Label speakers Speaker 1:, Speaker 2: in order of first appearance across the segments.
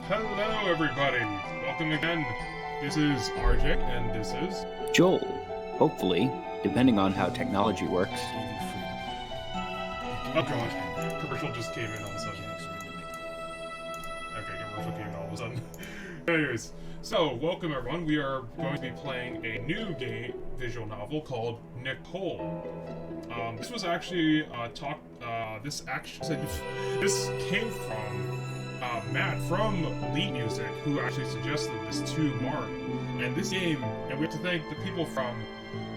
Speaker 1: Hello, everybody. Welcome again. This is RJ, and this is
Speaker 2: Joel, hopefully, depending on how technology works.
Speaker 1: Oh god, commercial just came in all of a sudden. Okay, commercial came in all of a sudden. Anyways, so welcome everyone. We are going to be playing a new visual novel called Nicole. This was actually this came from Matt from Lead Music, who actually suggested this to Mark. And this game, and we have to thank the people from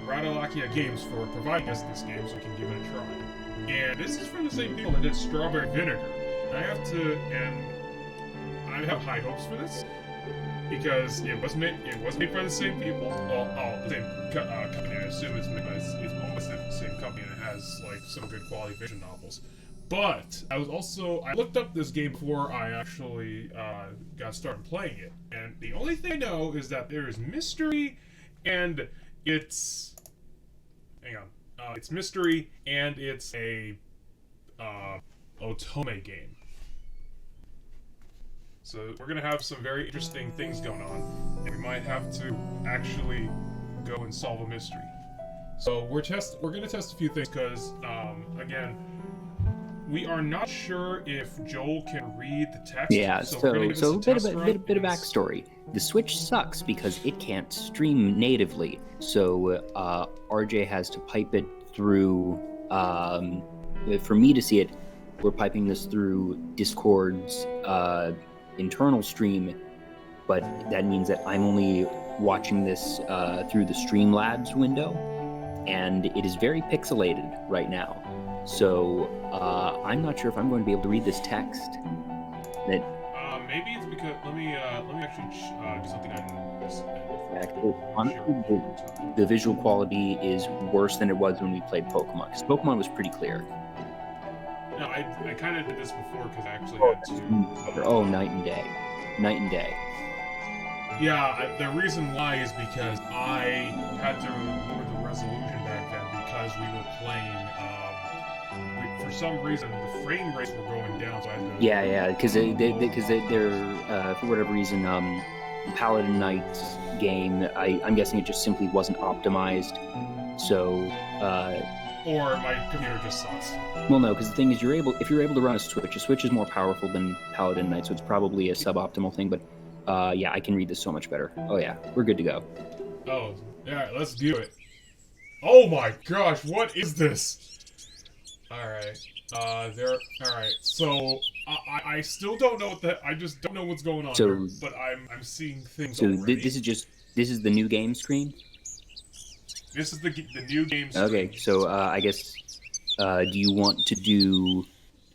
Speaker 1: Radalakia Games for providing us this game so we can give it a try. And this is from the same people that did Strawberry Vinegar. I have high hopes for this because it was made by the same people. The same company. I assume it's made by it's almost the same company, and it has like some good quality vision novels. But I looked up this game before I actually got started playing it, and the only thing I know is that there is mystery, and it's mystery, and it's a otome game. So we're gonna have some very interesting things going on, and we might have to actually go and solve a mystery. So we're gonna test a few things because again, we are not sure if Joel can read the text.
Speaker 2: Yeah, so a bit of backstory. The Switch sucks because it can't stream natively. So RJ has to pipe it through. For me to see it, we're piping this through Discord's internal stream, but that means that I'm only watching this through the Streamlabs window, and it is very pixelated right now. So I'm not sure if I'm going to be able to read this text.
Speaker 1: Maybe it's because let me actually do something
Speaker 2: honestly, the visual quality is worse than it was when we played Pokemon. Because Pokemon was pretty clear.
Speaker 1: No, I kind of did this before because I actually had to.
Speaker 2: Night and day.
Speaker 1: Yeah, the reason why is because I had to lower the resolution back then because we were playing. For some reason, the frame rates were going down, so I had to...
Speaker 2: Yeah, because they're for whatever reason, Paladin Knight's game, I'm guessing it just simply wasn't optimized, so...
Speaker 1: Or my computer just sucks.
Speaker 2: Well, no, because the thing is, if you're able to run a Switch is more powerful than Paladin Knight, so it's probably a suboptimal thing, but yeah, I can read this so much better. Oh yeah, we're good to go.
Speaker 1: Oh, yeah, let's do it. Oh my gosh, what is this? Alright, alright, so, I still don't know I just don't know what's going on here, but I'm seeing things
Speaker 2: so
Speaker 1: already.
Speaker 2: This is the new game screen?
Speaker 1: This is the new game screen.
Speaker 2: Okay, so, I guess, do you want to do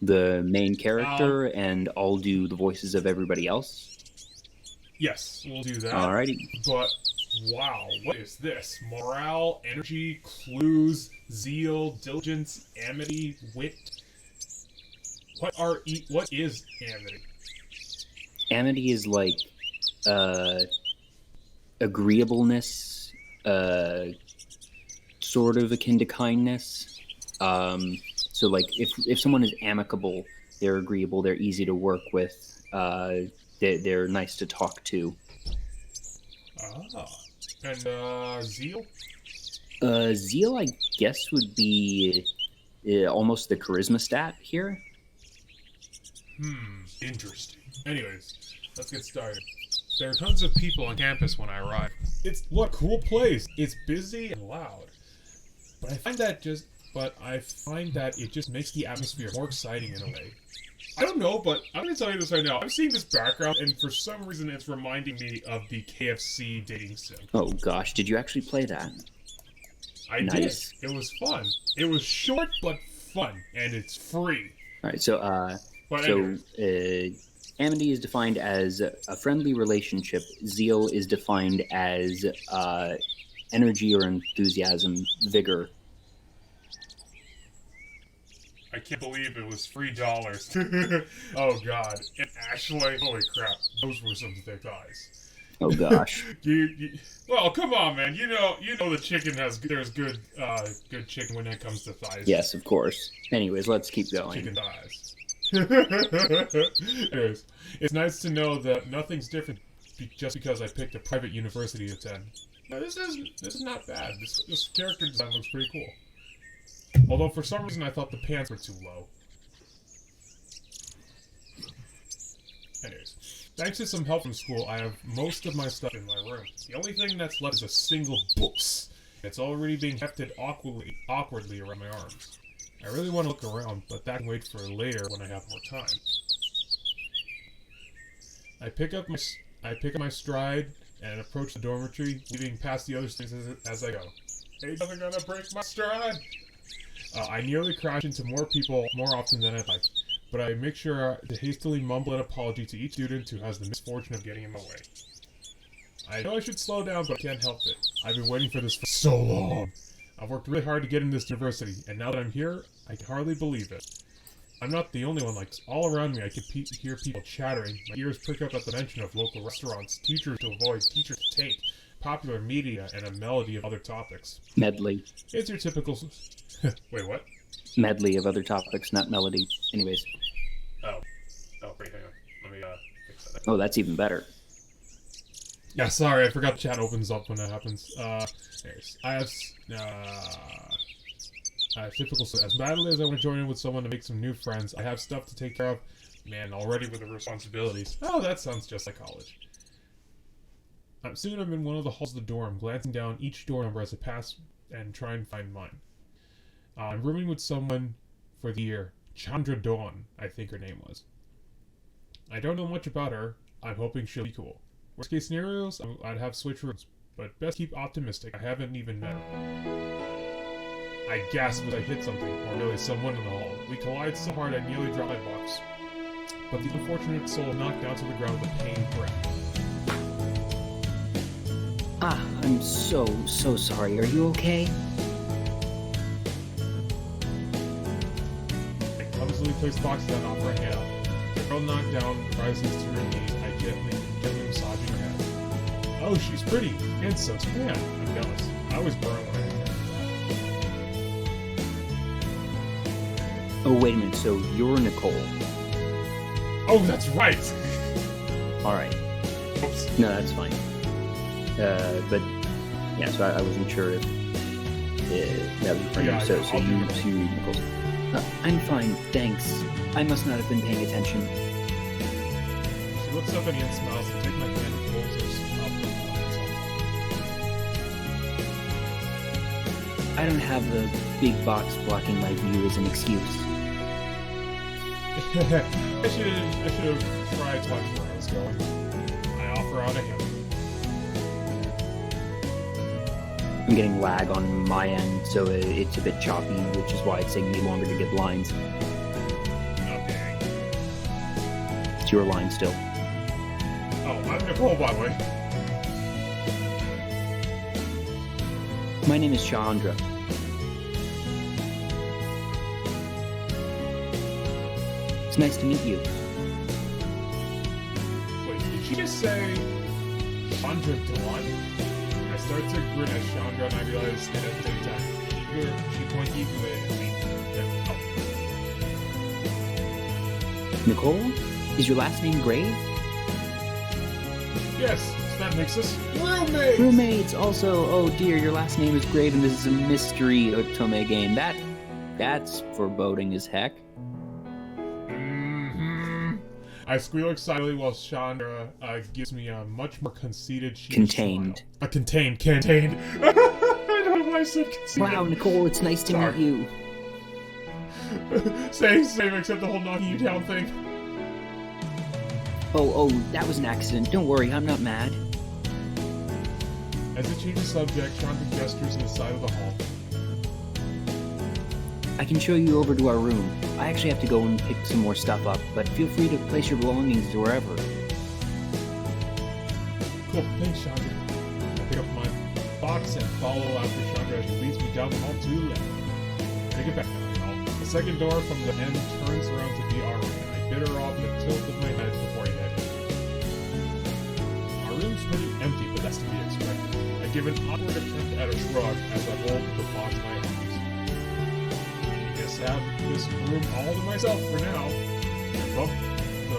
Speaker 2: the main character, and I'll do the voices of everybody else?
Speaker 1: Yes, we'll do that.
Speaker 2: Alrighty.
Speaker 1: But, wow, what is this? Morale, energy, clues, zeal, diligence, amity, wit. What is amity?
Speaker 2: Amity is like agreeableness, sort of akin to kindness. So like if someone is amicable, they're agreeable, they're easy to work with, they're nice to talk to.
Speaker 1: And zeal?
Speaker 2: Zeal, I guess, would be almost the charisma stat here.
Speaker 1: Interesting. Anyways, let's get started. There are tons of people on campus when I arrive. What a cool place! It's busy and loud. But I find that it just makes the atmosphere more exciting in a way. I don't know, but I'm gonna tell you this right now. I'm seeing this background, and for some reason it's reminding me of the KFC dating sim.
Speaker 2: Oh gosh, did you actually play that?
Speaker 1: I did. It was fun. It was short but fun, and it's free.
Speaker 2: Alright, so amity is defined as a friendly relationship. Zeal is defined as energy or enthusiasm, vigor.
Speaker 1: I can't believe it was $3. Oh god. And Ashley, holy crap, those were some thick eyes.
Speaker 2: Oh gosh.
Speaker 1: Well, come on, man. You know the chicken there's good chicken when it comes to thighs.
Speaker 2: Yes, of course. Anyways, let's keep going.
Speaker 1: Chicken thighs. Anyways, it's nice to know that nothing's different just because I picked a private university to attend. No, this is not bad. This character design looks pretty cool. Although for some reason I thought the pants were too low. Anyways, thanks to some help from school, I have most of my stuff in my room. The only thing that's left is a single books. It's already being hefted awkwardly around my arms. I really want to look around, but that can wait for later when I have more time. I pick up my stride and approach the dormitory, leaving past the other students as I go. Hey, nothing gonna break my stride! I nearly crash into more people more often than I'd like, but I make sure to hastily mumble an apology to each student who has the misfortune of getting in my way. I know I should slow down, but I can't help it. I've been waiting for this for so long. I've worked really hard to get into this university, and now that I'm here, I can hardly believe it. I'm not the only one like this. All around me, I can hear people chattering. My ears prick up at the mention of local restaurants, teachers to avoid, teachers to take, popular media, and a melody of other topics.
Speaker 2: Medley.
Speaker 1: It's your typical... Wait, what?
Speaker 2: Medley of other topics, not melody. Anyways.
Speaker 1: Oh, wait, hang on. Let me, fix that.
Speaker 2: Oh, that's even better.
Speaker 1: Yeah, sorry, I forgot the chat opens up when that happens. Anyways, I have typical, as badly as I want to join in with someone to make some new friends, I have stuff to take care of. Man, already with the responsibilities. Oh, that sounds just like college. Soon I'm in one of the halls of the dorm, glancing down each door number as I pass and try and find mine. I'm rooming with someone for the year. Chandra Dawn, I think her name was. I don't know much about her. I'm hoping she'll be cool. Worst case scenarios, I'd have switch rooms, but best keep optimistic. I haven't even met her. I gasped as I hit something, or really someone in the hall. We collided so hard I nearly dropped my box. But the unfortunate soul knocked down to the ground with a pained breath.
Speaker 2: Ah, I'm so sorry. Are you okay?
Speaker 1: I clumsily placed the box down off her hand. The girl knocked down, rises to her knees. I gently massaging her head. Oh, she's pretty, and so tan. I'm jealous. I was burned when I did.
Speaker 2: Oh, wait a minute. So you're Nicole.
Speaker 1: Oh, that's right!
Speaker 2: Alright.
Speaker 1: Oops.
Speaker 2: No, that's fine. But, yeah, so I wasn't sure if that was your friend.
Speaker 1: Yeah,
Speaker 2: so
Speaker 1: I'll
Speaker 2: you read Nicole's. I'm fine, thanks. I must not have been paying attention.
Speaker 1: She looks up at me and smiles and takes my hand and pulls us up.
Speaker 2: I don't have the big box blocking my view as an excuse.
Speaker 1: I should have tried to watch where I was going. I offer out a hand.
Speaker 2: I'm getting lag on my end, so it's a bit choppy, which is why it's taking me longer to get lines.
Speaker 1: Okay.
Speaker 2: It's your line still.
Speaker 1: Oh, I'm Nicole, by the way.
Speaker 2: My name is Chandra. It's nice to meet you.
Speaker 1: Wait, did she just say Chandra Dawn? I start to grin at Chandra and I realize that at the same time, she pointed eagerly at me.
Speaker 2: Nicole? Is your last name Grave?
Speaker 1: Yes, so that makes us roommates!
Speaker 2: Roommates! Also, oh dear, your last name is Grave and this is a mystery Otome game. That's foreboding as heck.
Speaker 1: I squeal excitedly while Chandra gives me a much more conceited
Speaker 2: Contained.
Speaker 1: Smile. Contained. I don't know why I said conceited.
Speaker 2: Wow, Nicole, it's nice to meet you.
Speaker 1: Same, except the whole knocking you down thing.
Speaker 2: Oh, that was an accident. Don't worry, I'm not mad.
Speaker 1: As it changes subject, Chandra gestures to the side of the hall.
Speaker 2: I can show you over to our room. I actually have to go and pick some more stuff up, but feel free to place your belongings wherever.
Speaker 1: Cool, thanks, Chandra. I pick up my box and follow after Chandra as she leads me down the hall to the left. I get back down the hall. The second door from the end turns around to be our room, and I bid her off with a tilt of my head before I head in. Our room's pretty empty, but that's to be expected. I give an awkward attempt at a shrug as I hold the box in my arms. I have this room all to myself for now. I bumped the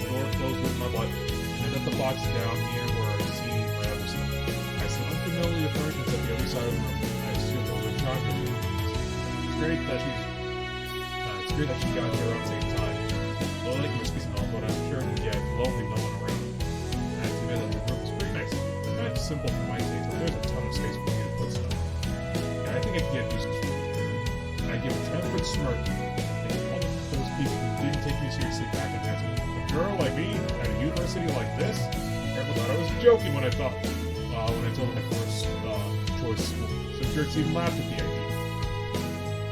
Speaker 1: door closed with my butt, and I got the box down here where I see my other stuff. I see unfamiliar furnishings at the other side of the room. I assume all the chocolate. It's great that she got here around the same time. Well, like whiskies and all, but I'm sure it can get lonely no one around. I have to admit that the room is pretty nice. Kind of simple for my taste, but there's a ton of space for me to put stuff. And I think I can get used to it. I give a triumphant smirk. I think all of those people who didn't take me seriously back in that time. A girl like me at a university like this? Everyone thought I was joking when I told them my first choice school. Some jerks even laughed at the idea.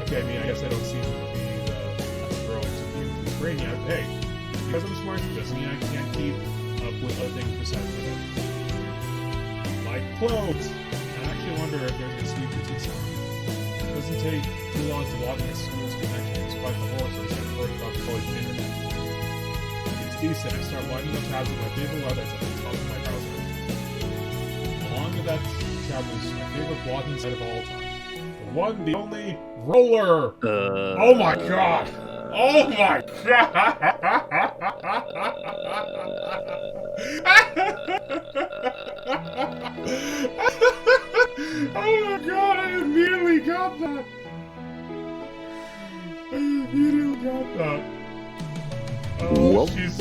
Speaker 1: Okay, I mean, I guess I don't seem to be the girl to be too brainy. Hey, because I'm smart doesn't mean I can't keep up with other things besides my head. Like clothes! I actually wonder if there's a sleep routine somewhere. It doesn't take too long to walk into school's connection despite the horrors I've heard about the college internet. It's decent. I start lining up tabs with my favorite websites at the top of my browser. Along with that tab is my favorite blogging site of all time. The one, the only, Roller! Oh my god! Oh my god! Oh my god, I immediately got that! Oh, she's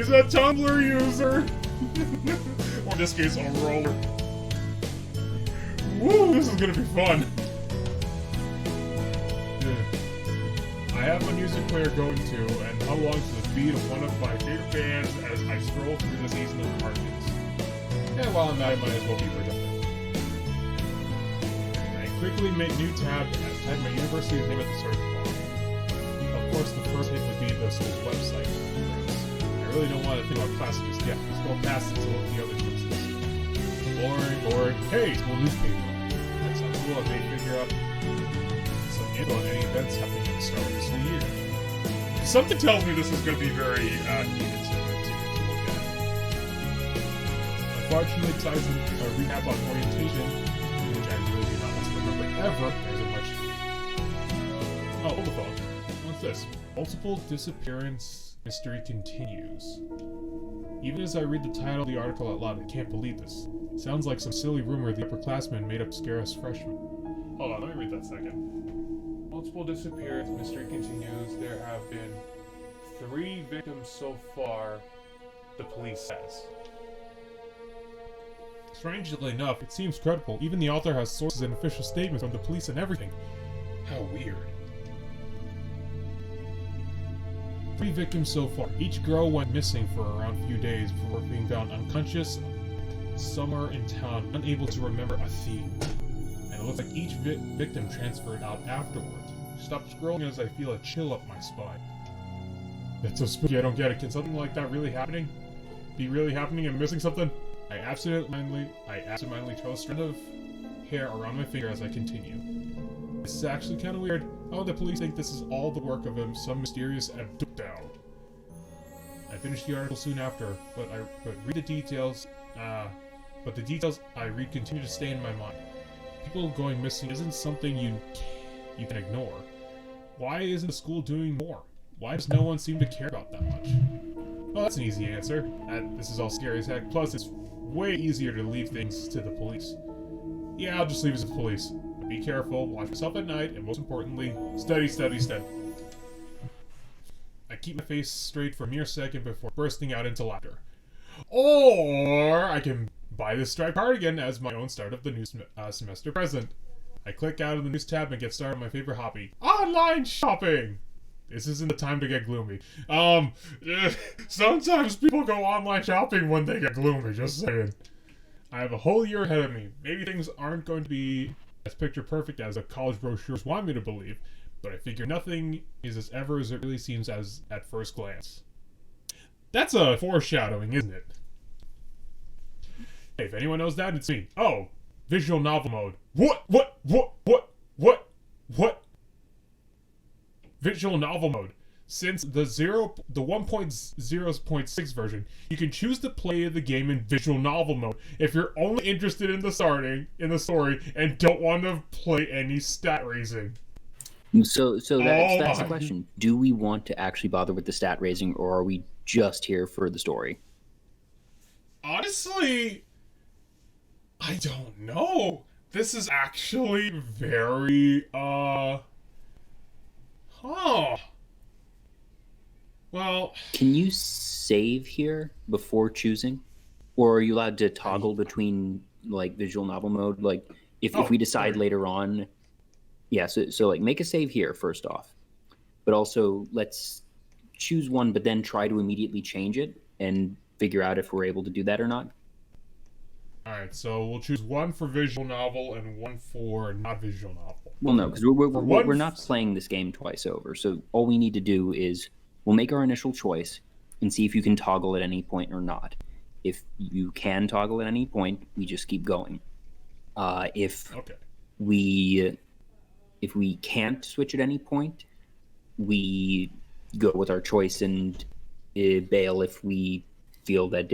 Speaker 1: a Tumblr user! Or in this case, a roller. Woo, this is gonna be fun! I have my music player going to, and how long to the beat of one of my favorite bands as I scroll through the seasonal markets. And while I'm at it, might as well be redundant. I quickly make new tab and I type my university's name at the search bar. Of course, the first hit would be the school's website. I really don't want to think about classes just yet. Scroll past it to look at the other choices. Boring. Hey, school newspaper. That sounds cool if they figure out some info on any events happening at the start of the school year. Something tells me this is going to be very needed to look at. Unfortunately, besides a recap on orientation, which I really do not want to remember ever, there isn't much. Oh, hold the phone. What's this? Multiple disappearance mystery continues. Even as I read the title of the article out loud, I can't believe this. It sounds like some silly rumor the upperclassmen made up to scare us freshmen. Hold on, let me read that second. Multiple disappearance mystery continues. There have been 3 victims so far, the police says. Strangely enough, it seems credible. Even the author has sources and official statements from the police and everything. How weird. 3 victims so far. Each girl went missing for around a few days before being found unconscious somewhere in town, unable to remember a theme. And it looks like each victim transferred out afterwards. Stop scrolling as I feel a chill up my spine. That's so spooky, I don't get it. Can something like that really happening? Be really happening and missing something? I absentmindedly trail a strand of hair around my finger as I continue. This is actually kind of weird. Oh, the police think this is all the work of some mysterious abductor. I finished the article soon after, but read the details. But the details I read continue to stay in my mind. People going missing isn't something you can ignore. Why isn't the school doing more? Why does no one seem to care about that much? Well, that's an easy answer. This is all scary as heck. Plus, it's way easier to leave things to the police. Yeah, I'll just leave it to the police. But be careful, watch yourself at night, and most importantly, study. I keep my face straight for a mere second before bursting out into laughter. Or I can buy this striped cardigan as my own start of the new semester present. I click out of the news tab and get started on my favorite hobby, online shopping! This isn't the time to get gloomy. Sometimes people go online shopping when they get gloomy, just saying. I have a whole year ahead of me. Maybe things aren't going to be as picture perfect as the college brochures want me to believe, but I figure nothing is as ever as it really seems as at first glance. That's a foreshadowing, isn't it? Hey, if anyone knows that, it's me. Oh, visual novel mode. What? Visual novel mode. Since the 1.0.6 version, you can choose to play the game in visual novel mode if you're only interested in the story and don't want to play any stat raising.
Speaker 2: So
Speaker 1: Oh
Speaker 2: that's the
Speaker 1: my.
Speaker 2: question. Do we want to actually bother with the stat raising, or are we just here for the story?
Speaker 1: Honestly, I don't know. This is actually very, huh. Well,
Speaker 2: Can you save here before choosing, or are you allowed to
Speaker 1: I,
Speaker 2: toggle between like visual novel mode? Like if
Speaker 1: oh,
Speaker 2: we
Speaker 1: there
Speaker 2: decide
Speaker 1: we go.
Speaker 2: later on, yeah. So like make a save here first off, but also let's choose one, but then try to immediately change it and figure out if we're able to do that or not.
Speaker 1: Alright, so we'll choose one for visual novel and one for not visual novel.
Speaker 2: Well, no, because we're,
Speaker 1: For
Speaker 2: we're
Speaker 1: one,
Speaker 2: we're not playing this game twice over. So all we need to do is we'll make our initial choice and see if you can toggle at any point or not. If you can toggle at any point, we just keep going. If
Speaker 1: okay.
Speaker 2: we if we can't switch at any point, we go with our choice and bail if we feel that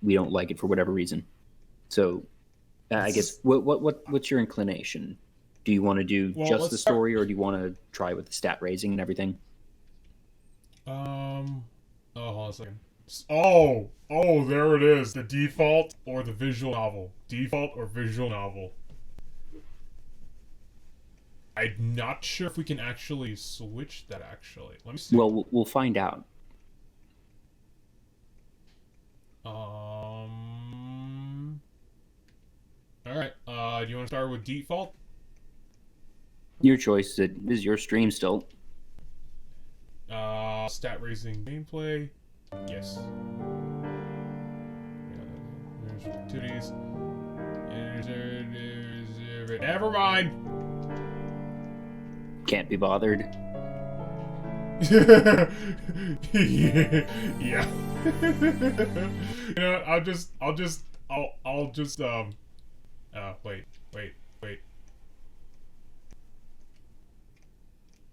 Speaker 2: we don't like it for whatever reason. So I
Speaker 1: This
Speaker 2: guess
Speaker 1: is,
Speaker 2: what's your inclination? Do you want to do
Speaker 1: well,
Speaker 2: just
Speaker 1: let's
Speaker 2: the
Speaker 1: start.
Speaker 2: story, or do you want to try with the stat raising and everything?
Speaker 1: Um, oh, hold on a second. Oh, there it is. The default or the visual novel. Default or visual novel. I'm not sure if we can actually switch that, actually. Let me see.
Speaker 2: Well, we'll find out.
Speaker 1: Alright, do you want to start with default?
Speaker 2: Your choice. This is your stream still.
Speaker 1: Stat raising gameplay. Yes. There's activities. Never mind.
Speaker 2: Can't be bothered.
Speaker 1: Yeah. You know, I'll just wait.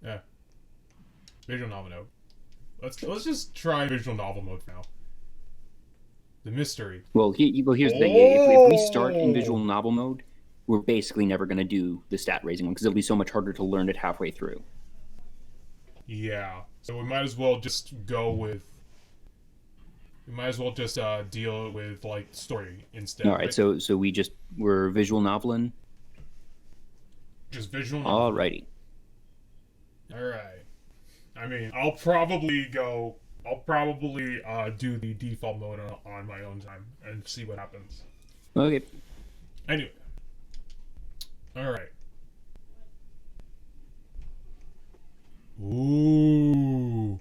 Speaker 1: Yeah. Visual novel mode. Let's just try visual novel mode for now. The mystery.
Speaker 2: Well, here's the thing. If we start in visual
Speaker 1: Oh!
Speaker 2: novel mode, we're basically never going to do the stat raising one because it'll be so much harder to learn it halfway through.
Speaker 1: Yeah. So we might as well just go with. We might as well just deal with like story instead.
Speaker 2: All right.
Speaker 1: Right?
Speaker 2: So we're visual noveling.
Speaker 1: Just visual novel.
Speaker 2: Alrighty.
Speaker 1: All right. I mean, I'll probably do the default mode on my own time and see what happens.
Speaker 2: Okay.
Speaker 1: Anyway. All right. Ooh.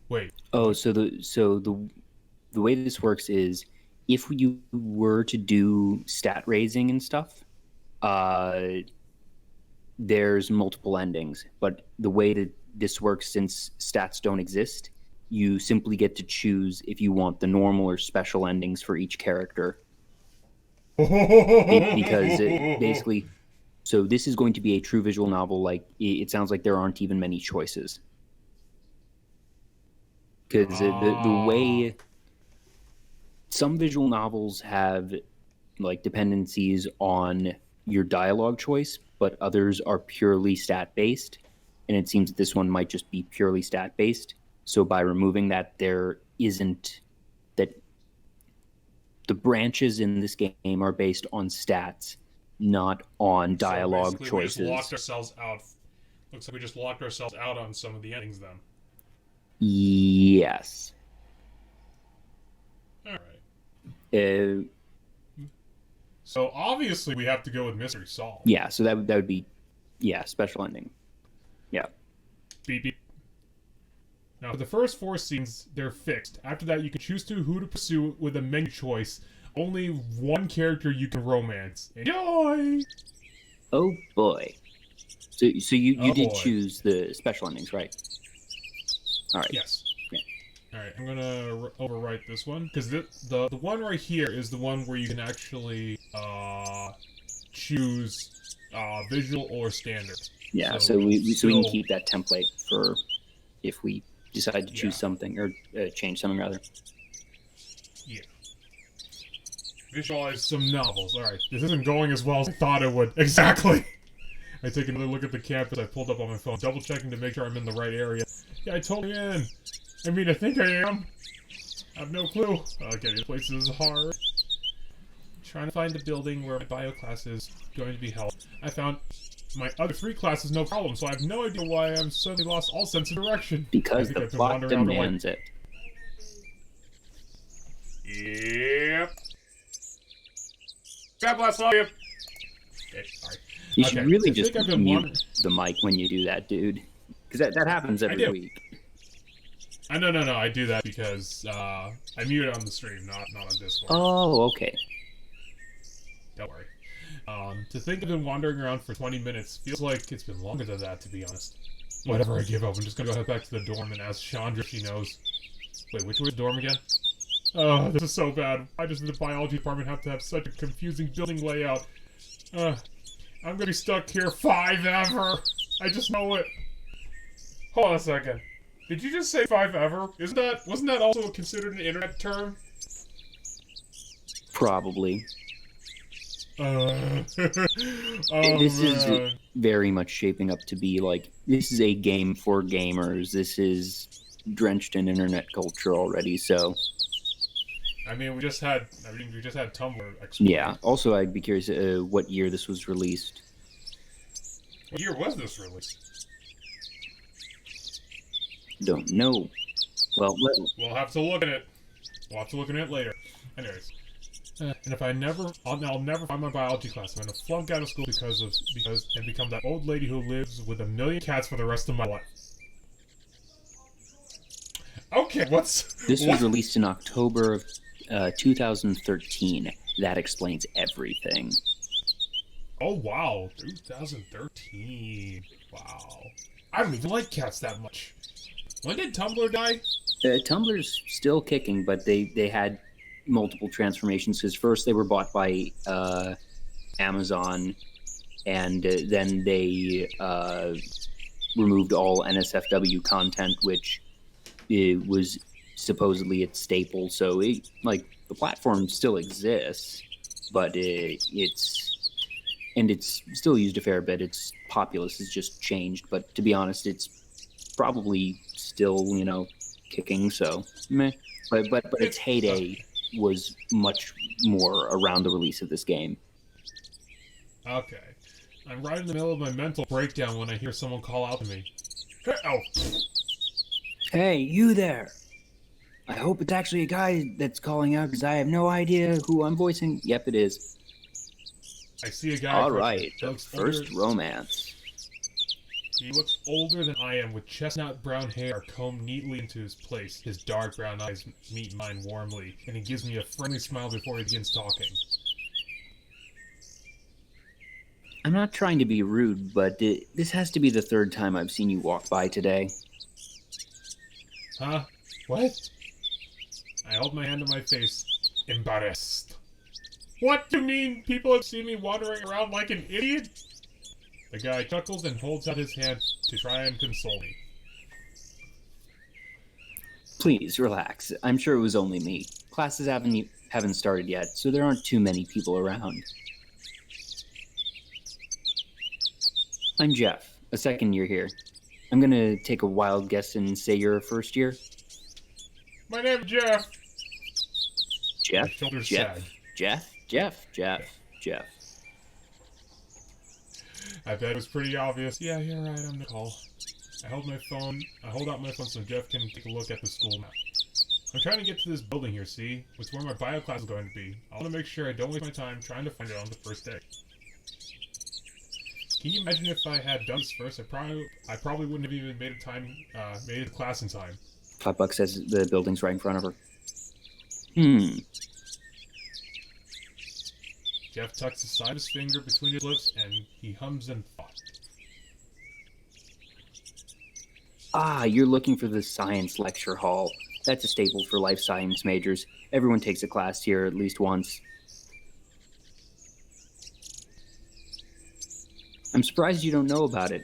Speaker 1: Wait.
Speaker 2: Oh, so the way this works is if you were to do stat raising and stuff, there's multiple endings. But the way that this works, since stats don't exist, you simply get to choose if you want the normal or special endings for each character. Because basically, so this is going to be a true visual novel. Like it sounds like there aren't even many choices. Because the way some visual novels have like dependencies on your dialogue choice, but others are purely stat based, and it seems that this one might just be purely stat based. So by removing that, there isn't that the branches in this game are based on stats, not on dialogue
Speaker 1: so
Speaker 2: choices.
Speaker 1: We just locked ourselves out. Looks like we just locked ourselves out on some of the endings then.
Speaker 2: Yes.
Speaker 1: All right.
Speaker 2: Uh,
Speaker 1: So obviously we have to go with mystery solved.
Speaker 2: yeah. So that would be, yeah, special ending. Yeah.
Speaker 1: Beep beep. Now, for the first 4 scenes, they're fixed. After that, you can choose who to pursue with a menu choice. Only one character you can romance. Enjoy!
Speaker 2: Oh boy. So you
Speaker 1: Oh,
Speaker 2: did
Speaker 1: boy.
Speaker 2: choose the special endings, right? All right.
Speaker 1: Yes.
Speaker 2: Yeah.
Speaker 1: Alright, I'm gonna overwrite this one. Because the one right here is the one where you can actually choose visual or standard.
Speaker 2: Yeah. So we can keep that template for if we decide to choose
Speaker 1: Yeah.
Speaker 2: something or change something rather.
Speaker 1: Yeah. Visualize some novels. Alright, this isn't going as well as I thought it would. Exactly! I take another look at the campus. I pulled up on my phone, double checking to make sure I'm in the right area. Yeah, I totally am. I mean, I think I am. I have no clue. Okay, this place is hard. Trying to find the building where my bio class is going to be held. I found my other 3 classes no problem, so I have no idea why I'm suddenly lost all sense of direction.
Speaker 2: Because the plot demands it.
Speaker 1: Yep. God bless all of you. Okay, sorry.
Speaker 2: You should really just mute the mic when you do that, dude. Because that happens every week.
Speaker 1: No, I do that because I mute it on the stream, not on Discord.
Speaker 2: Oh, okay.
Speaker 1: Don't worry. To think I've been wandering around for 20 minutes feels like it's been longer than that, to be honest. Whatever, I give up. I'm just gonna go head back to the dorm and ask Chandra if she knows. Wait, which way is the dorm again? Oh, this is so bad. Why does the biology department have to have such a confusing building layout? I'm gonna be stuck here forever. I just know it. Hold on a second. Did you just say forever? Wasn't that also considered an internet term?
Speaker 2: Probably.
Speaker 1: This
Speaker 2: is very much shaping up to be like, this is a game for gamers. This is drenched in internet culture already, so...
Speaker 1: I mean, we just had Tumblr explode.
Speaker 2: Yeah, also I'd be curious what year this was released.
Speaker 1: What year was this released?
Speaker 2: Don't know. Well,
Speaker 1: we'll have to look at it. We'll have to look at it later. Anyways. And if I'll never find my biology class. I'm gonna flunk out of school and become that old lady who lives with 1,000,000 cats for the rest of my life. Okay,
Speaker 2: This was released in October of 2013. That explains everything.
Speaker 1: Oh wow, 2013. Wow. I don't even like cats that much. When did Tumblr die?
Speaker 2: Tumblr's still kicking, but they had multiple transformations, because first they were bought by Amazon, and then they removed all NSFW content, which was supposedly its staple. So the platform still exists, but it's still used a fair bit. Its populace has just changed, but to be honest, it's probably still kicking. So meh. But its heyday was much more around the release of this game.
Speaker 1: Okay. I'm right in the middle of my mental breakdown when I hear someone call out to me. Hey, oh.
Speaker 2: Hey, you there! I hope it's actually a guy that's calling out, because I have no idea who I'm voicing. Yep, it is.
Speaker 1: I see a guy.
Speaker 2: All right, the first romance.
Speaker 1: He looks older than I am, with chestnut brown hair combed neatly into his place. His dark brown eyes meet mine warmly, and he gives me a friendly smile before he begins talking.
Speaker 2: I'm not trying to be rude, but this has to be the 3rd time I've seen you walk by today.
Speaker 1: Huh? What? I hold my hand to my face, embarrassed. What do you mean? People have seen me wandering around like an idiot? The guy chuckles and holds out his hand to try and console me.
Speaker 2: Please, relax. I'm sure it was only me. Classes haven't started yet, so there aren't too many people around. I'm Jeff, a 2nd year here. I'm gonna take a wild guess and say you're a 1st year.
Speaker 1: My name's Jeff.
Speaker 2: Jeff?
Speaker 1: My shoulders
Speaker 2: Jeff?
Speaker 1: sag.
Speaker 2: Jeff.
Speaker 1: I bet it was pretty obvious. Yeah, you're right, I'm Nicole. I hold out my phone so Jeff can take a look at the school map. I'm trying to get to this building here, see? It's where my bio class is going to be. I want to make sure I don't waste my time trying to find it on the first day. Can you imagine if I had done this first? I probably wouldn't have even made it to class in time.
Speaker 2: $5 says the building's right in front of her.
Speaker 1: Jeff tucks the side of his finger between his lips, and he hums in thought.
Speaker 2: Ah, you're looking for the science lecture hall. That's a staple for life science majors. Everyone takes a class here at least once. I'm surprised you don't know about it.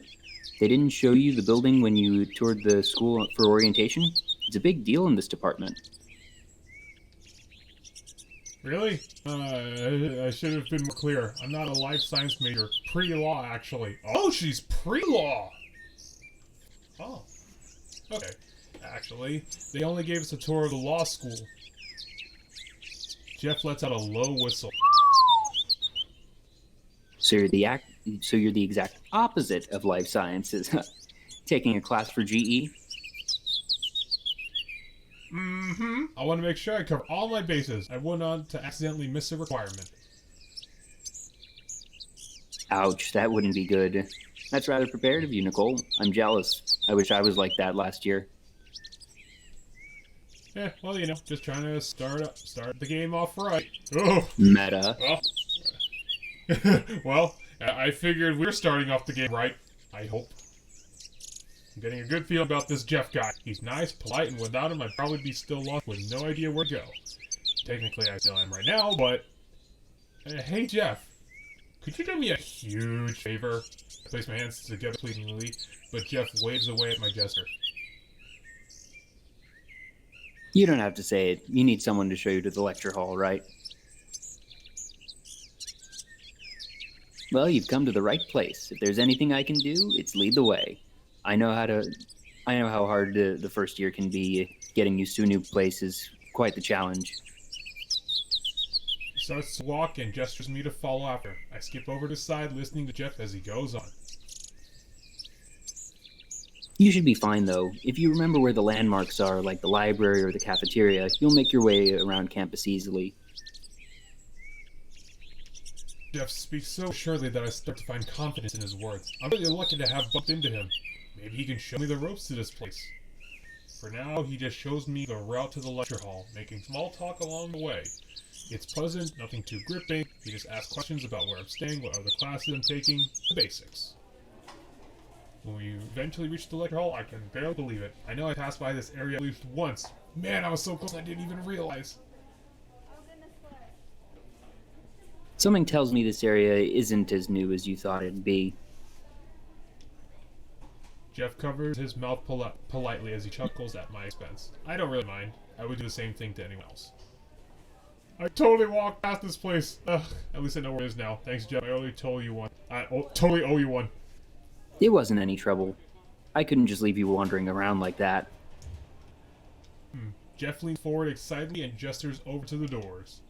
Speaker 2: They didn't show you the building when you toured the school for orientation? It's a big deal in this department.
Speaker 1: Really? I should have been more clear. I'm not a life science major. Pre-law, actually. Oh, she's pre-law! Oh. Okay. Actually, they only gave us a tour of the law school. Jeff lets out a low whistle.
Speaker 2: So you're the exact opposite of life sciences. Taking a class for GE?
Speaker 1: Mm-hmm. I want to make sure I cover all my bases. I wouldn't want to accidentally miss a requirement.
Speaker 2: Ouch, that wouldn't be good. That's rather prepared of you, Nicole. I'm jealous. I wish I was like that last year.
Speaker 1: Yeah, well, you know, just trying to start the game off right. Oh.
Speaker 2: Meta.
Speaker 1: Oh. Well, I figured we were starting off the game right. I hope. I'm getting a good feel about this Jeff guy. He's nice, polite, and without him I'd probably be still lost with no idea where to go. Technically I still am right now, but... hey Jeff, could you do me a huge favor? I place my hands together pleadingly, but Jeff waves away at my gesture.
Speaker 2: You don't have to say it. You need someone to show you to the lecture hall, right? Well, you've come to the right place. If there's anything I can do, it's lead the way. I know how hard the first year can be. Getting used to a new place is quite the challenge.
Speaker 1: He starts to walk and gestures me to follow after. I skip over to his side, listening to Jeff as he goes on.
Speaker 2: You should be fine, though. If you remember where the landmarks are, like the library or the cafeteria, you'll make your way around campus easily.
Speaker 1: Jeff speaks so surely that I start to find confidence in his words. I'm really lucky to have bumped into him. Maybe he can show me the ropes to this place. For now, he just shows me the route to the lecture hall, making small talk along the way. It's pleasant, nothing too gripping. He just asks questions about where I'm staying, what other classes I'm taking, the basics. When we eventually reach the lecture hall, I can barely believe it. I know I passed by this area at least once. Man, I was so close I didn't even realize.
Speaker 2: Something tells me this area isn't as new as you thought it'd be.
Speaker 1: Jeff covers his mouth politely as he chuckles at my expense. I don't really mind. I would do the same thing to anyone else. I totally walked past this place. Ugh, at least I know where it is now. Thanks, Jeff. I totally owe you one.
Speaker 2: It wasn't any trouble. I couldn't just leave you wandering around like that.
Speaker 1: Jeff leans forward excitedly and gestures over to the doors.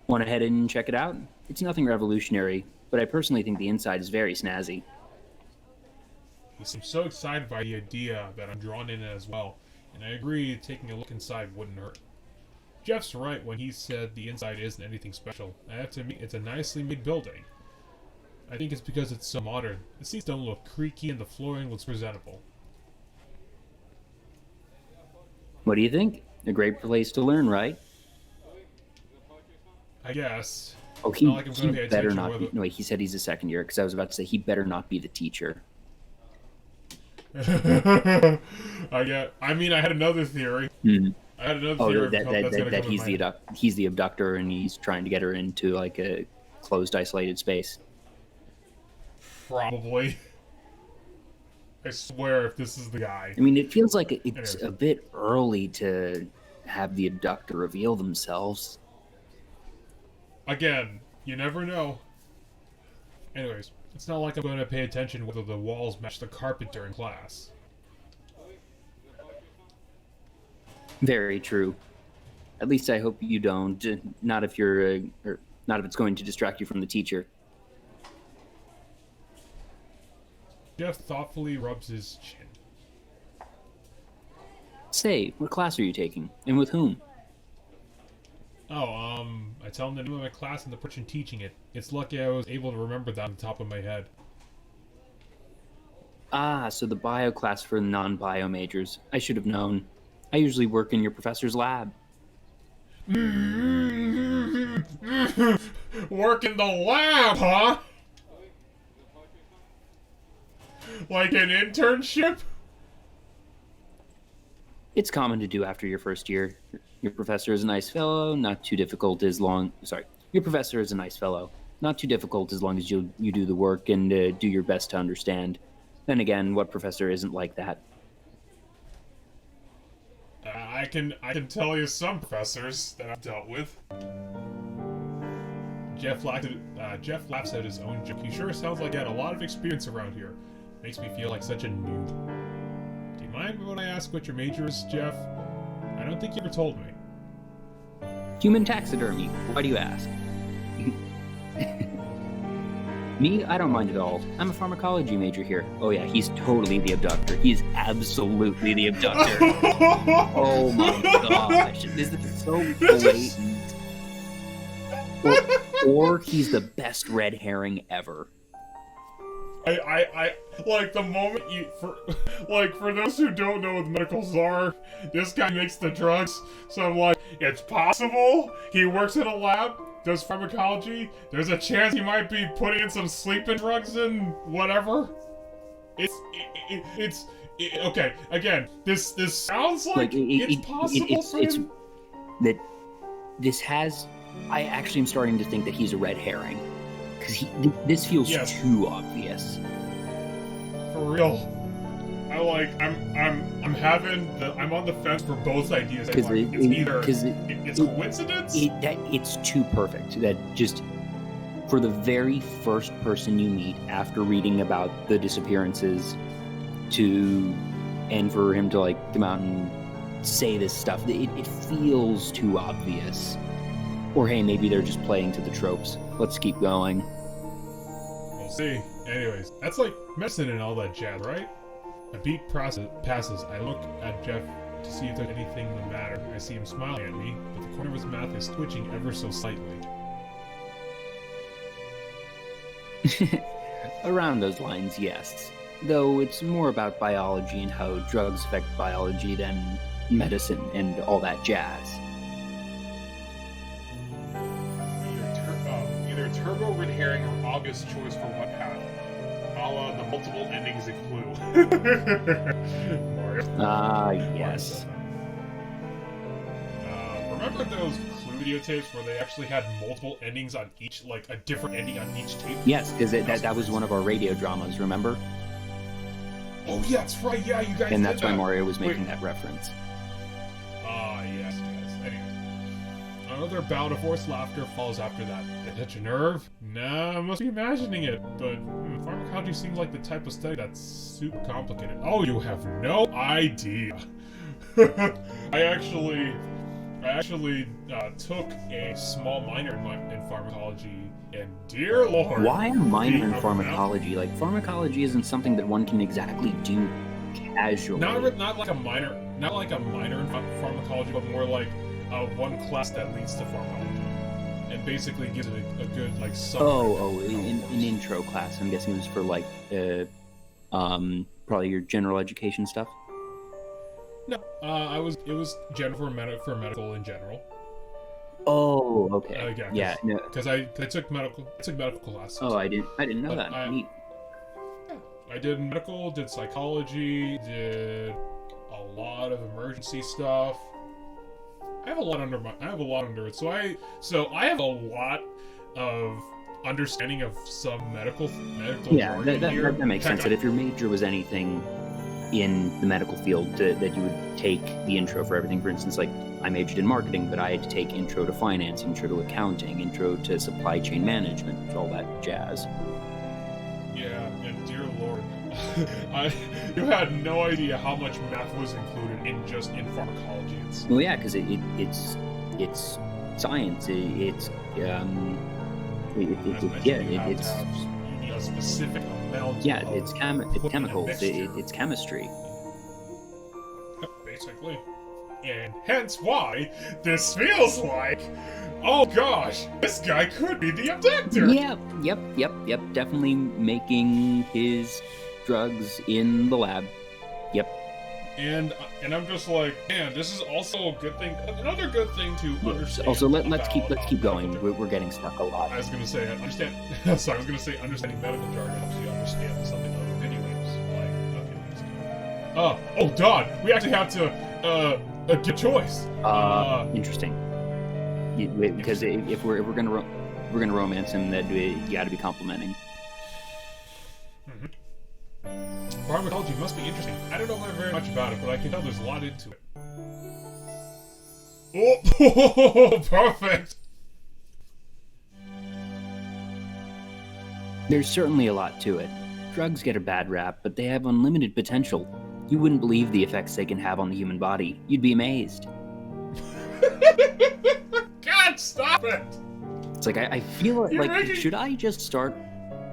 Speaker 2: Want to head in and check it out? It's nothing revolutionary, but I personally think the inside is very snazzy.
Speaker 1: He seems so excited by the idea that I'm drawn in as well, and I agree taking a look inside wouldn't hurt. Jeff's right when he said the inside isn't anything special. I have to admit, it's a nicely made building. I think it's because it's so modern. The seats don't look creaky and the flooring looks presentable.
Speaker 2: What do you think? A great place to learn, right?
Speaker 1: I guess.
Speaker 2: Oh, he
Speaker 1: not like I'm gonna pay
Speaker 2: better
Speaker 1: attention
Speaker 2: not
Speaker 1: whether...
Speaker 2: be. No, he said he's a second year, because I was about to say he better not be the teacher.
Speaker 1: I had another theory. I had another theory
Speaker 2: that he's the abductor and he's trying to get her into like a closed, isolated space.
Speaker 1: Probably. I swear if this is the guy.
Speaker 2: I mean, it feels like it's a bit early to have the abductor reveal themselves.
Speaker 1: Again, you never know. Anyways, it's not like I'm going to pay attention whether the walls match the carpet during class.
Speaker 2: Very true. At least I hope you don't. Not if you're, or not if it's going to distract you from the teacher.
Speaker 1: Jeff thoughtfully rubs his chin.
Speaker 2: Say, what class are you taking? And with whom?
Speaker 1: Oh, I tell him the name of my class and the person teaching it. It's lucky I was able to remember that on the top of my head.
Speaker 2: Ah, so the bio class for non-bio majors. I should have known. I usually work in your professor's lab.
Speaker 1: Work in the lab, huh? Like an internship?
Speaker 2: It's common to do after your first year. Your professor is a nice fellow, not too difficult as long... Sorry. Your professor is a nice fellow. Not too difficult as long as you do the work and do your best to understand. Then again, what professor isn't like that?
Speaker 1: I I can tell you some professors that I've dealt with. Jeff laughs at his own joke. He sure sounds like he had a lot of experience around here. Makes me feel like such a noob. Do you mind when I ask what your major is, Jeff? I don't think you ever told me.
Speaker 2: Human taxidermy. Why do you ask? Me? I don't mind at all. I'm a pharmacology major here. Oh yeah, he's totally the abductor. He's absolutely the abductor. Oh my gosh. This is so blatant. Or he's the best red herring ever.
Speaker 1: I like the moment for those who don't know what medicals are, this guy makes the drugs, so I'm like, it's possible he works in a lab, does pharmacology, there's a chance he might be putting in some sleeping drugs and whatever. It's okay, again, this sounds like it's possible for him.
Speaker 2: That this has, I actually am starting to think that he's a red herring. Because this feels too obvious.
Speaker 1: For real. I'm on the fence for both ideas. It's coincidence.
Speaker 2: It's too perfect. That just for the very first person you meet after reading about the disappearances, and for him to like come out and say this stuff, it feels too obvious. Or hey, maybe they're just playing to the tropes. Let's keep going.
Speaker 1: We'll see. Anyways, that's like medicine and all that jazz, right? A beat passes. I look at Jeff to see if there's anything the matter. I see him smiling at me, but the corner of his mouth is twitching ever so slightly.
Speaker 2: Around those lines, yes. Though it's more about biology and how drugs affect biology than medicine and all that jazz.
Speaker 1: Either turbo red herring or August choice for what path. A la the multiple endings of Clue. Mario.
Speaker 2: Yes.
Speaker 1: Remember those Clue videotapes where they actually had multiple endings on each, like a different ending on each tape?
Speaker 2: Yes, because that was one of our radio dramas, remember?
Speaker 1: Oh yeah, that's right, yeah, you guys
Speaker 2: And
Speaker 1: did
Speaker 2: that's why
Speaker 1: that.
Speaker 2: Mario was making that reference.
Speaker 1: Yes. Anyways. Another bout of forced laughter follows after that. Did it hit your nerve? Nah, I must be imagining it. But pharmacology seems like the type of study that's super complicated. Oh, you have no idea. I actually took a small minor in pharmacology, and dear lord...
Speaker 2: Why a minor in pharmacology? Like, pharmacology isn't something that one can exactly do casually.
Speaker 1: Not like a minor in pharmacology, but more like one class that leads to pharmacology, and basically gives it a good like.
Speaker 2: An intro class. I'm guessing it was for like, probably your general education stuff.
Speaker 1: No, it was general for medical in general.
Speaker 2: Oh, okay.
Speaker 1: Yeah, because I took medical classes.
Speaker 2: Oh, I didn't know that. Neat.
Speaker 1: Yeah, I did medical, did psychology, did a lot of emergency stuff. I have a lot under it. So I have a lot of understanding of some medical.
Speaker 2: Yeah, that makes sense. That if your major was anything in the medical field, that you would take the intro for everything. For instance, like I majored in marketing, but I had to take intro to finance, intro to accounting, intro to supply chain management, all that jazz.
Speaker 1: Yeah, and dear lord, you had no idea how much math was included in pharmacology.
Speaker 2: Well, yeah, because it's science. It's
Speaker 1: a specific amount.
Speaker 2: Yeah, it's chemicals. It's chemistry.
Speaker 1: Basically, and hence why this feels like, oh gosh, this guy could be the abductor.
Speaker 2: Yep. Definitely making his drugs in the lab. Yep.
Speaker 1: And I'm just like, man, this is also a good thing. Another good thing to understand.
Speaker 2: Also, let's keep going. We're getting stuck a lot.
Speaker 1: I was gonna say understanding medical jargon helps you understand something other video games. Like, okay, oh God, we actually have to get choice.
Speaker 2: Interesting. Because if we're gonna romance him, then you got to be complimenting.
Speaker 1: Pharmacology must be interesting. I don't know very much about it, but I can tell there's a lot into it. Oh, perfect.
Speaker 2: There's certainly a lot to it. Drugs get a bad rap, but they have unlimited potential. You wouldn't believe the effects they can have on the human body. You'd be amazed.
Speaker 1: God, stop it!
Speaker 2: It's like, I feel like, should I just start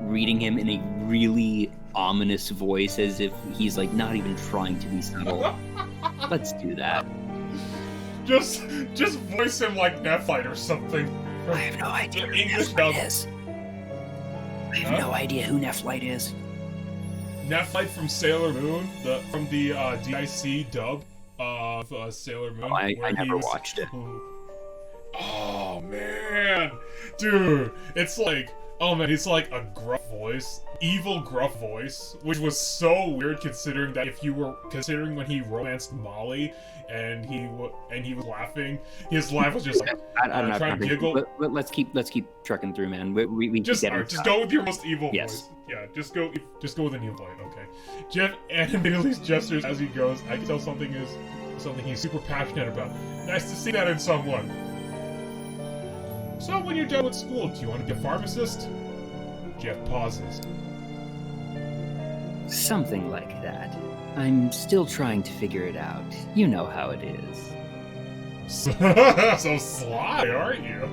Speaker 2: reading him in a really ominous voice as if he's, like, not even trying to be subtle? Let's do that.
Speaker 1: Just voice him like Nephiite or something.
Speaker 2: I have no idea who
Speaker 1: English
Speaker 2: Nephiite is. I have no idea who Nephiite is.
Speaker 1: Nephiite from Sailor Moon, from the DIC dub of Sailor Moon.
Speaker 2: Oh, I never watched it.
Speaker 1: Oh man, dude, it's like, oh man, he's like a gruff voice, evil gruff voice, which was so weird considering that considering when he romanced Molly and he was laughing, his laugh was just like trying to giggle.
Speaker 2: But let's keep trucking through, man. We
Speaker 1: just go with your most evil
Speaker 2: yes.
Speaker 1: voice. Yeah, just go with an evil voice. Okay. Jeff animatedly gestures as he goes. I can tell something he's super passionate about. Nice to see that in someone. So when you're done with school, do you want to be a pharmacist? Jeff pauses.
Speaker 2: Something like that. I'm still trying to figure it out. You know how it is.
Speaker 1: So sly, aren't you?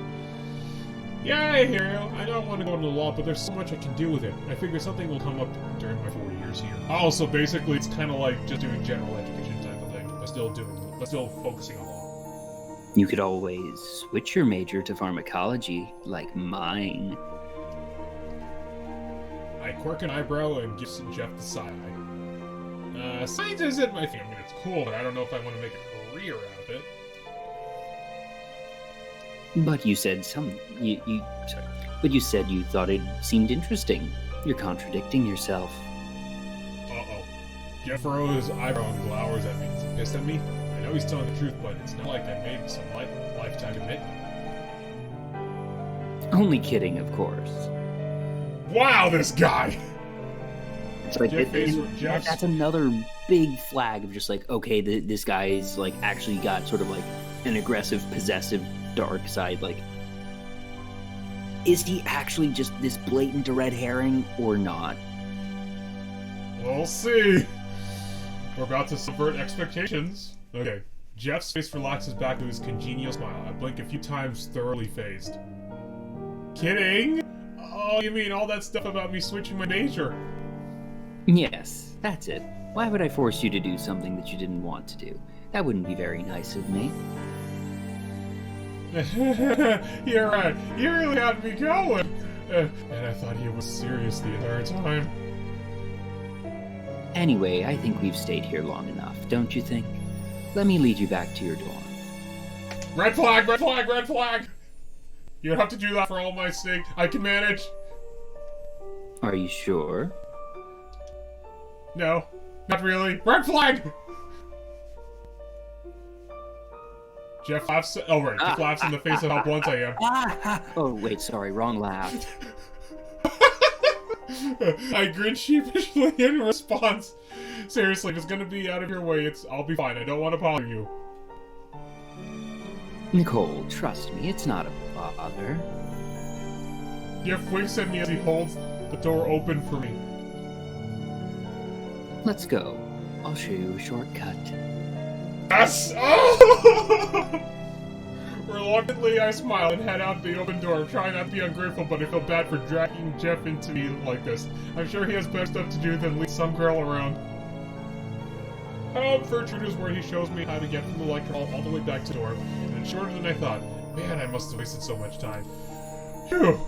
Speaker 1: Yeah, I hear you. I don't want to go into law, but there's so much I can do with it. I figure something will come up during my 4 years here. Oh, so basically it's kind of like just doing general education type of thing, but still focusing on law.
Speaker 2: You could always switch your major to pharmacology, like mine.
Speaker 1: I quirk an eyebrow and give Jeff the side eye. Science isn't my thing. I mean, it's cool, but I don't know if I want to make a career out of it.
Speaker 2: But you said But you said you thought it seemed interesting. You're contradicting yourself.
Speaker 1: Uh-oh. Jeff furrows his eyebrow and glowers at me. Is he pissed at me? I know he's telling the truth, but it's not like I made some lifetime commitment.
Speaker 2: Only kidding, of course.
Speaker 1: Wow, this guy!
Speaker 2: It's like that's another big flag of just like, okay, this guy's like actually got sort of like an aggressive, possessive, dark side. Like, is he actually just this blatant red herring or not?
Speaker 1: We'll see. We're about to subvert expectations. Okay. Jeff's face relaxes back to his congenial smile. I blink a few times, thoroughly phased. Kidding? Oh, you mean all that stuff about me switching my major?
Speaker 2: Yes, that's it. Why would I force you to do something that you didn't want to do? That wouldn't be very nice of me.
Speaker 1: You're right. You really had me going. And I thought he was serious the entire time.
Speaker 2: Anyway, I think we've stayed here long enough, don't you think? Let me lead you back to your dorm.
Speaker 1: Red flag! Red flag! Red flag! You don't have to do that for all my sake. I can manage.
Speaker 2: Are you sure?
Speaker 1: No, not really. Red flag! Jeff laughs. Oh, right. Jeff laughs in the face of how blunt I am.
Speaker 2: Oh, wait, sorry. Wrong laugh.
Speaker 1: I grin sheepishly in response. Seriously, if it's gonna be out of your way, I'll be fine. I don't want to bother you.
Speaker 2: Nicole, trust me, it's not a bother.
Speaker 1: Jeff winks at me as he holds the door open for me.
Speaker 2: Let's go. I'll show you a shortcut.
Speaker 1: Yes! Oh! Reluctantly, I smile and head out the open door, trying not to be ungrateful, but I feel bad for dragging Jeff into me like this. I'm sure he has better stuff to do than lead some girl around. Gertrude is where he shows me how to get from the lecture hall all the way back to the door, and it's shorter than I thought. Man, I must have wasted so much time. Phew.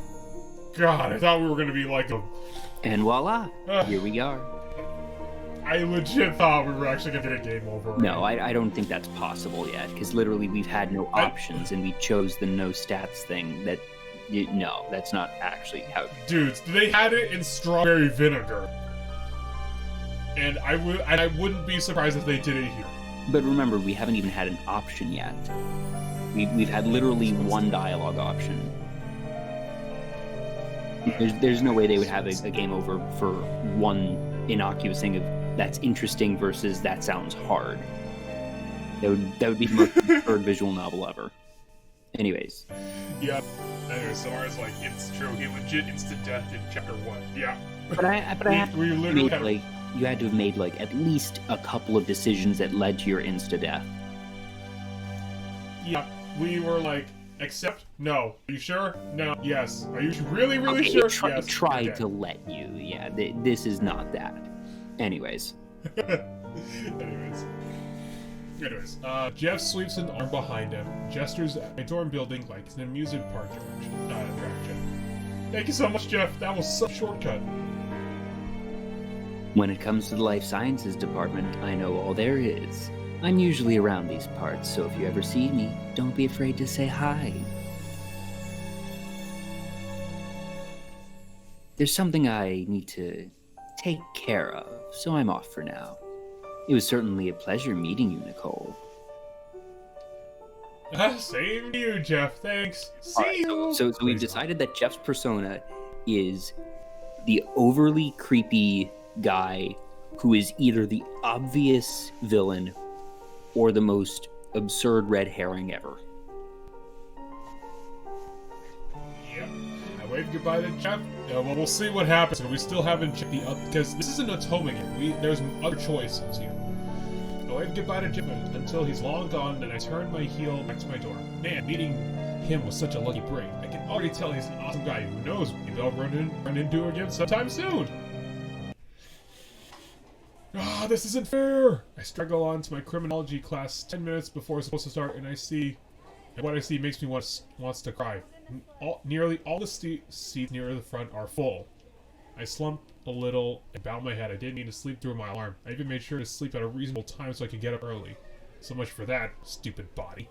Speaker 1: God, I thought we were gonna be like a...
Speaker 2: And voila! Here we are.
Speaker 1: I legit thought we were actually gonna get a game over.
Speaker 2: No, I don't think that's possible yet, because literally we've had no options, and we chose the no stats thing. No, that's not actually how...
Speaker 1: Dudes, they had it in strawberry vinegar. And I wouldn't be surprised if they did it here.
Speaker 2: But remember, we haven't even had an option yet. We've had literally one dialogue option. There's no way they would have a game over for one innocuous thing of that's interesting versus that sounds hard. That would be the most absurd visual novel ever. Anyways.
Speaker 1: Yeah. Anyway, so ours, like, it's true. He legit instant death in chapter 1. Yeah.
Speaker 2: But I have
Speaker 1: we literally
Speaker 2: made, like, you had to have made, like, at least a couple of decisions that led to your insta-death.
Speaker 1: Yeah. We were like, accept? No. Are you sure? No. Yes. Are you really, really
Speaker 2: Okay,
Speaker 1: sure? Yes.
Speaker 2: Tried to let you. Yeah, this is not that. Anyways.
Speaker 1: Anyways, Jeff sweeps an arm behind him, gestures at a dorm building like it's an amusement park attraction. Thank you so much, Jeff. That was such a shortcut.
Speaker 2: When it comes to the life sciences department, I know all there is. I'm usually around these parts, so if you ever see me, don't be afraid to say hi. There's something I need to take care of, so I'm off for now. It was certainly a pleasure meeting you, Nicole.
Speaker 1: Same to you, Jeff. Thanks. See you.
Speaker 2: So we've decided that Jeff's persona is the overly creepy guy who is either the obvious villain or the most absurd red herring ever.
Speaker 1: Yep. I waved goodbye to Jeff. Well, we'll see what happens. We still haven't checked the other, because this isn't a home again. There's other choices here. I waved goodbye to Jeff until he's long gone, then I turned my heel back to my door. Man, meeting him was such a lucky break. I can already tell he's an awesome guy. Who knows? Maybe I'll run into him again sometime soon. Ah, this isn't fair! I struggle on to my criminology class 10 minutes before it's supposed to start, and what I see makes me wants to cry. Nearly all the seats near the front are full. I slump a little and bow my head. I didn't need to sleep through my alarm. I even made sure to sleep at a reasonable time so I could get up early. So much for that, stupid body.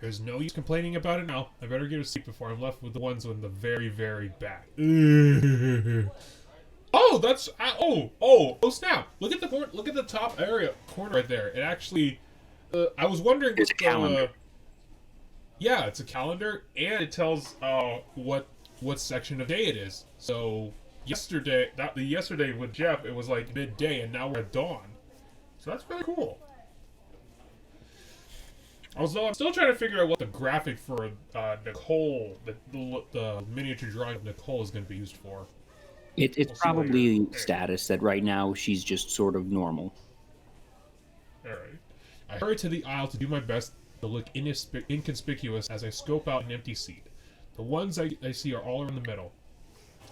Speaker 1: There's no use complaining about it now. I better get to sleep before I'm left with the ones in the very, very back. Oh, that's oh snap! Look at the top corner right there. It actually, I was wondering.
Speaker 2: It's a calendar.
Speaker 1: Yeah, it's a calendar, and it tells what section of day it is. So yesterday with Jeff, it was like midday, and now we're at dawn. So that's really cool. Although I'm still trying to figure out what the graphic for Nicole, the miniature drawing of Nicole, is going to be used for.
Speaker 2: It's probably status that right now she's just sort of normal.
Speaker 1: Alright. I hurry to the aisle to do my best to look inconspicuous as I scope out an empty seat. The ones I see are all around the middle.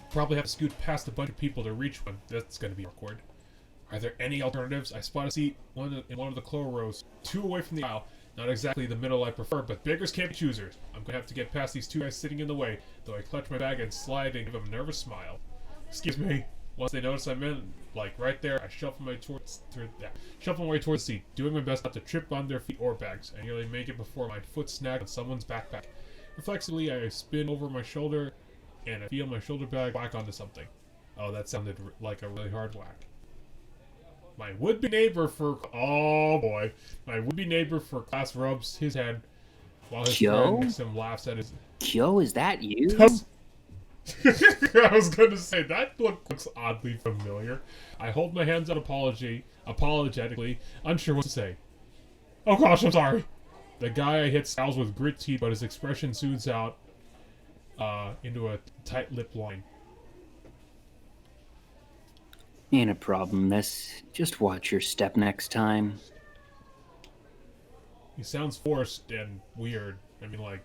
Speaker 1: Probably have to scoot past a bunch of people to reach one. That's going to be awkward. Are there any alternatives? I spot a seat in one of the clover rows, 2 away from the aisle. Not exactly the middle I prefer, but beggars can't be choosers. I'm going to have to get past these 2 guys sitting in the way, though I clutch my bag and slide and give them a nervous smile. Excuse me. Once they notice I'm in, like right there, I shuffle my way towards the seat, doing my best not to trip on their feet or bags. I nearly make it before my foot snags on someone's backpack. Reflexively, I spin over my shoulder, and I feel my shoulder bag whack onto something. Oh, that sounded like a really hard whack. My would-be neighbor for class rubs his head while his friend next to him laughs at his.
Speaker 2: Kyo, is that you?
Speaker 1: I was going to say, that looks oddly familiar. I hold my hands out apologetically, unsure what to say. Oh gosh, I'm sorry. The guy I hit scowls with grit teeth, but his expression soothes out into a tight lip line.
Speaker 2: Ain't a problem, miss. Just watch your step next time.
Speaker 1: He sounds forced and weird. I mean, like,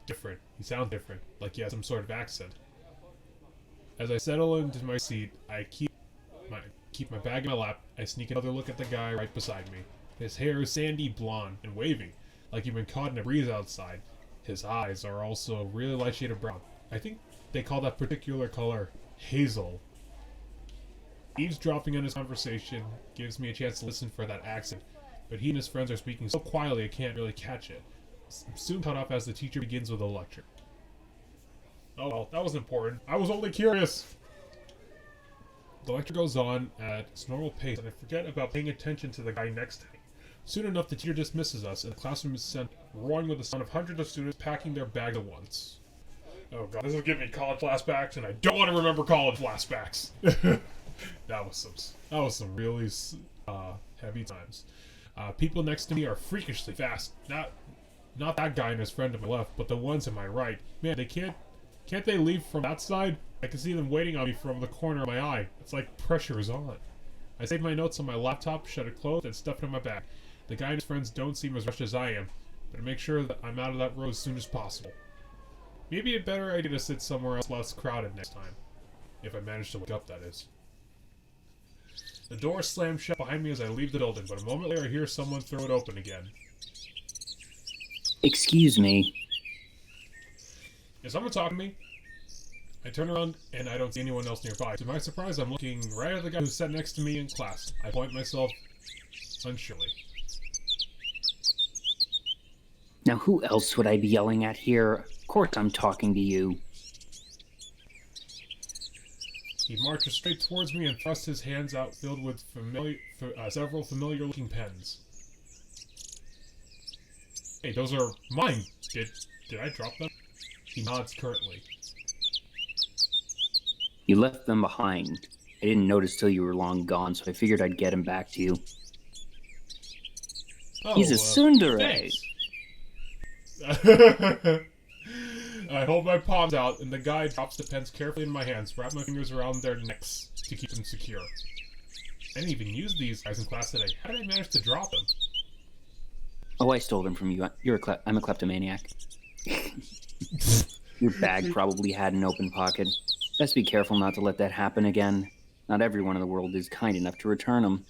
Speaker 1: different. He sounds different. Like he has some sort of accent. As I settle into my seat, I keep my bag in my lap. I sneak another look at the guy right beside me. His hair is sandy blonde and wavy, like he'd been caught in a breeze outside. His eyes are also a really light shade of brown. I think they call that particular color hazel. Eavesdropping on his conversation gives me a chance to listen for that accent, but he and his friends are speaking so quietly I can't really catch it. I'm soon cut off as the teacher begins with a lecture. Oh well, that wasn't important. I was only curious. The lecture goes on at its normal pace, and I forget about paying attention to the guy next to me. Soon enough, the teacher dismisses us, and the classroom is sent roaring with the sound of hundreds of students packing their bags at once. Oh god, this is giving me college flashbacks, and I don't want to remember college flashbacks. That was some really heavy times. People next to me are freakishly fast. Not that guy and his friend to my left, but the ones to my right. Man, can't they leave from that side? I can see them waiting on me from the corner of my eye. It's like pressure is on. I saved my notes on my laptop, shut it closed, and stuffed it in my bag. The guy and his friends don't seem as rushed as I am, but I make sure that I'm out of that road as soon as possible. Maybe a better idea to sit somewhere else less crowded next time. If I manage to wake up, that is. The door slams shut behind me as I leave the building, but a moment later I hear someone throw it open again.
Speaker 2: Excuse me.
Speaker 1: Is someone talking to me? I turn around and I don't see anyone else nearby. To my surprise, I'm looking right at the guy who sat next to me in class. I point myself unsurely.
Speaker 2: Now, who else would I be yelling at here? Of course I'm talking to you.
Speaker 1: He marches straight towards me and thrusts his hands out filled with several familiar-looking pens. Hey, those are mine. Did I drop them? He nods curtly.
Speaker 2: You left them behind. I didn't notice till you were long gone, so I figured I'd get him back to you.
Speaker 1: Oh,
Speaker 2: he's a tsundere.
Speaker 1: Thanks. I hold my palms out, and the guy drops the pens carefully in my hands, wrap my fingers around their necks to keep them secure. I didn't even use these guys in class today. How did I manage to drop them?
Speaker 2: Oh, I stole them from you. I'm a kleptomaniac. Your bag probably had an open pocket. Best be careful not to let that happen again. Not everyone in the world is kind enough to return them.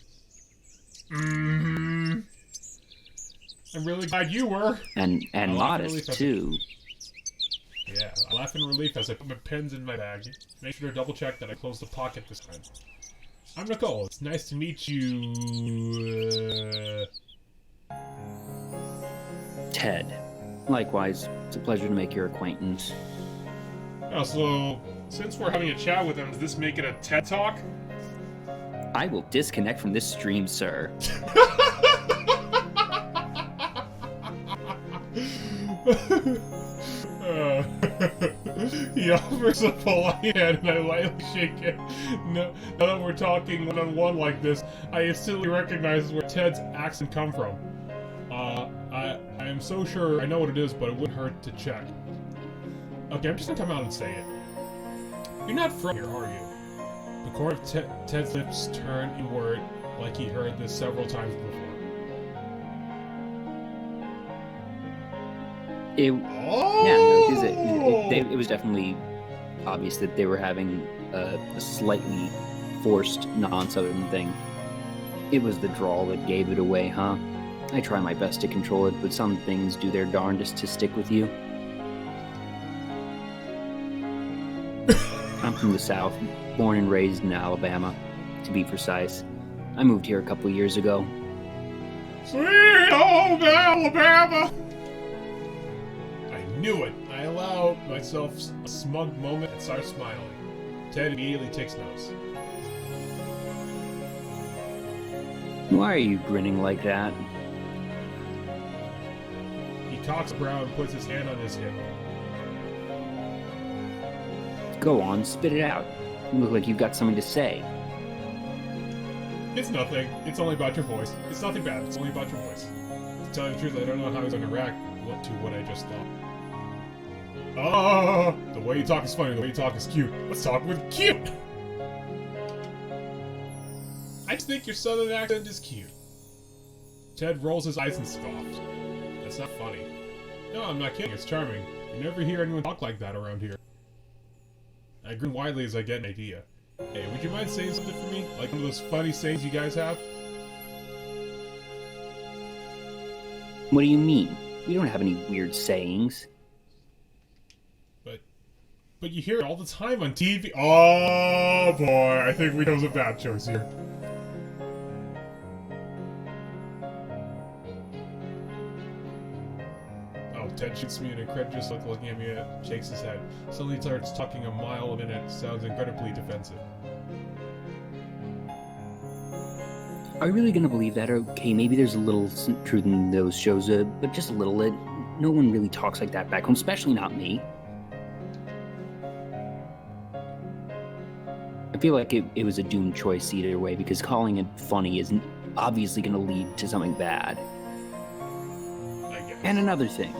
Speaker 1: I'm really glad you were.
Speaker 2: And modest, too.
Speaker 1: Yeah, I laugh in relief as I put my pens in my bag. Make sure to double check that I close the pocket this time. I'm Nicole. It's nice to meet you.
Speaker 2: Ted. Likewise, it's a pleasure to make your acquaintance.
Speaker 1: Oh, so since we're having a chat with him, does this make it a TED Talk?
Speaker 2: I will disconnect from this stream, sir.
Speaker 1: He offers a polite hand and I lightly shake it. Now that we're talking one-on-one like this, I instantly recognize where Ted's accent come from. I am so sure I know what it is, but it wouldn't hurt to check. Okay, I'm just gonna come out and say it. You're not from here, are you? The corner of Ted's lips turned inward like he heard this several times before.
Speaker 2: Yeah, no, because it was definitely obvious that they were having a slightly forced non-Southern thing. It was the drawl that gave it away, huh? I try my best to control it, but some things do their darndest to stick with you. I'm from the South, born and raised in Alabama, to be precise. I moved here a couple years ago.
Speaker 1: Sweet home Alabama! I knew it! I allowed myself a smug moment and started smiling. Ted immediately takes notice.
Speaker 2: Why are you grinning like that?
Speaker 1: He cocks a brow and puts his hand on his hip.
Speaker 2: Go on, spit it out. You look like you've got something to say.
Speaker 1: It's nothing. It's only about your voice. It's nothing bad. It's only about your voice. To tell you the truth, I don't know how he's going to react to what I just thought. Oh, the way you talk is funny. The way you talk is cute. Let's talk with cute! I just think your southern accent is cute. Ted rolls his eyes and scoffs. That's not funny. No, I'm not kidding. It's charming. You never hear anyone talk like that around here. I grin widely as I get an idea. Hey, would you mind saying something for me? Like one of those funny sayings you guys have?
Speaker 2: What do you mean? We don't have any weird sayings.
Speaker 1: But you hear it all the time on TV. Oh boy, I think we chose a bad choice here. Oh, Ted shoots me an incredulous look, looking at me and shakes his head. Suddenly starts talking a mile a minute. Sounds incredibly defensive.
Speaker 2: Are you really gonna believe that? Okay, maybe there's a little truth in those shows, but just a little. No one really talks like that back home, especially not me. I feel like it was a doomed choice either way, because calling it funny isn't obviously going to lead to something bad.
Speaker 1: I guess.
Speaker 2: And another thing.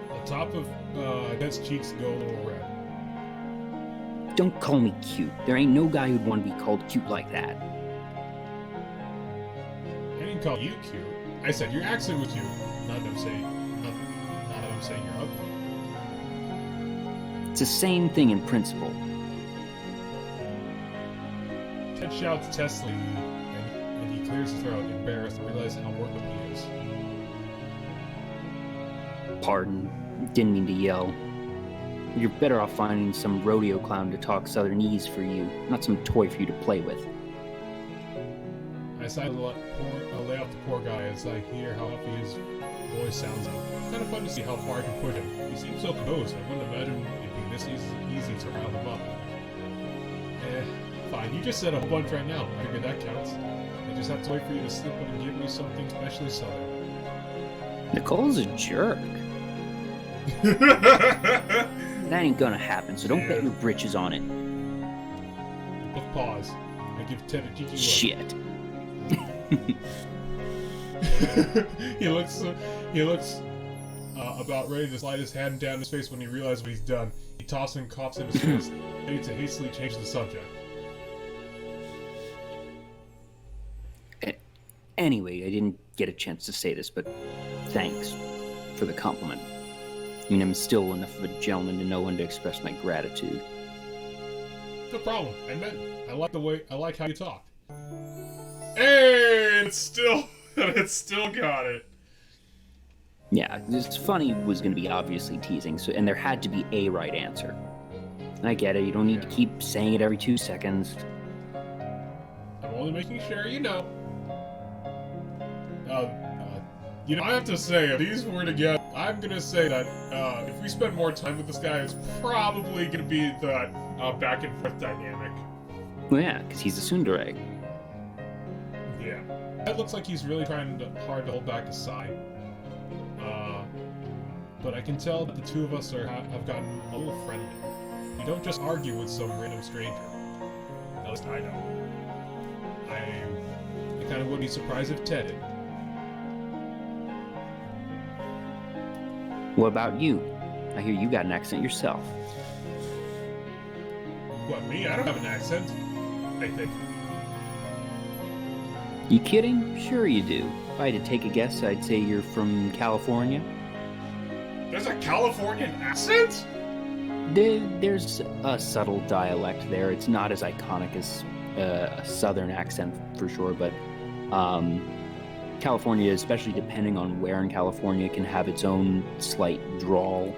Speaker 1: The top of Ned's cheeks go a little red.
Speaker 2: Don't call me cute. There ain't no guy who'd want to be called cute like that.
Speaker 1: I didn't call you cute. I said your accent was cute. Not that I'm saying you're ugly.
Speaker 2: It's the same thing in principle.
Speaker 1: Ted shouts testily, and he clears his throat, embarrassed, and realizes how worked up he is.
Speaker 2: Pardon. Didn't mean to yell. You're better off finding some rodeo clown to talk Southernese for you, not some toy for you to play with.
Speaker 1: I decided to lay off the poor guy as I hear how happy his voice sounds out. It's kind of fun to see how far I can push him. He seems so composed. I wouldn't imagine it being this easy to rile him up. Fine. You just said a whole bunch right now. I figure that counts. I just have to wait for you to slip up and give me something especially Southern.
Speaker 2: Nicole's a jerk. That ain't gonna happen, so don't bet your britches on it.
Speaker 1: Both pause. I give Ted a cheeky look.
Speaker 2: Shit.
Speaker 1: He looks about ready to slide his hand down his face when he realizes what he's done. He tosses and coughs in his fist, ready to hastily change the subject.
Speaker 2: Anyway, I didn't get a chance to say this, but thanks for the compliment. I mean, I'm still enough of a gentleman to know when to express my gratitude.
Speaker 1: No problem. I meant I like how you talk. Hey, it's still got it.
Speaker 2: Yeah, this funny was going to be obviously teasing, and there had to be a right answer. I get it. You don't need to keep saying it every 2 seconds.
Speaker 1: I'm only making sure you know. I have to say, if these were together, I'm gonna say that if we spend more time with this guy, it's probably gonna be that back and forth dynamic.
Speaker 2: Well, yeah, because he's a tsundere.
Speaker 1: Yeah. It looks like he's really trying hard to hold back his sigh. But I can tell that the two of us have gotten a little friendly. You don't just argue with some random stranger. At least I don't. I kind of wouldn't be surprised if Ted did.
Speaker 2: What about you? I hear you got an accent yourself.
Speaker 1: What, me? I don't have an accent. I think.
Speaker 2: You kidding? Sure you do. If I had to take a guess, I'd say you're from California.
Speaker 1: There's a Californian accent?
Speaker 2: There's a subtle dialect there. It's not as iconic as a southern accent for sure, but California, especially depending on where in California, can have its own slight drawl.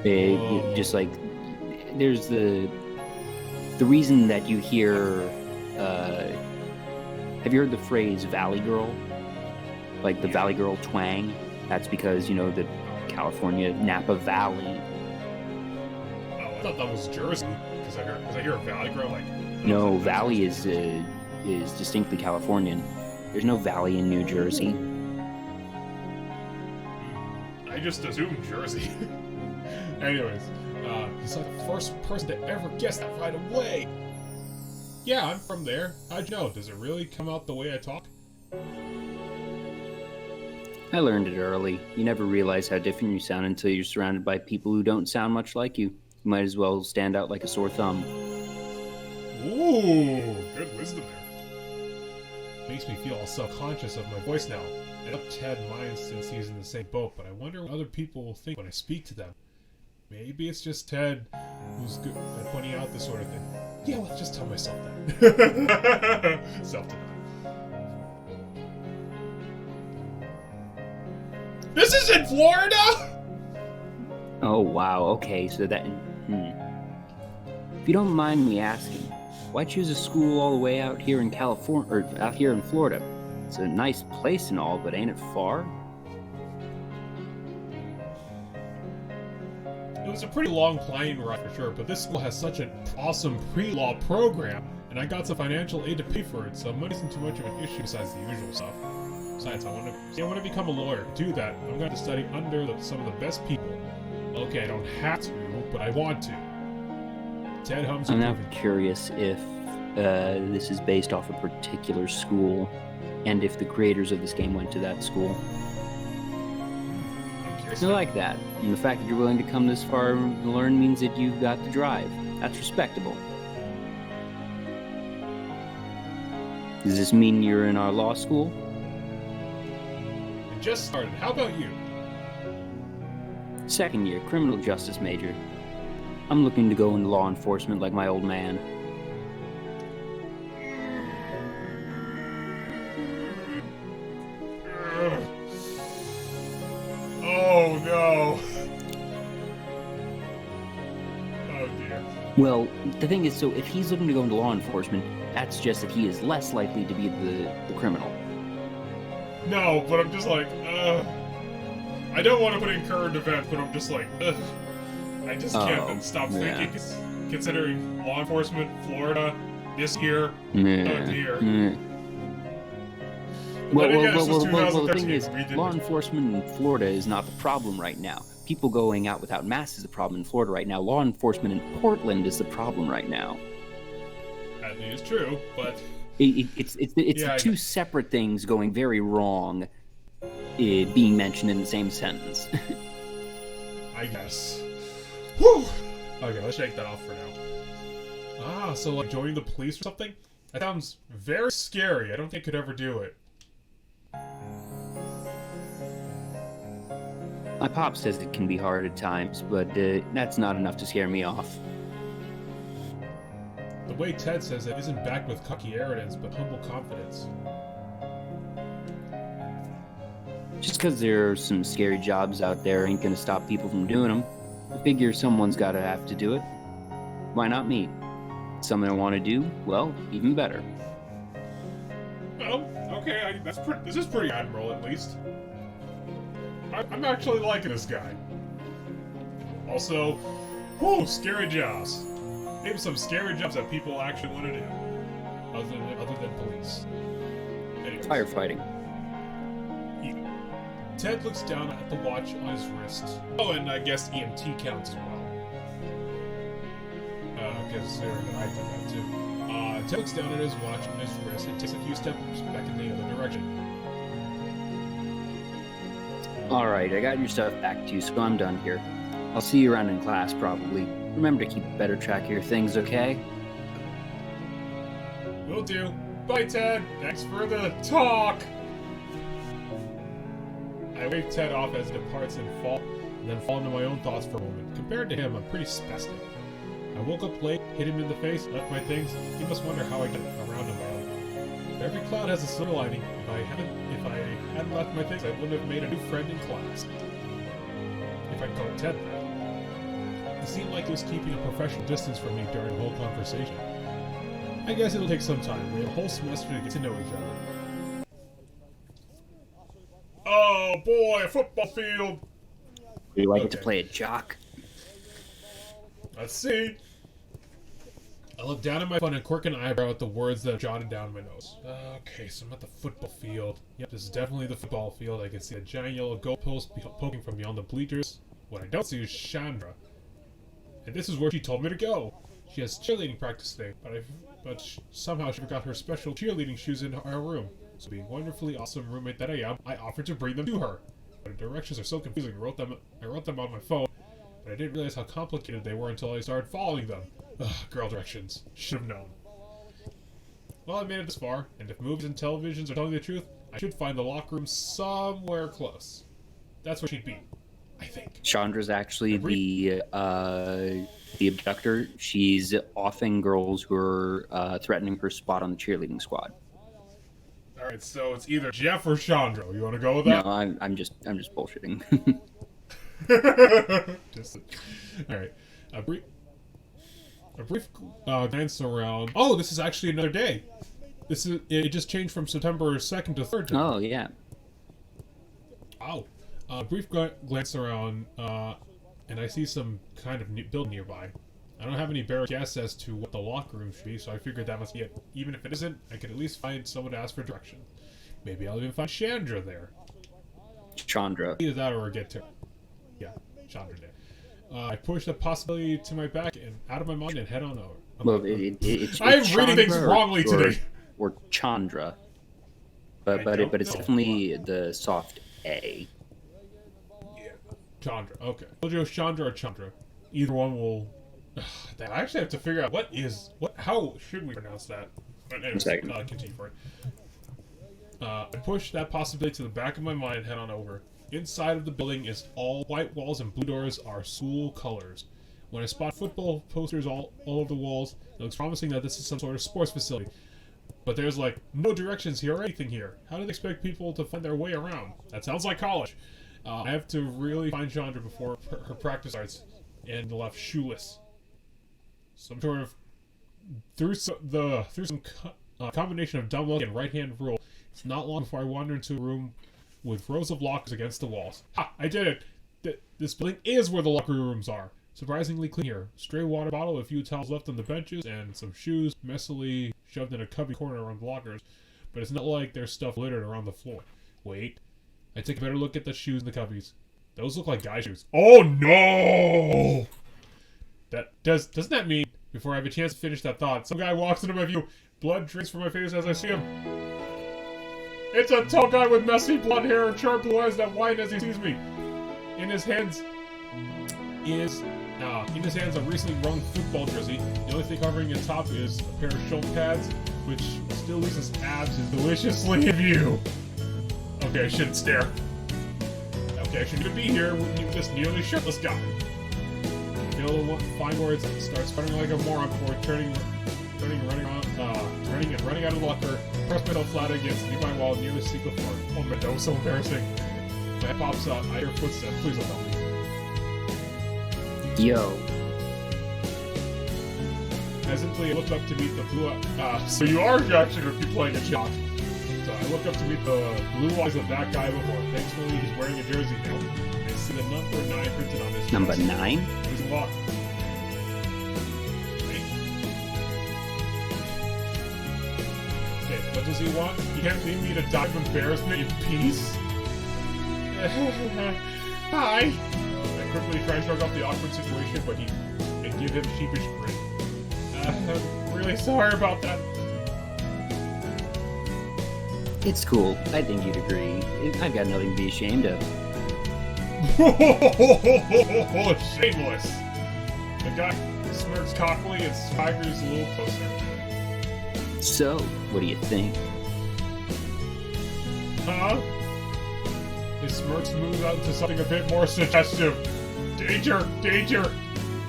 Speaker 2: Just like there's the reason that you hear. Have you heard the phrase "Valley Girl"? Like the Valley Girl twang. That's because the California Napa Valley.
Speaker 1: Oh, I thought that was Jersey. Because I hear a Valley Girl like.
Speaker 2: No, Valley is distinctly Californian. There's no valley in New Jersey.
Speaker 1: I just assumed Jersey. Anyways, he's like the first person to ever guess that right away. Yeah, I'm from there. How'd you know? Does it really come out the way I talk?
Speaker 2: I learned it early. You never realize how different you sound until you're surrounded by people who don't sound much like you. You might as well stand out like a sore thumb.
Speaker 1: Ooh, good wisdom there. Makes me feel all self-conscious of my voice now. I know Ted minds since he's in the same boat, but I wonder what other people will think when I speak to them. Maybe it's just Ted who's good at pointing out this sort of thing. Yeah, let's just tell myself that. Self-denial. This is in Florida?
Speaker 2: Oh, wow. Okay, so that... If you don't mind me asking, why choose a school all the way out here in California, or out here in Florida? It's a nice place and all, but ain't it far?
Speaker 1: It was a pretty long plane ride for sure, but this school has such an awesome pre-law program, and I got some financial aid to pay for it, so money isn't too much of an issue besides the usual stuff. Besides, I want to become a lawyer. To do that, I'm going to study under some of the best people. Okay, I don't have to, but I want to. Ted hums.
Speaker 2: I'm now curious if this is based off a particular school, and if the creators of this game went to that school. I like that. And the fact that you're willing to come this far to learn means that you've got the drive. That's respectable. Does this mean you're in our law school?
Speaker 1: It just started. How about you?
Speaker 2: Second year, criminal justice major. I'm looking to go into law enforcement like my old man.
Speaker 1: Oh no. Oh dear.
Speaker 2: Well, the thing is, so if he's looking to go into law enforcement, that's just that he is less likely to be the criminal.
Speaker 1: No, but I'm just like, I don't want to put in current events, but I'm just like, I just can't stop thinking, considering law enforcement, Florida, this year, oh dear.
Speaker 2: Well, the thing is, law enforcement in Florida is not the problem right now. People going out without masks is the problem in Florida right now. Law enforcement in Portland is the problem right now.
Speaker 1: That is true, but...
Speaker 2: It's two separate things going very wrong, being mentioned in the same sentence.
Speaker 1: I guess. Whew! Okay, let's shake that off for now. Ah, so like joining the police or something? That sounds very scary. I don't think I could ever do it.
Speaker 2: My pop says it can be hard at times, but that's not enough to scare me off.
Speaker 1: The way Ted says it isn't backed with cocky arrogance, but humble confidence.
Speaker 2: Just because there are some scary jobs out there ain't gonna stop people from doing them. I figure someone's gotta have to do it. Why not me? Something I want to do? Well, even better.
Speaker 1: Well, okay, this is pretty admirable, at least. I'm actually liking this guy. Also, whoo, scary jobs. Maybe some scary jobs that people actually want to do, other than police. Anyways.
Speaker 2: Firefighting.
Speaker 1: Ted looks down at the watch on his wrist. Oh, and I guess EMT counts as well. Because I did that too. Ted looks down at his watch on his wrist and takes a few steps back in the other direction.
Speaker 2: Alright, I got your stuff back to you, so I'm done here. I'll see you around in class, probably. Remember to keep better track of your things, okay?
Speaker 1: Will do. Bye, Ted. Thanks for the talk. I wave Ted off as he departs and then fall into my own thoughts for a moment. Compared to him, I'm pretty spastic. I woke up late, hit him in the face, left my things. He must wonder how I get around him my own. But every cloud has a silver lining. If I hadn't left my things, I wouldn't have made a new friend in class. If I called Ted that. It seemed like he was keeping a professional distance from me during the whole conversation. I guess it'll take some time. We have a whole semester to get to know each other. Oh boy, a football field!
Speaker 2: Would you like it to play a jock?
Speaker 1: Let's see. I look down at my phone and quirk an eyebrow at the words that are jotted down in my notes. Okay, so I'm at the football field. Yep, this is definitely the football field. I can see a giant yellow goalpost poking from beyond the bleachers. What I don't see is Chandra. And this is where she told me to go. She has cheerleading practice today, but somehow she forgot her special cheerleading shoes in our room. So being wonderfully awesome roommate that I am, I offered to bring them to her. But the directions are so confusing, I wrote them on my phone, but I didn't realize how complicated they were until I started following them. Ugh, girl directions. Should have known. Well, I made it this far, and if movies and televisions are telling the truth, I should find the locker room somewhere close. That's where she'd be, I think.
Speaker 2: Chandra's actually the abductor. She's offing girls who are threatening her spot on the cheerleading squad.
Speaker 1: Alright, so it's either Jeff or Chandra. You want to go with that?
Speaker 2: No, I'm just bullshitting.
Speaker 1: Alright. A brief glance around. Oh, this is actually another day. It just changed from September 2nd to 3rd.
Speaker 2: Oh, yeah.
Speaker 1: Wow. A brief glance around, and I see some kind of building nearby. I don't have any better guess as to what the locker room should be, so I figured that must be it. Even if it isn't, I could at least find someone to ask for direction. Maybe I'll even find Chandra there.
Speaker 2: Chandra.
Speaker 1: Either that or get to... Yeah, Chandra there. I push the possibility to my back and out of my mind and head on over.
Speaker 2: Well, it's
Speaker 1: I am reading things
Speaker 2: Chandra
Speaker 1: wrongly today.
Speaker 2: Or Chandra, but it's
Speaker 1: know.
Speaker 2: definitely the soft A.
Speaker 1: Yeah, Chandra. Okay. Jojo, Chandra, or Chandra. Either one will. I actually have to figure out how should we pronounce that. But anyways, continue for it. I push that possibility to the back of my mind and head on over. Inside of the building is all white walls and blue doors are school colors. When I spot football posters all over the walls, it looks promising that this is some sort of sports facility. But there's like no directions here or anything here. How do they expect people to find their way around? That sounds like college. I have to really find Chandra before her practice starts, and left shoeless. Some sort of through some combination of dumb luck and right-hand rule. It's not long before I wander into a room with rows of lockers against the walls. Ha! I did it! This building is where the locker rooms are. Surprisingly clean here. Stray water bottle, a few towels left on the benches, and some shoes messily shoved in a cubby corner around the lockers. But it's not like there's stuff littered around the floor. Wait. I take a better look at the shoes in the cubbies. Those look like guy shoes. Oh no! Doesn't that mean, before I have a chance to finish that thought, some guy walks into my view, blood drips from my face as I see him. It's a tall guy with messy blonde hair and sharp blue eyes that whiten as he sees me. In his hands a recently wrung football jersey. The only thing covering its top is a pair of shoulder pads, which still leaves his abs deliciously in view. Okay, I shouldn't stare. Okay, I shouldn't even be here with you, this nearly shirtless guy. Fail to find words, start sputtering like a moron before turning and running out of the locker, press myself flat against the nearby wall, nearly sink the floor. Oh my god, that was so embarrassing. My head pops up, I hear footsteps, please don't help me.
Speaker 2: Yo.
Speaker 1: Hesitantly, I look up to meet the blue so you are actually going to be playing a jock. So I look up to meet the blue eyes of that guy before. Thankfully, he's wearing a jersey now. I see the number 9 printed on his
Speaker 2: Number
Speaker 1: chest.
Speaker 2: 9?
Speaker 1: There's a lot. Okay, what does he want? He can't leave me to die of embarrassment in peace? Hi! I quickly try and shrug off the awkward situation, but I give him a sheepish grin. I'm really sorry about that.
Speaker 2: It's cool. I think you'd agree. I've got nothing to be ashamed of.
Speaker 1: Shameless! The guy smirks cockily and swaggers a little closer.
Speaker 2: So, what do you think?
Speaker 1: Huh? His smirk smooths out into something a bit more suggestive. Danger! Danger!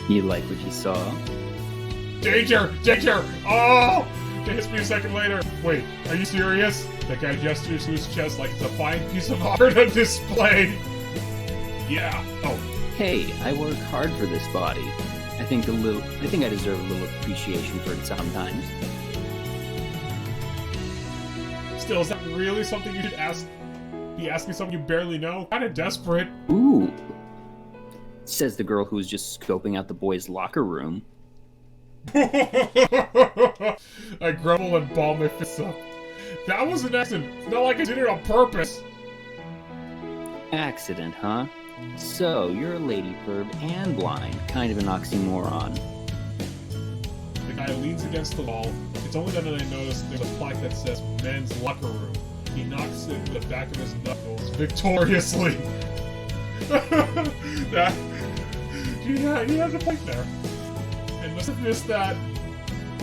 Speaker 2: You like what you saw?
Speaker 1: Danger! Danger! Oh! It hits me a second later. Wait, are you serious? That guy gestures to his chest like it's a fine piece of art on display. Yeah. Oh.
Speaker 2: Hey, I work hard for this body. I think I deserve a little appreciation for it sometimes.
Speaker 1: Still, is that really something you should be asking someone you barely know? Kinda desperate.
Speaker 2: Ooh. Says the girl who was just scoping out the boys' locker room.
Speaker 1: I grumble and ball my fists up. That was an accident. It's not like I did it on purpose.
Speaker 2: Accident, huh? So, you're a lady perv and blind. Kind of an oxymoron.
Speaker 1: The guy leans against the wall. It's only then that I notice there's a plaque that says men's locker room. He knocks it with the back of his knuckles victoriously. He has a plaque there. I must have missed that.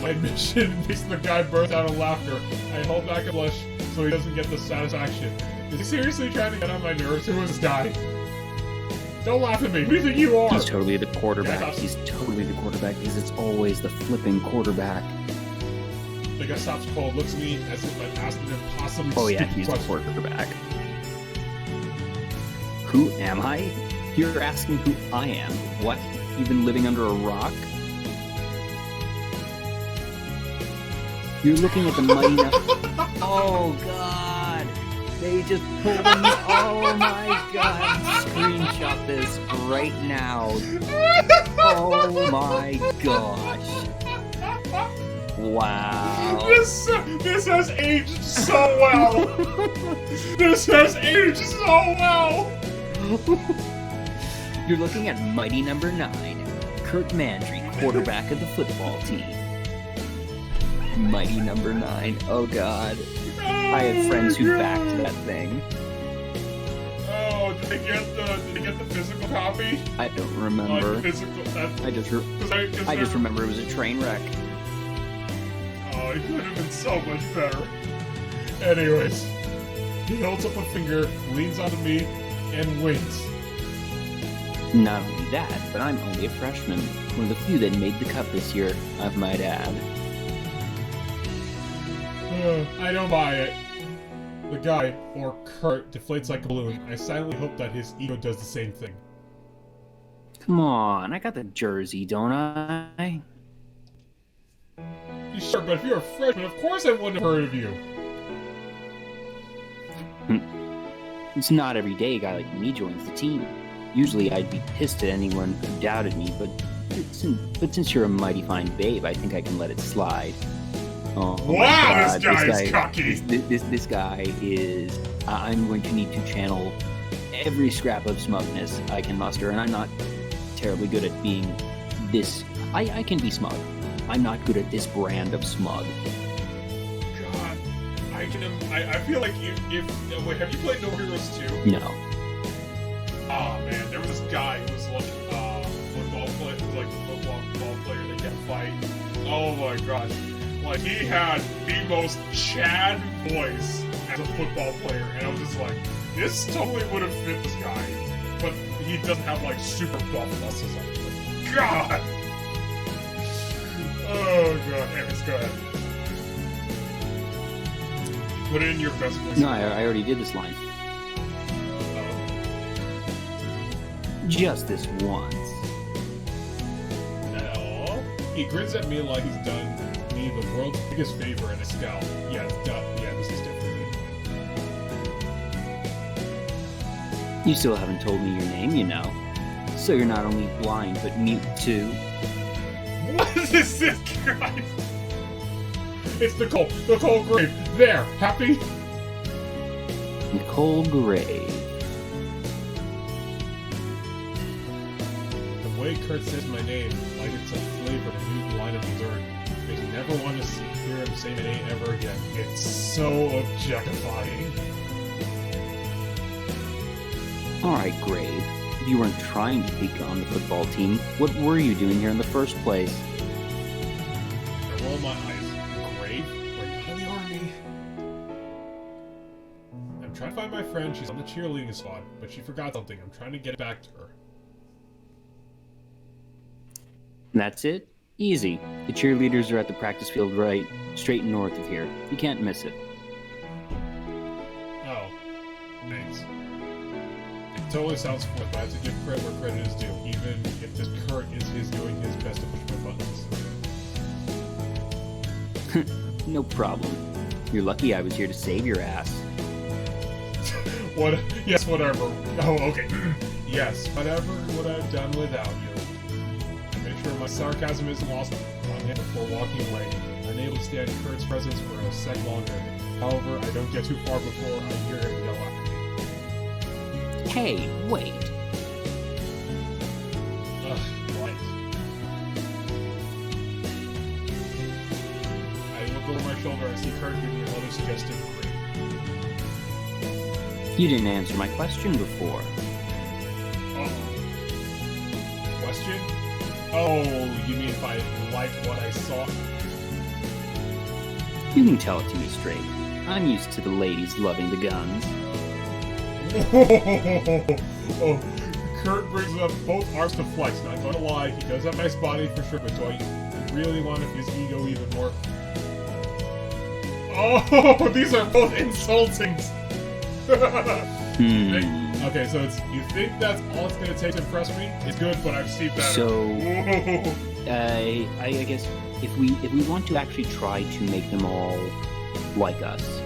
Speaker 1: My admission makes the guy burst out of laughter. I hold back a blush so he doesn't get the satisfaction. Is he seriously trying to get on my nerves? Who is this guy? Don't laugh at me. Who do you think you are?
Speaker 2: He's totally the quarterback.
Speaker 1: Yeah,
Speaker 2: He's totally the quarterback because it's always the flipping quarterback.
Speaker 1: The guy stops cold, looks at me as if I'd asked an impossibly
Speaker 2: Oh yeah,
Speaker 1: stupid
Speaker 2: he's the
Speaker 1: question.
Speaker 2: quarterback. Who am I? You're asking who I am. What? You've been living under a rock? You're looking at the mighty... Oh, God. They just pulled me... Oh, my God. Screenshot this right now. Oh, my gosh. Wow.
Speaker 1: This has aged so well. This has aged so well.
Speaker 2: You're looking at mighty number 9, Kurt Mandry, quarterback of the football team. Mighty number 9. Oh god. I had friends who backed that thing.
Speaker 1: Oh, did they get the physical copy?
Speaker 2: I don't remember.
Speaker 1: Like physical,
Speaker 2: I just remember it was a train wreck.
Speaker 1: Oh, it could have been so much better. Anyways, he holds up a finger, leans onto me, and winks.
Speaker 2: Not only that, but I'm only a freshman. One of the few that made the cut this year, I might add.
Speaker 1: I don't buy it. The guy, or Kurt, deflates like a balloon. I silently hope that his ego does the same thing.
Speaker 2: Come on, I got the jersey, don't I?
Speaker 1: Sure, but if you're a freshman, of course I wouldn't have heard of you.
Speaker 2: It's not every day a guy like me joins the team. Usually I'd be pissed at anyone who doubted me, but since you're a mighty fine babe, I think I can let it slide. Oh,
Speaker 1: wow, this guy is cocky!
Speaker 2: This guy is... I'm going to need to channel every scrap of smugness I can muster, and I'm not terribly good at being this... I can be smug. I'm not good at this brand of smug.
Speaker 1: God, I feel like wait, have you played No Heroes 2?
Speaker 2: No.
Speaker 1: Oh man, there was this guy who was like football player, who was like the football player that kept fighting. Oh my gosh. Like, he had the most Chad voice as a football player, and I was just like, this totally would have fit this guy, but he doesn't have, like, super buff muscles on him. God! Oh, God. Anyways, go ahead. Put it in your best voice.
Speaker 2: No, I already did this line. Just this once.
Speaker 1: No. He grins at me like he's done me the world's biggest favor and a scowl. Yeah, this is different.
Speaker 2: You still haven't told me your name, you know. So you're not only blind, but mute too.
Speaker 1: What is this, guys? It's Nicole. Nicole Grave. There. Happy?
Speaker 2: Nicole Grave.
Speaker 1: The way Kurt says my name, like it's a flavor to new line of dessert. Makes me never want to hear him say my name ever again. It's so objectifying.
Speaker 2: Alright, Grave. If you weren't trying to be on the football team, what were you doing here in the first place?
Speaker 1: I roll my eyes. Grave? We're not in the army. I'm trying to find my friend. She's on the cheerleading squad, but she forgot something. I'm trying to get it back to her.
Speaker 2: That's it? Easy. The cheerleaders are at the practice field right straight north of here. You can't miss it.
Speaker 1: Oh. Thanks. It totally sounds fun, but I have to give credit where credit is due, even if this Kurt is doing his best to push my buttons.
Speaker 2: No problem. You're lucky I was here to save your ass.
Speaker 1: What? Yes, whatever. Oh, okay. Yes, whatever would I have done without you. Make sure my sarcasm isn't lost on him before walking away. Unable to stand Kurt's presence for a sec longer. However, I don't get too far before I hear him yell after me.
Speaker 2: Hey, wait.
Speaker 1: Ugh, what? I look over my shoulder and see Kurt give me another suggestive grin.
Speaker 2: You didn't answer my question before.
Speaker 1: Uh-oh. Question? Oh, you mean if I like what I saw?
Speaker 2: You can tell it to me straight. I'm used to the ladies loving the guns.
Speaker 1: Oh, Kurt brings up both arms to flex. Not gonna lie, he does have nice body for sure, but do I really want to his ego even more? Oh, these are both insulting. Okay, so you think that's all it's gonna take to impress me? It's good, but I've seen better.
Speaker 2: So, I guess if we want to actually try to make them all like us,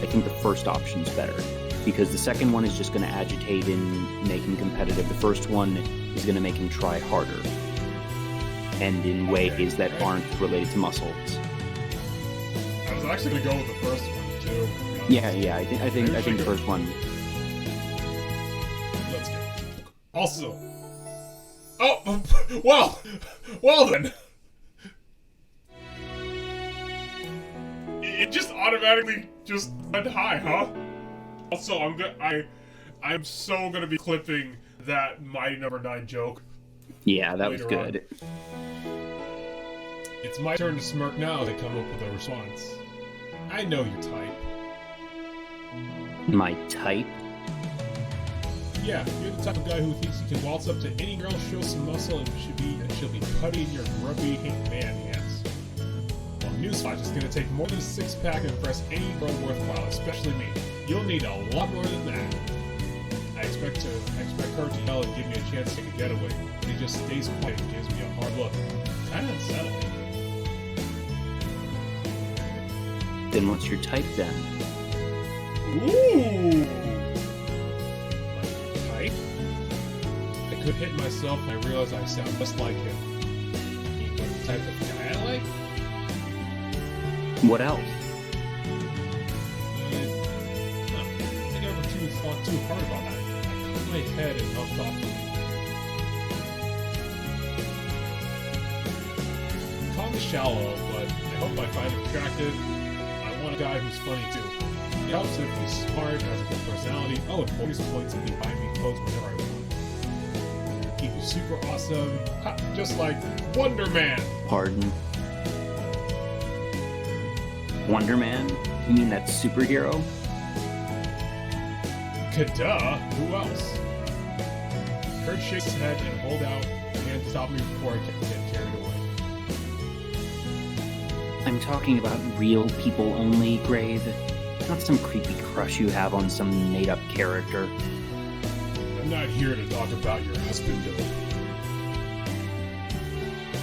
Speaker 2: I think the first option's better. Because the second one is just going to agitate and make him competitive. The first one is going to make him try harder. And in ways that aren't related to muscles.
Speaker 1: I was actually going to go with the first one, too.
Speaker 2: Yeah, I think the first one.
Speaker 1: Let's go. Also. Oh, well then. it just automatically just went high, huh? Also, I'm so gonna be clipping that my number 9 joke.
Speaker 2: Yeah, that was good.
Speaker 1: It's my turn to smirk now as I come up with a response. I know your type.
Speaker 2: My type?
Speaker 1: Yeah, you're the type of guy who thinks he can waltz up to any girl, show some muscle, and she'll be putty in your grubby man hands. Well, newsflash, it's gonna take more than a 6-pack to impress any girl worthwhile, especially me. You'll need a lot more than that. I expect her to yell and give me a chance to take a getaway, but he just stays quiet and gives me a hard look. Kinda unsettling.
Speaker 2: Then what's your type then?
Speaker 1: Ooh! My type? I could hit myself and I realize I sound just like him. You know the type of guy I like?
Speaker 2: What else?
Speaker 1: No, I never thought too hard about that. I caught my head and not thoughtfully. Call me shallow, but I hope I find him attractive. I want a guy who's funny too. It helps if he's smart, has a good personality. Oh, and bonus points if he buy me clothes whenever I want. Keep you super awesome, ha, just like Wonder Man.
Speaker 2: Pardon? Wonder Man? You mean that superhero?
Speaker 1: Duh, who else? Kurt shakes his head and hold out a hand to stop me before I get carried away.
Speaker 2: I'm talking about real people only, Grave. Not some creepy crush you have on some made-up character.
Speaker 1: I'm not here to talk about your husband, Billy.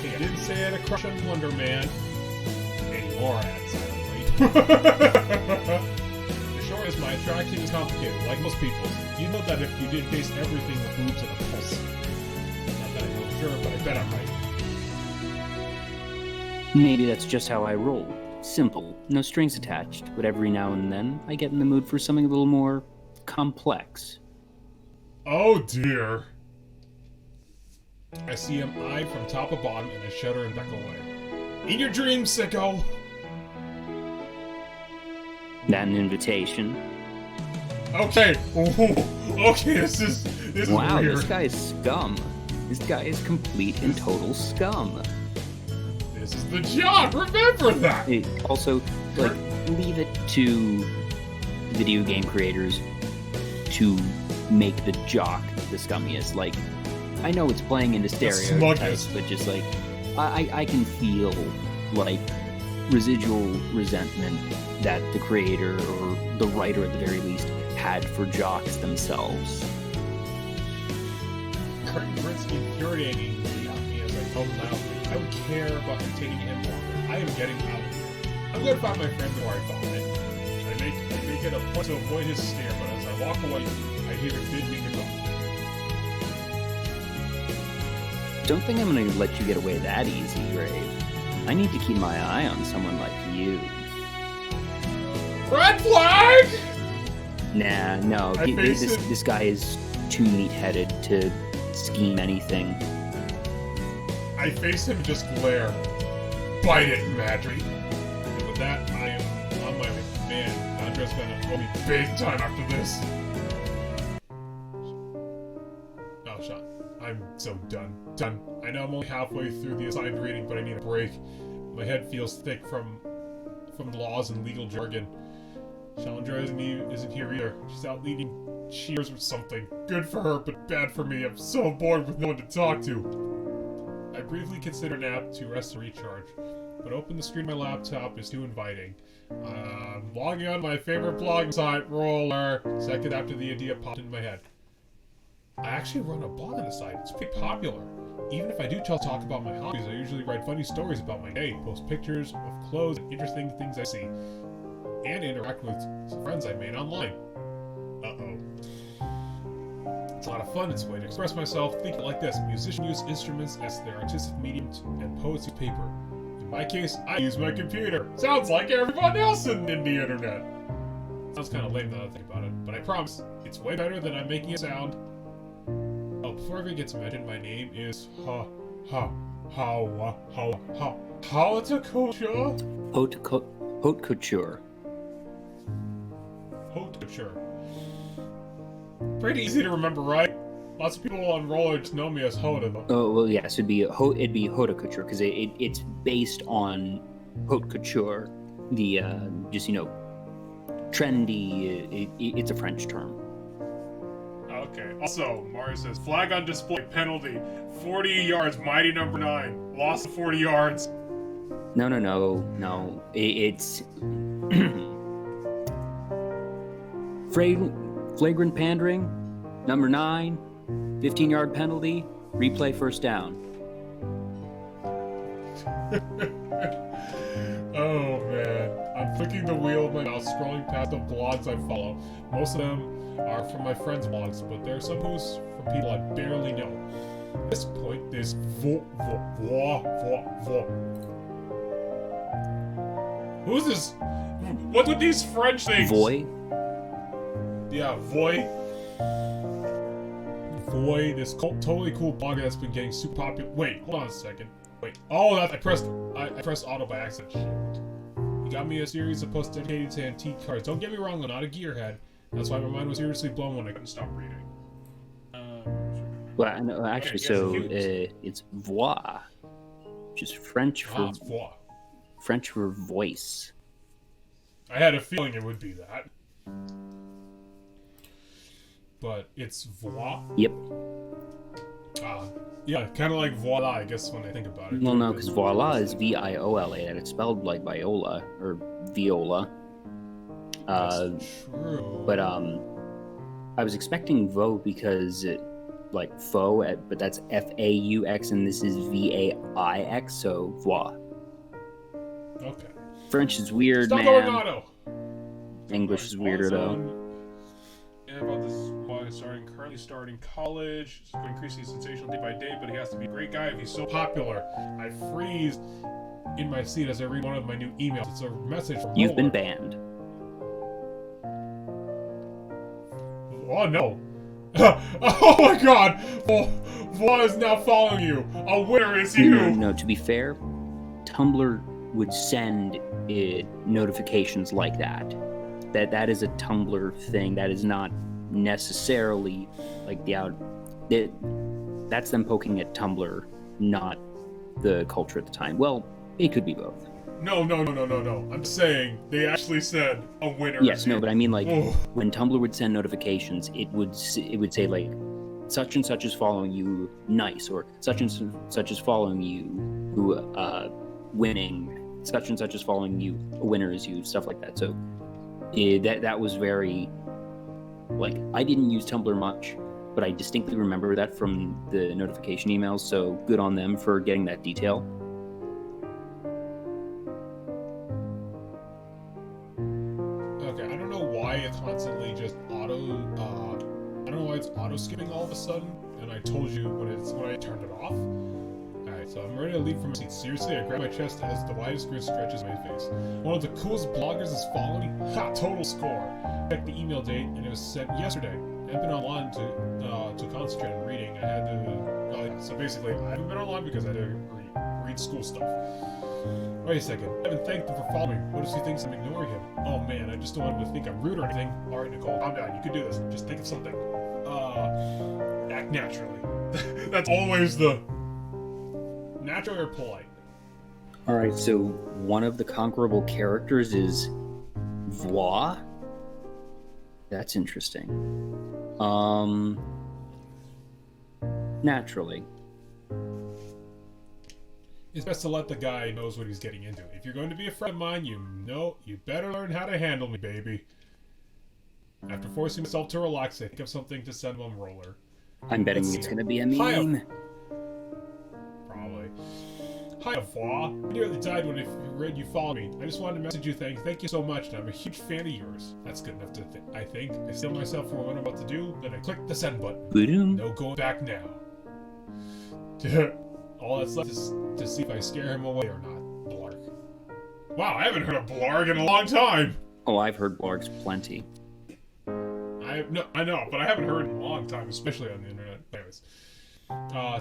Speaker 1: Hey, I didn't say I had a crush on Wonder Man. Anymore, I had silently. The short is my attraction is complicated, like most people's. You know that if you did base everything with boobs and a pulse. Not that I know for sure, but I bet I'm right.
Speaker 2: Maybe that's just how I roll. Simple, no strings attached, but every now and then I get in the mood for something a little more complex.
Speaker 1: Oh dear. I see him eye from top to bottom and I shudder and back away. In your dreams, sicko!
Speaker 2: That an invitation?
Speaker 1: Okay, ooh, okay, this is
Speaker 2: wow,
Speaker 1: weird.
Speaker 2: This guy is scum. This guy is complete and total scum.
Speaker 1: This is the job, remember that!
Speaker 2: Also, like, leave it to video game creators to make the jock the scummiest. Like, I know it's playing into stereotypes, but just like, I can feel, like, residual resentment that the creator, or the writer at the very least, had for jocks themselves.
Speaker 1: Curtain grits infuriatingly at me as I told him loudly. I would care about containing him longer. I am getting out of here. I'm going to find my friend before I fall in. I make it a point to avoid his stare, but as I walk away, I hear him bid me goodbye.
Speaker 2: Don't think I'm going to let you get away that easy, Grave. I need to keep my eye on someone like you.
Speaker 1: Red flag!
Speaker 2: Nah, no. This guy is too neat-headed to scheme anything.
Speaker 1: I face him and just glare. Bite it, Madry. And with that, I am on my way. Man, Andre's gonna owe me big time after this. Oh, shot. I'm so done. Done. I know I'm only halfway through the assigned reading, but I need a break. My head feels thick from laws and legal jargon. Challenger isn't here either. She's out leading cheers or something. Good for her, but bad for me. I'm so bored with no one to talk to. I briefly consider a nap to rest and recharge, but open the screen of my laptop is too inviting. I'm logging on my favorite blog site, Roller, second after the idea popped into my head. I actually run a blog on the site. It's pretty popular. Even if I do talk about my hobbies, I usually write funny stories about my day, post pictures of clothes and interesting things I see, and interact with some friends I made online. Uh-oh. It's a lot of fun. It's a way to express myself. Think of it like this. Musicians use instruments as their artistic medium, and poets use paper. In my case, I use my computer. Sounds like everyone else in the internet. Sounds kind of lame now that I think about it, but I promise, it's way better than I'm making it sound. Oh, before I even get to mention, my name is Hawatakosha.
Speaker 2: haute couture.
Speaker 1: Haute couture. Pretty easy to remember, right? Lots of people on roller just know me as Hoda.
Speaker 2: Oh well, yes, it'd be haute couture because it's based on haute couture, the trendy. It's a French term.
Speaker 1: Okay. Also, Mario says flag on display, penalty, 40 yards, mighty number 9, lost 40 yards.
Speaker 2: No. It's flagrant pandering, number 9, 15-yard penalty, replay first down.
Speaker 1: Oh man, I'm flicking the wheel of my mouse, scrolling past the blogs I follow. Most of them are from my friends' blogs, but there are some posts from people I barely know. At this point, there's Who's this? What with these French things?
Speaker 2: Voy?
Speaker 1: Yeah, Voy. Voy, this totally cool blog that's been getting super popular. Wait, hold on a second. Wait. Oh, I pressed auto by accident. Shit. You got me a series of posts dedicated to antique cars. Don't get me wrong, I'm not a gearhead. That's why my mind was seriously blown when I couldn't stop reading.
Speaker 2: Well, no, actually, it's voix, which is French for
Speaker 1: voix.
Speaker 2: French for voice.
Speaker 1: I had a feeling it would be that. But it's voix?
Speaker 2: Yep.
Speaker 1: Yeah, kind of like voila, I guess, when I think about it.
Speaker 2: Well, no, because voila is VIOLA, and it's spelled like viola, or viola.
Speaker 1: That's true.
Speaker 2: But, I was expecting vo because, like, faux, but that's FAUX, and this is VAIX, so voix.
Speaker 1: Okay.
Speaker 2: French is weird,
Speaker 1: Stop
Speaker 2: man.
Speaker 1: going auto!
Speaker 2: English is weirder, though.
Speaker 1: And about this blog is currently starting college. It's going increasingly sensational day by day, but he has to be a great guy if he's so popular. I freeze in my seat as I read one of my new emails. It's a message from
Speaker 2: You've been
Speaker 1: Roller.
Speaker 2: banned.
Speaker 1: Oh no. Oh my god! Vaughn is now following you. A winner is you!
Speaker 2: No, to be fair, Tumblr would send notifications like that. That is a Tumblr thing. That is not necessarily like that's them poking at Tumblr, not the culture at the time. Well, it could be both.
Speaker 1: No. I'm saying they actually said a winner.
Speaker 2: Yes, no, but I mean, like, when Tumblr would send notifications, it would say like, such and such is following you, nice, or such and such is following you, who winning. Such and such is following you, a winner is you, stuff like that. So that was very, like, I didn't use Tumblr much, but I distinctly remember that from the notification emails. So good on them for getting that detail.
Speaker 1: Okay, I don't know why it's constantly just I don't know why it's auto skipping all of a sudden, and I told you when I turned it off. Alright, so I'm ready to leap from my seat. Seriously, I grab my chest as the widest grin stretches my face. One of the coolest bloggers is following me. Ha! Total score. Checked the email date, and it was sent yesterday. I've been online to concentrate on reading. I had to. So basically, I haven't been online because I had to read school stuff. Wait a second. I haven't thanked him for following me. What if he thinks I'm ignoring him? Oh man, I just don't want him to think I'm rude or anything. Alright, Nicole, calm down. You can do this. Just think of something. Act naturally. That's always the natural or polite.
Speaker 2: Alright, so one of the conquerable characters is voix. That's interesting. Naturally.
Speaker 1: It's best to let the guy knows what he's getting into. If you're going to be a friend of mine, you better learn how to handle me, baby. After forcing myself to relax, I think of something to send him Roller.
Speaker 2: I'm betting it's gonna be a meme.
Speaker 1: Probably. Hi, Voix. I nearly died when I read you follow me. I just wanted to message you thank you so much, and I'm a huge fan of yours. That's good enough I think. I steel myself for what I'm about to do, then I click the send button.
Speaker 2: Boom.
Speaker 1: No going back now. All that's left is to see if I scare him away or not. Blarg. Wow, I haven't heard of Blarg in a long time!
Speaker 2: Oh, I've heard Blargs plenty.
Speaker 1: I know, but I haven't heard in a long time, especially on the internet. Anyways.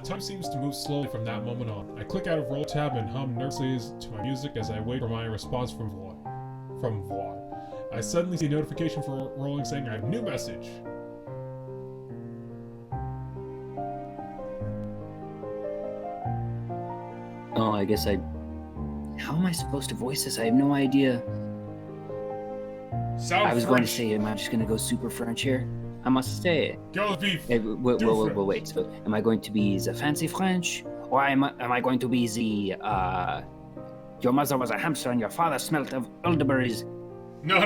Speaker 1: Time seems to move slowly from that moment on. I click out of roll tab and hum nervously to my music as I wait for my response from Void. from Vaughn. I suddenly see a notification for Rolling saying I have a new message.
Speaker 2: Oh, I guess I... How am I supposed to voice this? I have no idea.
Speaker 1: Sound
Speaker 2: I was
Speaker 1: French.
Speaker 2: going to say, am I just going to go super French here? I must say.
Speaker 1: Go beef.
Speaker 2: Wait. So, am I going to be the fancy French, or am I going to be the your mother was a hamster and your father smelt of elderberries?
Speaker 1: No.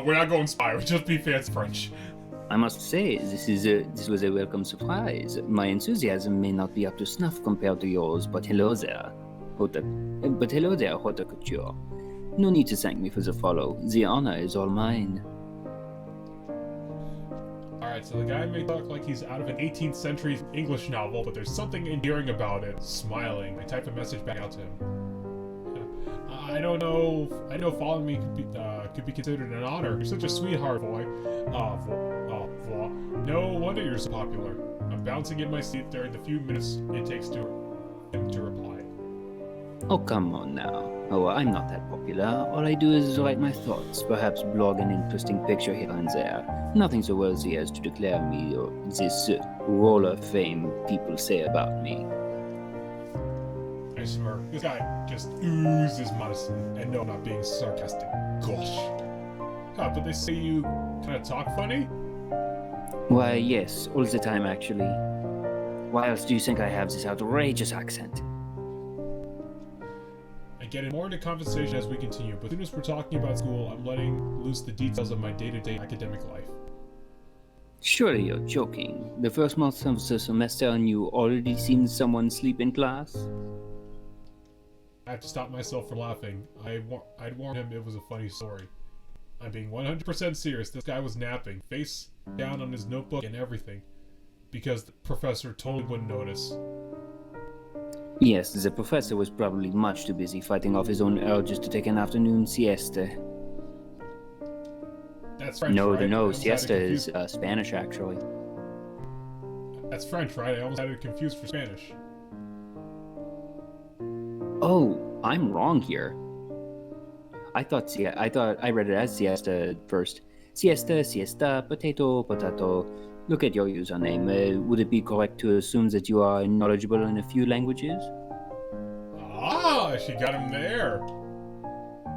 Speaker 1: We're not going spy. We're just be fancy French.
Speaker 2: I must say, this was a welcome surprise. My enthusiasm may not be up to snuff compared to yours, but hello there, haute couture. No need to thank me for the follow. The honor is all mine.
Speaker 1: Alright, so the guy may talk like he's out of an 18th century English novel, but there's something endearing about it. Smiling. I type a message back out to him. I don't know following me could be considered an honor. You're such a sweetheart, boy. Vla. No wonder you're so popular. I'm bouncing in my seat during the few minutes it takes to him to reply.
Speaker 2: Oh, come on now. Oh, I'm not that popular. All I do is write my thoughts, perhaps blog an interesting picture here and there. Nothing so worthy as to declare me or this roller fame people say about me.
Speaker 1: I smirk. This guy just oozes modesty, and no, I'm not being sarcastic. Gosh. God, but they say you kind of talk funny?
Speaker 2: Why, yes, all the time actually. Why else do you think I have this outrageous accent?
Speaker 1: I get more into conversation as we continue, but as soon as we're talking about school, I'm letting loose the details of my day-to-day academic life.
Speaker 2: Surely you're joking. The first month of the semester and you already seen someone sleep in class?
Speaker 1: I have to stop myself from laughing. I'd warned him it was a funny story. I'm being 100% serious. This guy was napping, face down on his notebook and everything, because the professor totally wouldn't notice.
Speaker 2: Yes, the professor was probably much too busy fighting off his own urges to take an afternoon siesta.
Speaker 1: That's French, right?
Speaker 2: No, siesta is Spanish, actually.
Speaker 1: That's French, right? I almost had it confused for Spanish.
Speaker 2: Oh, I'm wrong here. I read it as siesta at first. Siesta, potato. Look at your username. Would it be correct to assume that you are knowledgeable in a few languages?
Speaker 1: Ah, she got him there.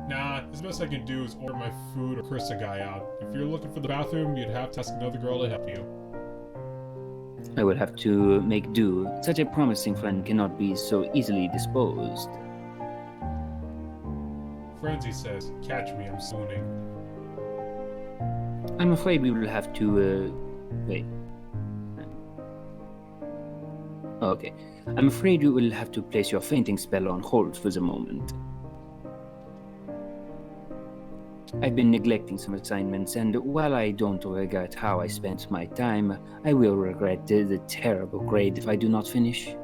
Speaker 1: Nah, the best I can do is order my food or curse a guy out. If you're looking for the bathroom, you'd have to ask another girl to help you.
Speaker 2: I would have to make do. Such a promising friend cannot be so easily disposed.
Speaker 1: Frenzy says, catch me, I'm swooning.
Speaker 2: I'm afraid we will have to, wait. Okay. I'm afraid you will have to place your fainting spell on hold for the moment. I've been neglecting some assignments, and while I don't regret how I spent my time, I will regret the terrible grade if I do not finish.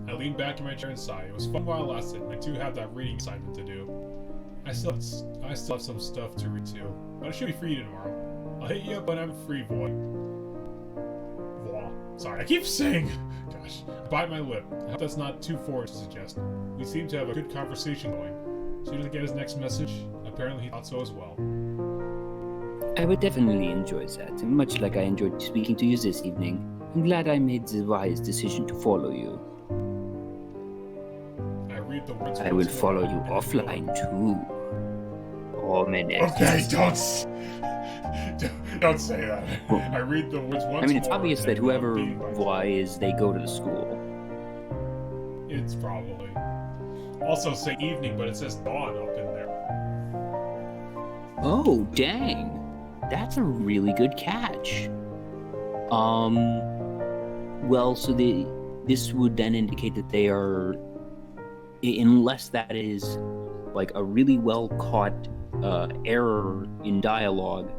Speaker 1: I leaned back in my chair and sighed. It was fun while it lasted, and I too have that reading assignment to do. I still have some stuff to read too, but I should be free tomorrow. I'll hit you up when I'm free, boy. Blah. Sorry, I keep saying. Gosh, I bite my lip. I hope that's not too forward to suggest. We seem to have a good conversation going. As soon as I get his next message, apparently he thought so as well.
Speaker 2: I would definitely enjoy that, much like I enjoyed speaking to you this evening. I'm glad I made the wise decision to follow you.
Speaker 1: I read the words.
Speaker 2: I will follow you offline too.
Speaker 1: Okay, don't say that. I read the words once.
Speaker 2: I mean, it's
Speaker 1: more,
Speaker 2: obvious
Speaker 1: and
Speaker 2: that whoever
Speaker 1: being by-
Speaker 2: Y is, they go to the school.
Speaker 1: It's probably. Also say evening, but it says dawn up in there.
Speaker 2: Oh, dang. That's a really good catch. Well, so this would then indicate that they are, unless that is like a really well caught error in dialogue,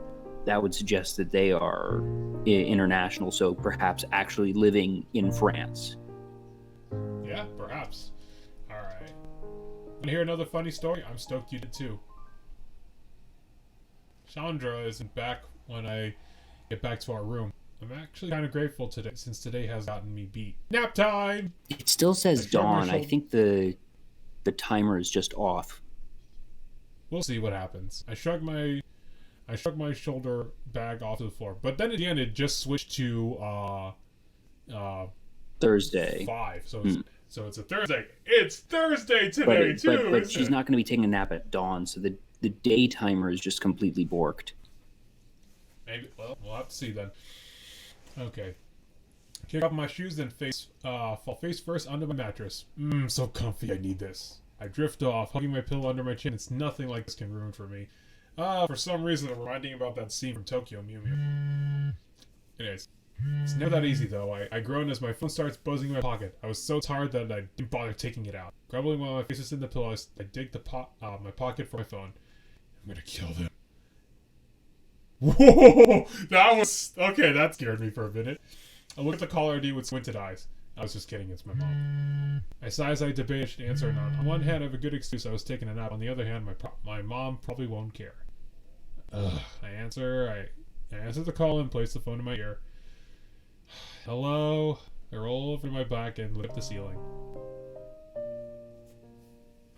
Speaker 2: that would suggest that they are international, so perhaps actually living in France.
Speaker 1: Yeah, perhaps. Alright. Wanna hear another funny story? I'm stoked you did too. Chandra isn't back when I get back to our room. I'm actually kind of grateful today, since today has gotten me beat. Nap time!
Speaker 2: It still says dawn. I think the timer is just off.
Speaker 1: We'll see what happens. I shrugged my shoulder bag off to the floor. But then at the end, it just switched to
Speaker 2: Thursday.
Speaker 1: 5. So it's a Thursday. It's Thursday today too.
Speaker 2: But she's not going to be taking a nap at dawn, so the day timer is just completely borked.
Speaker 1: Maybe. Well, we'll have to see then. Okay. Kick off my shoes, then fall face first onto my mattress. So comfy. I need this. I drift off, hugging my pillow under my chin. It's nothing like this can ruin for me. For some reason, I'm reminding about that scene from Tokyo Mew Mew. Anyways, it's never that easy though. I groan as my phone starts buzzing in my pocket. I was so tired that I didn't bother taking it out. Grumbling while my face is in the pillow, I dig my pocket for my phone. I'm gonna kill them. Whoa! That was... Okay, that scared me for a minute. I look at the caller ID with squinted eyes. I was just kidding, it's my mom. I sigh as I debate to answer or not. On one hand, I have a good excuse, I was taking a nap. On the other hand, my mom probably won't care. I answer the call and place the phone in my ear. Hello? I roll over my back and look at the ceiling.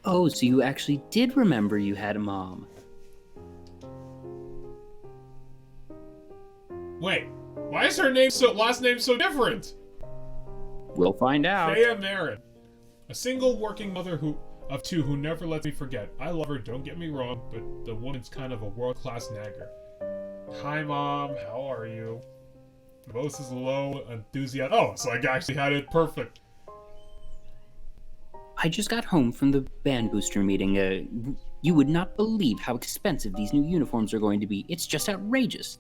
Speaker 2: Oh, so you actually did remember you had a mom.
Speaker 1: Wait, why is her last name so different?
Speaker 2: We'll find out.
Speaker 1: Thea Marin. A single working mother of 2 who never lets me forget. I love her, don't get me wrong, but the woman's kind of a world-class nagger. Hi, Mom. How are you? Most is low enthusiasm. Oh, so I actually had it perfect.
Speaker 2: I just got home from the band booster meeting. You would not believe how expensive these new uniforms are going to be. It's just outrageous.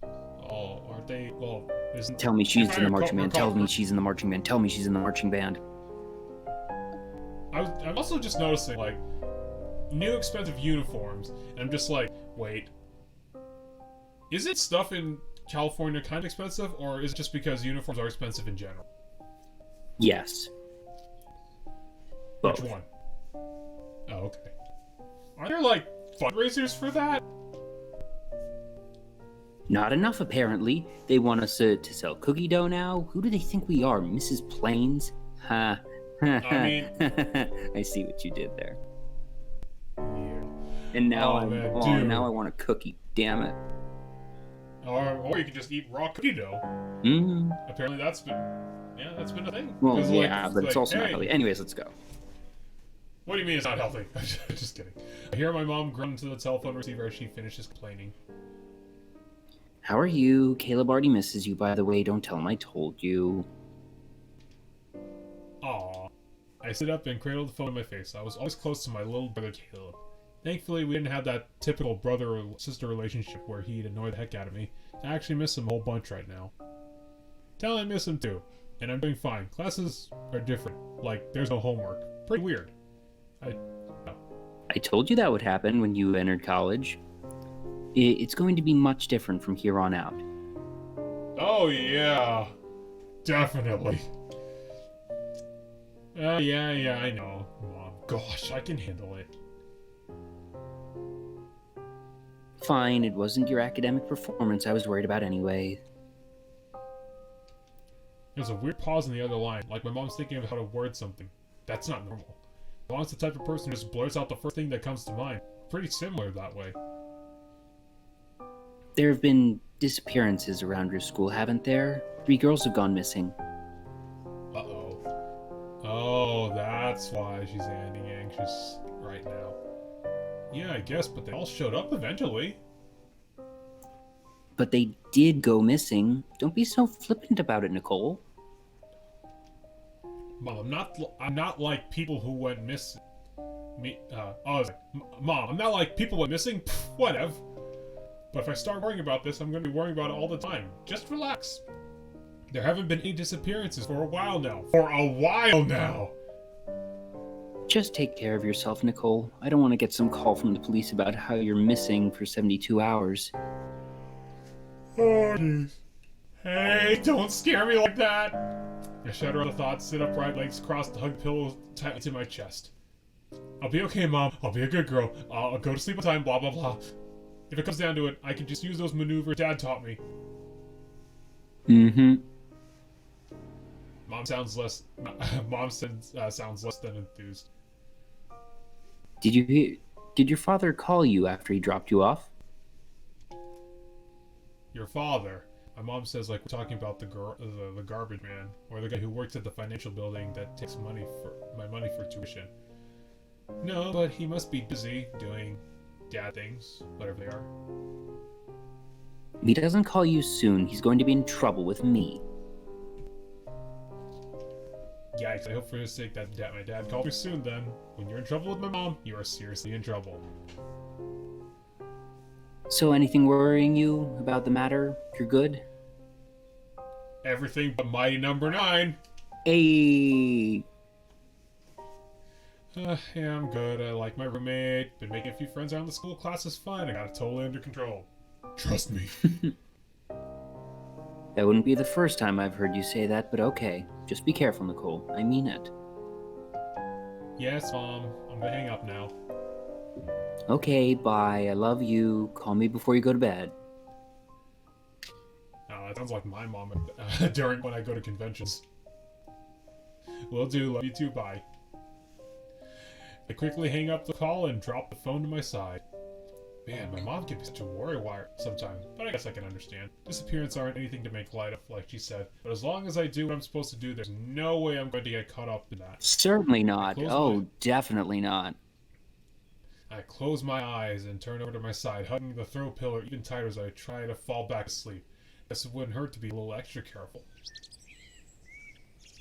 Speaker 1: Oh, aren't they? Well,
Speaker 2: tell me she's in the marching band. Tell me she's in the marching band. Tell me she's in the marching band.
Speaker 1: I'm also just noticing, like, new expensive uniforms, and I'm just like, wait. Is it stuff in California kind of expensive, or is it just because uniforms are expensive in general?
Speaker 2: Yes.
Speaker 1: Which one? Oh, okay. Are there, like, fundraisers for that?
Speaker 2: Not enough, apparently. They want us to sell cookie dough now? Who do they think we are, Mrs. Plains? Ha.
Speaker 1: I mean...
Speaker 2: I see what you did there.
Speaker 1: Yeah.
Speaker 2: And now now I want a cookie, damn it.
Speaker 1: Or you can just eat raw cookie dough. Apparently that's been a thing.
Speaker 2: Well, yeah, but it's also not healthy. Anyways, let's go.
Speaker 1: What do you mean it's not healthy? Just kidding. I hear my mom grunt into the telephone receiver as she finishes complaining.
Speaker 2: How are you? Caleb already misses you, by the way. Don't tell him I told you.
Speaker 1: Aw. I sit up and cradle the phone in my face. I was always close to my little brother Caleb. Thankfully, we didn't have that typical brother or sister relationship where he'd annoy the heck out of me. I actually miss him a whole bunch right now. Tell him I miss him too. And I'm doing fine. Classes are different. Like, there's no homework. Pretty weird.
Speaker 2: I told you that would happen when you entered college. It's going to be much different from here on out.
Speaker 1: Oh, yeah. Definitely. Yeah, I know. Mom, gosh, I can handle it.
Speaker 2: Fine, it wasn't your academic performance I was worried about anyway.
Speaker 1: There's a weird pause in the other line, like my mom's thinking of how to word something. That's not normal. Mom's the type of person who just blurts out the first thing that comes to mind. Pretty similar that way.
Speaker 2: There have been disappearances around your school, haven't there? 3 girls have gone missing.
Speaker 1: Uh-oh. Oh, that's why she's getting anxious right now. Yeah, I guess, but they all showed up eventually.
Speaker 2: But they did go missing. Don't be so flippant about it, Nicole.
Speaker 1: Mom, I'm not like people who went missing. Mom, I'm not like people went missing. Pfft, whatever. But if I start worrying about this, I'm going to be worrying about it all the time. Just relax. There haven't been any disappearances for a while now.
Speaker 2: Just take care of yourself, Nicole. I don't want to get some call from the police about how you're missing for 72 hours.
Speaker 1: Oh, jeez. Hey, don't scare me like that. I shudder at the thought, sit upright, legs crossed, hug the pillow tightly to my chest. I'll be okay, Mom. I'll be a good girl. I'll go to sleep on time, blah, blah, blah. If it comes down to it, I can just use those maneuvers Dad taught me.
Speaker 2: Mm-hmm.
Speaker 1: Mom sounds less than enthused.
Speaker 2: Did Did your father call you after he dropped you off?
Speaker 1: Your father. My mom says like we're talking about the garbage man, or the guy who works at the financial building that takes my money for tuition. No, but he must be busy doing dad things, whatever they are.
Speaker 2: If he doesn't call you soon, he's going to be in trouble with me.
Speaker 1: Yikes, I hope for his sake that my dad calls me soon then. When you're in trouble with my mom, you are seriously in trouble.
Speaker 2: So anything worrying you about the matter? You're good?
Speaker 1: Everything but mighty number 9.
Speaker 2: Hey.
Speaker 1: Yeah, I'm good. I like my roommate. Been making a few friends around the school. Class is fun. I got it totally under control. Trust me.
Speaker 2: That wouldn't be the first time I've heard you say that, but okay. Just be careful, Nicole. I mean it.
Speaker 1: Yes, Mom. I'm gonna hang up now.
Speaker 2: Okay, bye. I love you. Call me before you go to bed.
Speaker 1: That sounds like my mom during when I go to conventions. Will do. Love you too. Bye. I quickly hang up the call and drop the phone to my side. Man, my mom can be such a worry wire sometimes, but I guess I can understand. Disappearances aren't anything to make light of, like she said. But as long as I do what I'm supposed to do, there's no way I'm going to get caught up in that.
Speaker 2: Certainly not. Definitely not.
Speaker 1: I close my eyes and turn over to my side, hugging the throw pillow even tighter as I try to fall back asleep. Guess it wouldn't hurt to be a little extra careful.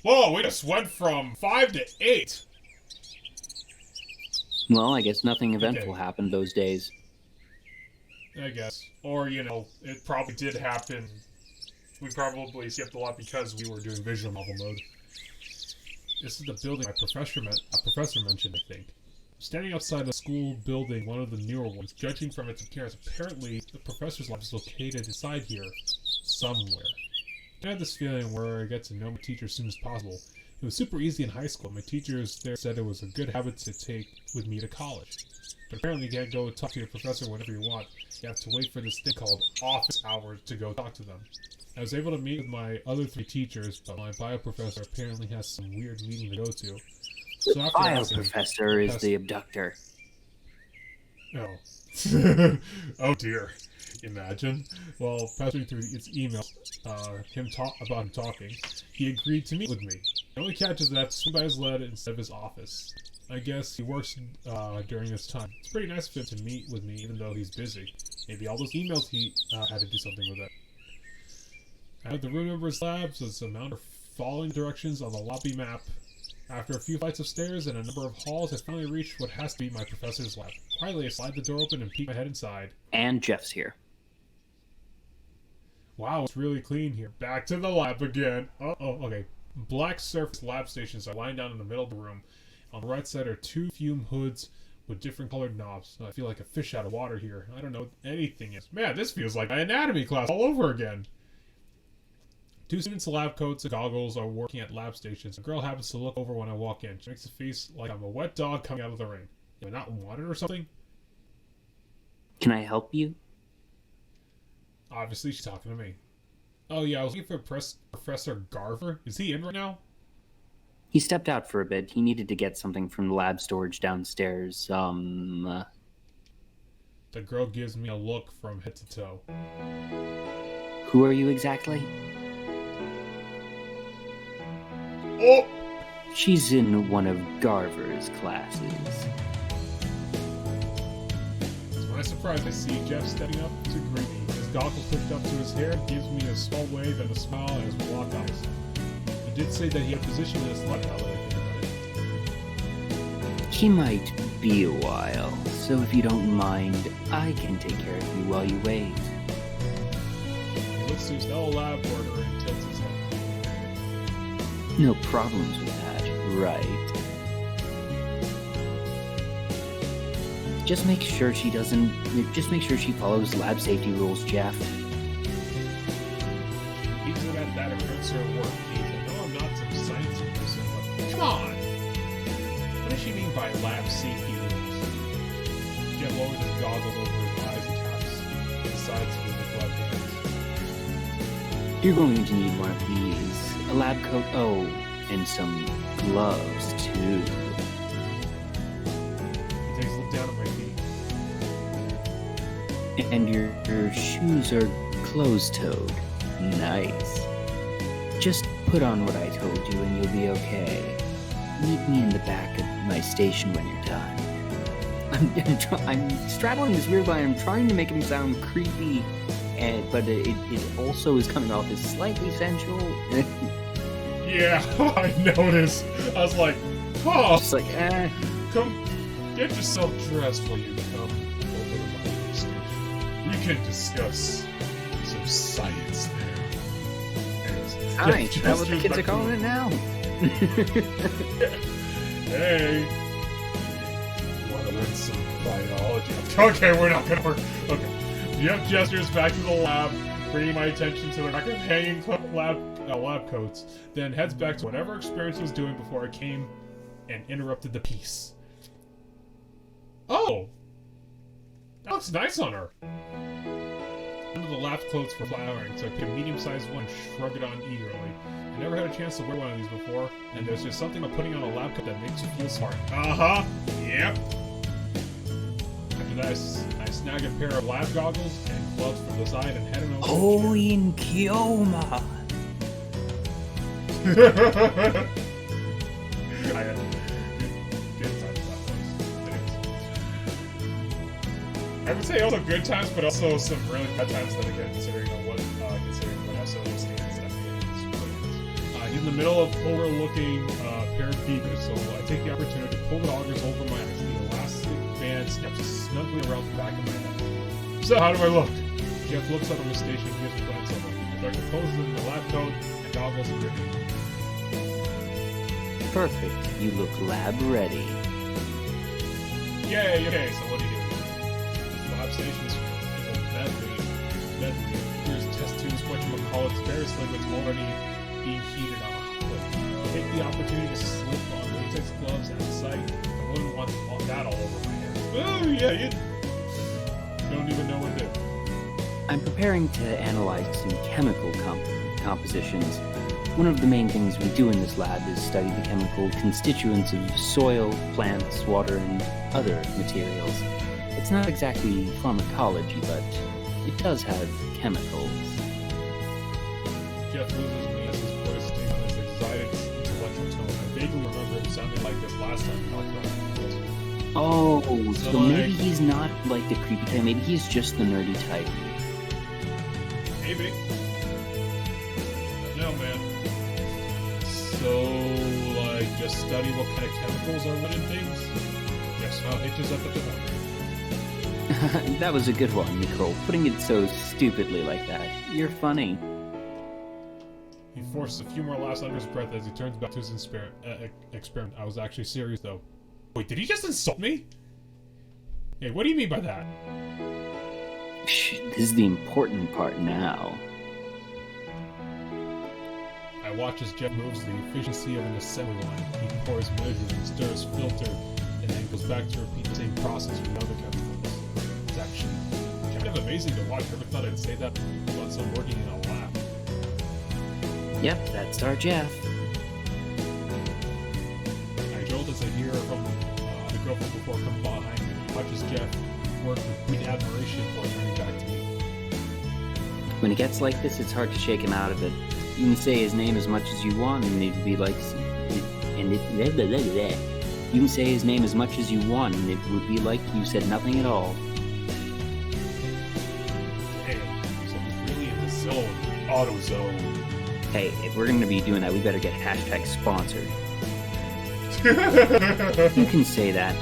Speaker 1: Whoa, we just went from 5 to 8!
Speaker 2: Well, I guess nothing eventful happened those days.
Speaker 1: I guess. Or, it probably did happen. We probably skipped a lot because we were doing visual novel mode. This is the building a professor mentioned, I think. Standing outside the school building, one of the newer ones, judging from its appearance, apparently the professor's lab is located inside here, somewhere. I had this feeling where I get to know my teacher as soon as possible. It was super easy in high school. My teachers there said it was a good habit to take with me to college. But apparently you can't go talk to your professor whenever you want. You have to wait for this thing called office hours to go talk to them. I was able to meet with my other 3 teachers, but my bio professor apparently has some weird meeting to go to. So after
Speaker 2: Bio professor is the abductor.
Speaker 1: Oh. Oh dear. Imagine. Well, passing through its email, about him talking, he agreed to meet with me. The only catch is that swing by his lead instead of his office. I guess he works during this time. It's pretty nice of him to meet with me even though he's busy. Maybe all those emails he had to do something with it. I have the room number's lab, so it's a amount of following directions on the lobby map. After a few flights of stairs and a number of halls, I finally reached what has to be my professor's lab. Quietly, I slide the door open and peek my head inside.
Speaker 2: And Jeff's here.
Speaker 1: Wow, it's really clean here. Back to the lab again. Okay. Black surface lab stations are lying down in the middle of the room. On the right side are 2 fume hoods with different colored knobs. I feel like a fish out of water here. I don't know what anything is. Man, this feels like my anatomy class all over again. 2 students in lab coats and goggles are working at lab stations. A girl happens to look over when I walk in. She makes a face like I'm a wet dog coming out of the rain. Am I not wanted or something?
Speaker 2: Can I help you?
Speaker 1: Obviously, she's talking to me. Oh yeah, I was looking for Professor Garver. Is he in right now?
Speaker 2: He stepped out for a bit. He needed to get something from the lab storage downstairs.
Speaker 1: The girl gives me a look from head to toe.
Speaker 2: Who are you exactly?
Speaker 1: Oh!
Speaker 2: She's in one of Garver's classes.
Speaker 1: To my surprise, I see Jeff stepping up to greet me. His goggles pushed up to his hair, gives me a small wave and a smile and his blocked eyes. He did say that he had a position in his lab now that I think about it.
Speaker 2: He might be a while, so if you don't mind, I can take care of you while you wait.
Speaker 1: He looks to his fellow lab worker and tilts his head.
Speaker 2: No problems with that, right? Just make sure she follows lab safety rules, Jeff.
Speaker 1: He's good at that against her work. I know I'm not some science person, but come on! What does she mean by lab safety rules? Jeff lowers his goggles over his eyes and taps his sides with his left hand.
Speaker 2: You're going to need one of these. A lab coat, and some gloves, too.
Speaker 1: He takes a look down at my feet.
Speaker 2: And your shoes are closed-toed. Nice. Just put on what I told you and you'll be okay. Meet me in the back of my station when you're done. I'm straddling this weird line. I'm trying to make him sound creepy, but it also is coming off as slightly sensual.
Speaker 1: Yeah, I noticed. I was like, oh.
Speaker 2: Just like,
Speaker 1: Come, get yourself dressed while you come over to my station. We can discuss some science there.
Speaker 2: Science? Is that what the kids are calling it now?
Speaker 1: Hey, you want to learn some biology? Okay, we're not gonna work. Okay, Jeff gestures back to the lab, bringing my attention to the rack of hanging lab coats, then heads back to whatever experience he was doing before I came and interrupted the piece. Oh! That looks nice on her. One of the lab clothes for flowering, so I picked a medium-sized one and shrug it on eagerly. I never had a chance to wear one of these before, and there's just something about putting on a lab coat that makes you feel smart. Uh-huh! Yep! After that, I snag a pair of lab goggles and gloves from the side and head over
Speaker 2: Oh, in Kioma!
Speaker 1: Good times that was. Anyways. I would say also good times, but also some really bad times that again, considering what episode is and stuff. He's in the middle of overlooking a pair of beakers, so I take the opportunity to pull the augers over my eyes. The elastic band snaps snugly around the back of my head. So how do I look? Jeff looks up from his station and gives plans over. The director poses in the lab coat and goggles and ribbon.
Speaker 2: Perfect. You look lab ready.
Speaker 1: Yay, okay, so what do you do? The lab station's in a bed. There's test tubes, whatchamacallits, various liquids already being heated on a hot plate. Take the opportunity to slip on latex gloves at the site. I wouldn't want that all over my hands. Oh, yeah, you don't even know what to do.
Speaker 2: I'm preparing to analyze some chemical compositions. One of the main things we do in this lab is study the chemical constituents of soil, plants, water, and other materials. It's not exactly pharmacology, but it does have chemicals.
Speaker 1: Jeff loses me as his voice takes on his excited intellectual tone. I vaguely remember him sounding like this last time we talked about this.
Speaker 2: Oh, so maybe he's not like the creepy type, maybe he's just the nerdy type.
Speaker 1: Maybe. No, man. So, like, just study what kind of chemicals are in things? Yes, well, it is up at the moment.
Speaker 2: That was a good one, Nicole. Putting it so stupidly like that. You're funny.
Speaker 1: He forces a few more laughs under his breath as he turns back to his experiment. I was actually serious, though. Wait, did he just insult me? Hey, what do you mean by that?
Speaker 2: Shh, this is the important part now.
Speaker 1: I watch as Jeff moves the efficiency of an assembly line. He pours, measures, and stirs, filter, and then goes back to repeat the same process with other chemicals. It's actually kind of amazing to watch. I never thought I'd say that once I'm working in a lab.
Speaker 2: Yep, that's our Jeff.
Speaker 1: I jolt as I hear from the girl from before come behind me. He watches Jeff work with great admiration before turning back to me.
Speaker 2: When it gets like this, it's hard to shake him out of it. You can say his name as much as you want, and it'd be like, you can say his name as much as you want, and it would be like you said nothing at all.
Speaker 1: Hey, so he's really in the zone. Auto zone.
Speaker 2: Hey, if we're gonna be doing that, we better get hashtag sponsored. You can say that.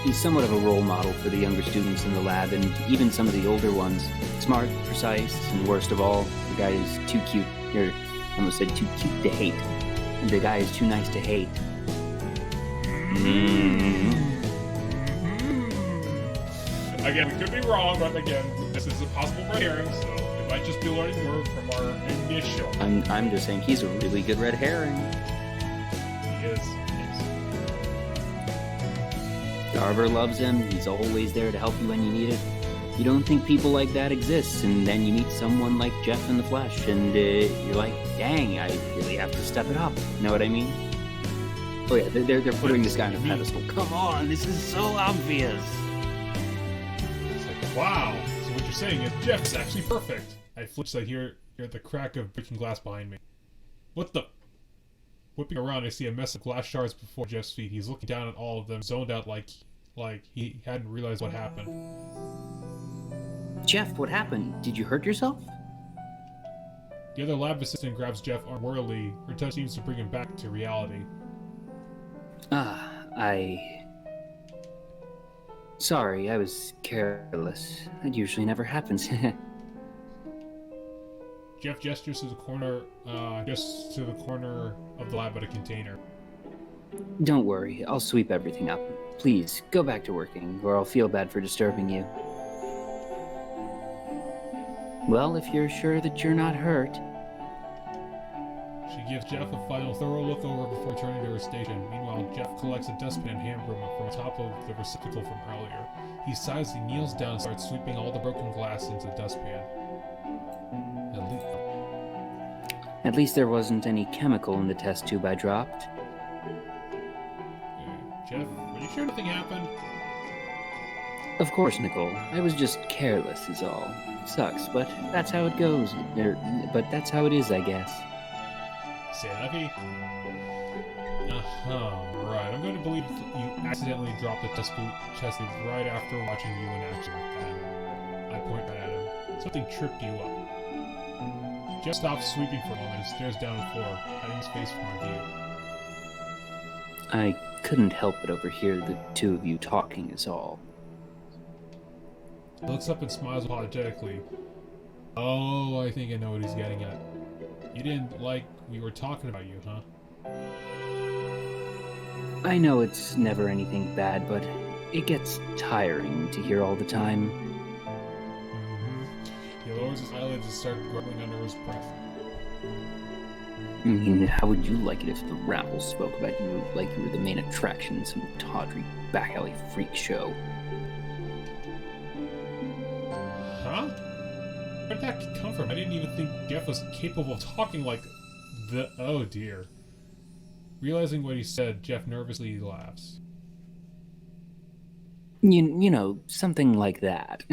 Speaker 2: He's somewhat of a role model for the younger students in the lab, and even some of the older ones. Smart, precise, and worst of all, the guy is too cute. Or, I almost said too cute to hate. And the guy is too nice to hate.
Speaker 1: Again, we could be wrong, but again, this is a possible red herring, so it might just be learning more from our initial.
Speaker 2: I'm just saying he's a really good red herring.
Speaker 1: He is.
Speaker 2: Garver loves him. He's always there to help you when you need it. You don't think people like that exist, and then you meet someone like Jeff in the flesh, and you're like, dang, I really have to step it up. You know what I mean? Oh yeah, they're putting this guy on a pedestal. Come on, this is so obvious.
Speaker 1: It's like, wow. So what you're saying is Jeff's actually perfect. I flinch. I hear the crack of breaking glass behind me. What the? Whipping around, I see a mess of glass shards before Jeff's feet. He's looking down at all of them, zoned out like he hadn't realized what happened.
Speaker 2: Jeff, what happened? Did you hurt yourself?
Speaker 1: The other lab assistant grabs Jeff unwillingly. Her touch seems to bring him back to reality.
Speaker 2: Sorry, I was careless. That usually never happens.
Speaker 1: Jeff gestures to the corner, just to the corner of the lab at a container.
Speaker 2: Don't worry, I'll sweep everything up. Please, go back to working, or I'll feel bad for disturbing you. Well, if you're sure that you're not hurt.
Speaker 1: She gives Jeff a final thorough look over before turning to her station. Meanwhile, Jeff collects a dustpan and hand broom from the top of the receptacle from earlier. He sighs, he kneels down and starts sweeping all the broken glass into the dustpan.
Speaker 2: At least there wasn't any chemical in the test tube I dropped.
Speaker 1: Jeff, are you sure nothing happened?
Speaker 2: Of course, Nicole. I was just careless is all. Sucks, but that's how it goes. But that's how it is, I guess.
Speaker 1: Say Effie? Right. I'm going to believe you accidentally dropped the test tube right after watching you in action like that. I point right at him. Something tripped you up. Jeff stops sweeping for a moment and stares down the floor, hiding his face from our view.
Speaker 2: I couldn't help but overhear the two of you talking is all.
Speaker 1: He looks up and smiles apologetically. Oh, I think I know what he's getting at. You didn't like we were talking about you, huh?
Speaker 2: I know it's never anything bad, but it gets tiring to hear all the time.
Speaker 1: He lowers his eyelids and starts grumbling under his breath.
Speaker 2: I mean, how would you like it if the rabble spoke about you like you were the main attraction in some tawdry back alley freak show?
Speaker 1: Huh? Where did that come from? I didn't even think Jeff was capable of talking like the... Oh dear. Realizing what he said, Jeff nervously laughs.
Speaker 2: You know, something like that.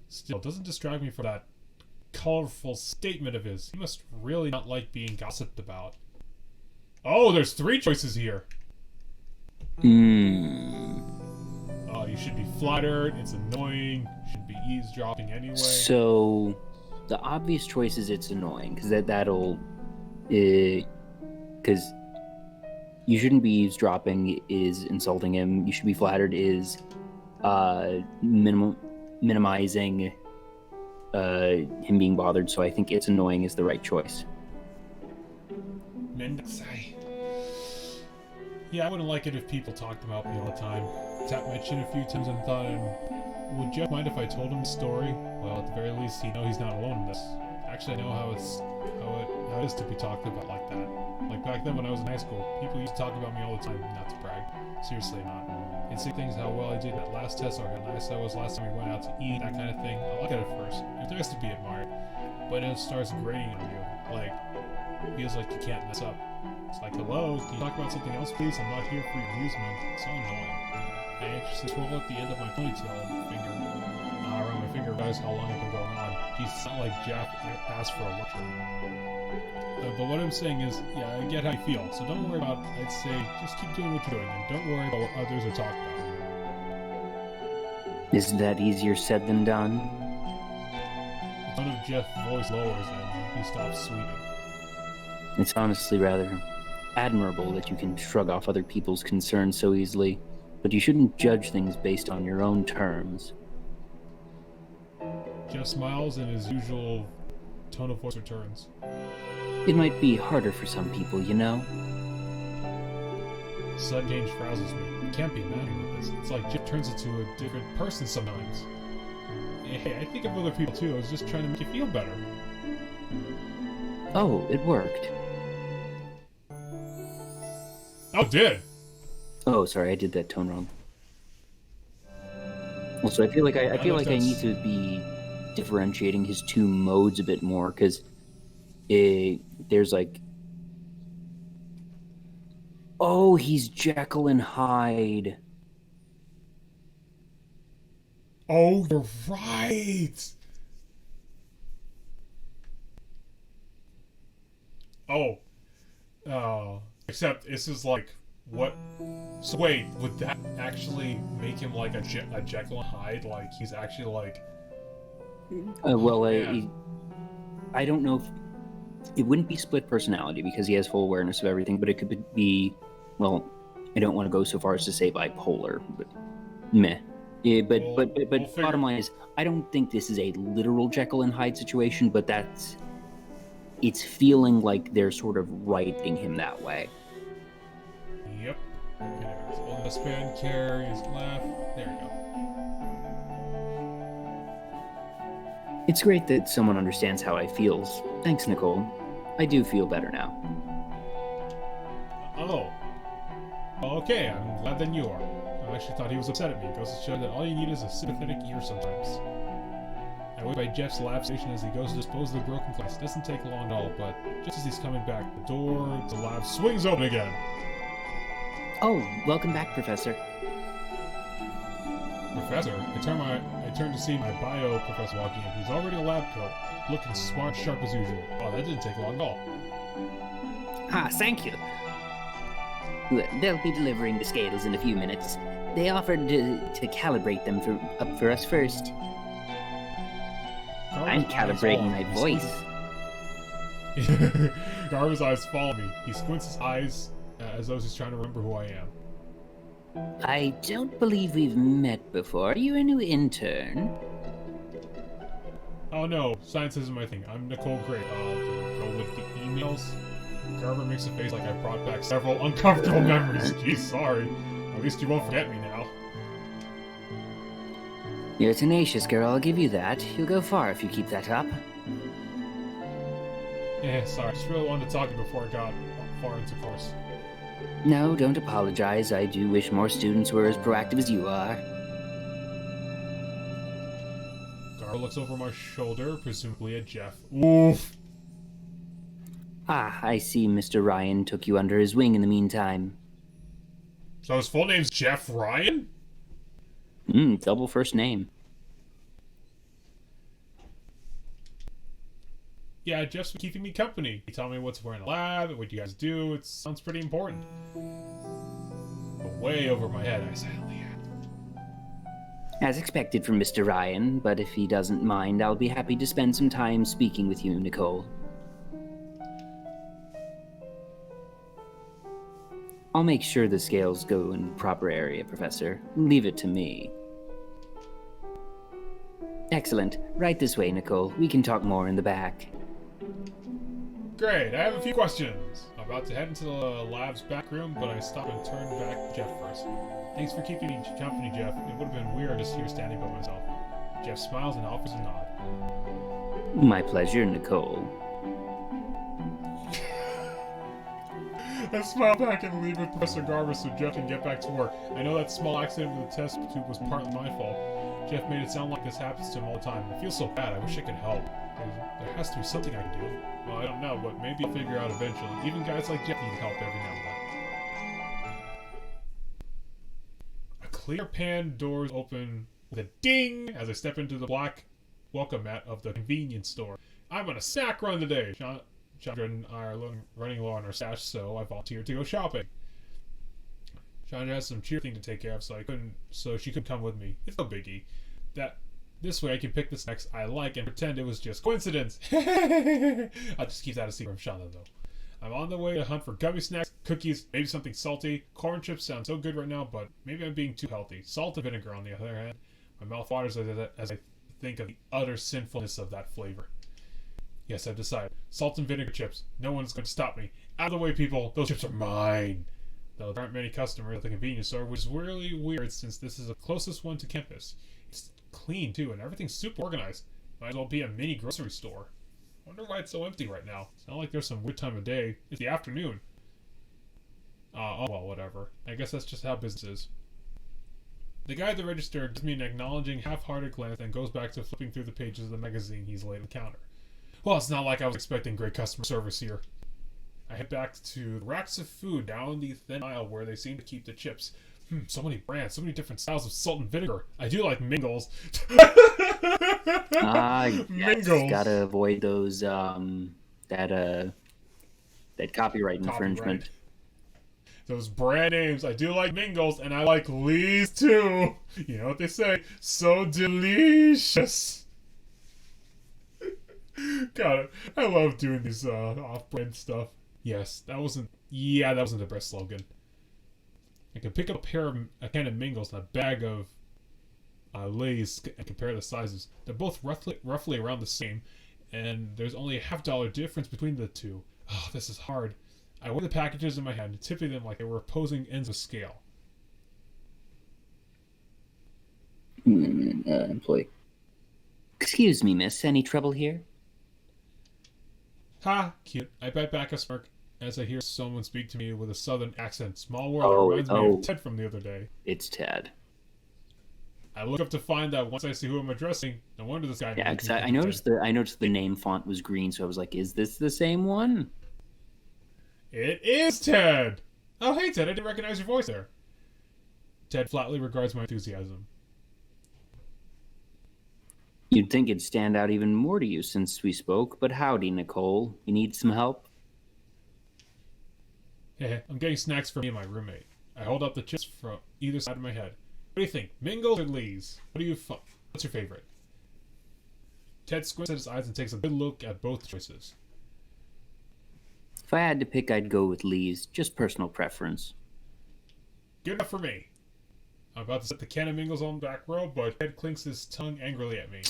Speaker 1: Still, doesn't distract me from that colorful statement of his. He must really not like being gossiped about. Oh, there's 3 choices here. Oh, you should be flattered. It's annoying. You should be eavesdropping anyway.
Speaker 2: So, the obvious choice is it's annoying, because that'll... Because you shouldn't be eavesdropping is insulting him. You should be flattered is minimizing him being bothered. So I think it's annoying is the right choice.
Speaker 1: Yeah, I wouldn't like it if people talked about me all the time. Tapped my chin a few times and thought, would Jeff mind if I told him the story? Well, at the very least, he knows he's not alone in this. Actually, I know how it is to be talked about like that. Like back then when I was in high school, people used to talk about me all the time, not to brag. Seriously not. They'd say things how well I did in that last test or how nice I was last time we went out to eat, that kind of thing. I like it at first. It's nice to be admired. But then it starts grating on you. Like, it feels like you can't mess up. It's like, hello, can you talk about something else, please? I'm not here for your amusement. It's so annoying. I anxiously twirl at the end of my ponytail finger. Around my finger realized how long I've been going on. Geez, it's not like Jeff asked for a lecture. But what I'm saying is, yeah, I get how you feel, so don't worry about it. I'd say just keep doing what you're doing, and don't worry about what others are talking about.
Speaker 2: Isn't that easier said than done?
Speaker 1: The tone of Jeff's voice lowers, and he stops sweeping.
Speaker 2: It's honestly rather admirable that you can shrug off other people's concerns so easily, but you shouldn't judge things based on your own terms.
Speaker 1: Jeff smiles, and his usual tone of voice returns.
Speaker 2: It might be harder for some people, you know?
Speaker 1: Sudden change frazzles me. I can't be imagining with this. It's like Jeff turns into a different person sometimes. Hey, I think of other people too. I was just trying to make you feel better.
Speaker 2: Oh, it worked.
Speaker 1: Oh, it did!
Speaker 2: Oh, sorry, I did that tone wrong. Also, I feel like I need to be differentiating his 2 modes a bit more, because there's like... Oh, he's Jekyll and Hyde.
Speaker 1: Oh, you're right! Oh. Except this is like, what? So wait, would that actually make him like a Jekyll and Hyde? Like, he's actually like...
Speaker 2: Well,
Speaker 1: man.
Speaker 2: I don't know if it wouldn't be split personality because he has full awareness of everything, but it could be, well, I don't want to go so far as to say bipolar, but meh. Yeah, but
Speaker 1: We'll
Speaker 2: bottom
Speaker 1: figure...
Speaker 2: line is, I don't think this is a literal Jekyll and Hyde situation, but it's feeling like they're sort of writing him that way.
Speaker 1: Yep. Anyways, all this man carries left. There we go.
Speaker 2: It's great that someone understands how I feel. Thanks, Nicole. I do feel better now.
Speaker 1: Oh. Okay, I'm glad then you are. I actually thought he was upset at me. It goes to show that all you need is a sympathetic ear sometimes. I wait by Jeff's lab station as he goes to dispose of the broken glass. It doesn't take long at all, but just as he's coming back, the door to the lab swings open again.
Speaker 2: Oh, welcome back, Professor.
Speaker 1: Professor? I turn to see my bio professor walking in. He's already in a lab coat, looking smart, sharp as usual. Oh, that didn't take long at all.
Speaker 2: Ah, thank you. They'll be delivering the scales in a few minutes. They offered to calibrate them for us first. I'm calibrating my voice.
Speaker 1: Garva's eyes follow me. He squints his eyes as though he's trying to remember who I am.
Speaker 2: I don't believe we've met before. Are you a new intern?
Speaker 1: Oh no, science isn't my thing. I'm Nicole Gray. The girl with the emails. Garva makes a face like I brought back several uncomfortable memories. Geez, sorry. At least you won't forget me now.
Speaker 2: You're a tenacious girl, I'll give you that. You'll go far if you keep that up.
Speaker 1: Yeah, sorry. I just really wanted to talk to you before I got far into course.
Speaker 2: No, don't apologize. I do wish more students were as proactive as you are.
Speaker 1: Garva looks over my shoulder, presumably at Jeff. Oof!
Speaker 2: Ah, I see Mr. Ryan took you under his wing in the meantime.
Speaker 1: So his full name's Jeff Ryan?
Speaker 2: Double first name.
Speaker 1: Yeah, Jeff's been keeping me company. He told me what's in the lab and what you guys do. It sounds pretty important. But way over my head, I silently add.
Speaker 2: As expected from Mr. Ryan, but if he doesn't mind, I'll be happy to spend some time speaking with you, Nicole. I'll make sure the scales go in the proper area, Professor. Leave it to me. Excellent. Right this way, Nicole. We can talk more in the back.
Speaker 1: Great, I have a few questions. I'm about to head into the lab's back room, but I stop and turn back to Jeff first. Thanks for keeping me company, Jeff. It would have been weird just here standing by myself. Jeff smiles and offers a nod.
Speaker 2: My pleasure, Nicole.
Speaker 1: I smile back and leave with Professor Garver so Jeff can get back to work. I know that small accident with the test tube was partly my fault. Jeff made it sound like this happens to him all the time. I feel so bad. I wish I could help. There has to be something I can do. Well, I don't know, but maybe I'll figure out eventually. Even guys like Jeff need help every now and then. A clear pan doors open with a ding as I step into the black welcome mat of the convenience store. I'm on a snack run today. Chandra and I are running low on our stash, so I volunteered to go shopping. Chandra has some cheer thing to take care of, so she could come with me. It's no biggie. This way I can pick the snacks I like and pretend it was just coincidence. I'll just keep that a secret from Chandra, though. I'm on the way to hunt for gummy snacks, cookies, maybe something salty. Corn chips sound so good right now, but maybe I'm being too healthy. Salt and vinegar, on the other hand. My mouth waters as I think of the utter sinfulness of that flavor. Yes, I've decided. Salt and vinegar chips. No one's going to stop me. Out of the way, people. Those chips are mine. Though there aren't many customers at the convenience store, which is really weird since this is the closest one to campus. It's clean, too, and everything's super organized. Might as well be a mini grocery store. I wonder why it's so empty right now. It's not like there's some weird time of day. It's the afternoon. Oh, well, whatever. I guess that's just how business is. The guy at the register gives me an acknowledging, half-hearted glance and goes back to flipping through the pages of the magazine he's laid on the counter. Well, it's not like I was expecting great customer service here. I head back to the racks of food down the thin aisle where they seem to keep the chips. So many brands, so many different styles of salt and vinegar. I do like Mingles.
Speaker 2: Ah, yes.
Speaker 1: Mingles.
Speaker 2: Gotta avoid those that that copyright
Speaker 1: Copyright.
Speaker 2: infringement.
Speaker 1: Those brand names. I do like Mingles, and I like Lee's too. You know what they say? So delicious. God, I love doing these off-brand stuff. Yes, that wasn't. Yeah, that wasn't the best slogan. I can pick up a can of Mingles and a bag of Lay's and compare the sizes. They're both roughly around the same, and there's only a $0.50 difference between the two. Oh, this is hard. I weigh the packages in my hand, tipping them like they were opposing ends of a scale.
Speaker 2: Employee. Excuse me, miss. Any trouble here?
Speaker 1: Ha! Cute. I bite back a smirk as I hear someone speak to me with a southern accent. Small world reminds me of Ted from the other day.
Speaker 2: It's Ted.
Speaker 1: I look up to find that once I see who I'm addressing, no wonder this guy.
Speaker 2: Yeah, because I noticed the name font was green, so I was like, "Is this the same one?"
Speaker 1: It is Ted. Oh, hey Ted, I didn't recognize your voice there. Ted flatly regards my enthusiasm.
Speaker 2: You'd think it'd stand out even more to you since we spoke, but howdy, Nicole. You need some help?
Speaker 1: Hey, I'm getting snacks for me and my roommate. I hold up the chips from either side of my head. What do you think, Mingles or Lee's? What's your favorite? Ted squints at his eyes and takes a good look at both choices.
Speaker 2: If I had to pick, I'd go with Lee's. Just personal preference.
Speaker 1: Good enough for me. I'm about to set the can of Mingles on the back row, but Ted clinks his tongue angrily at me.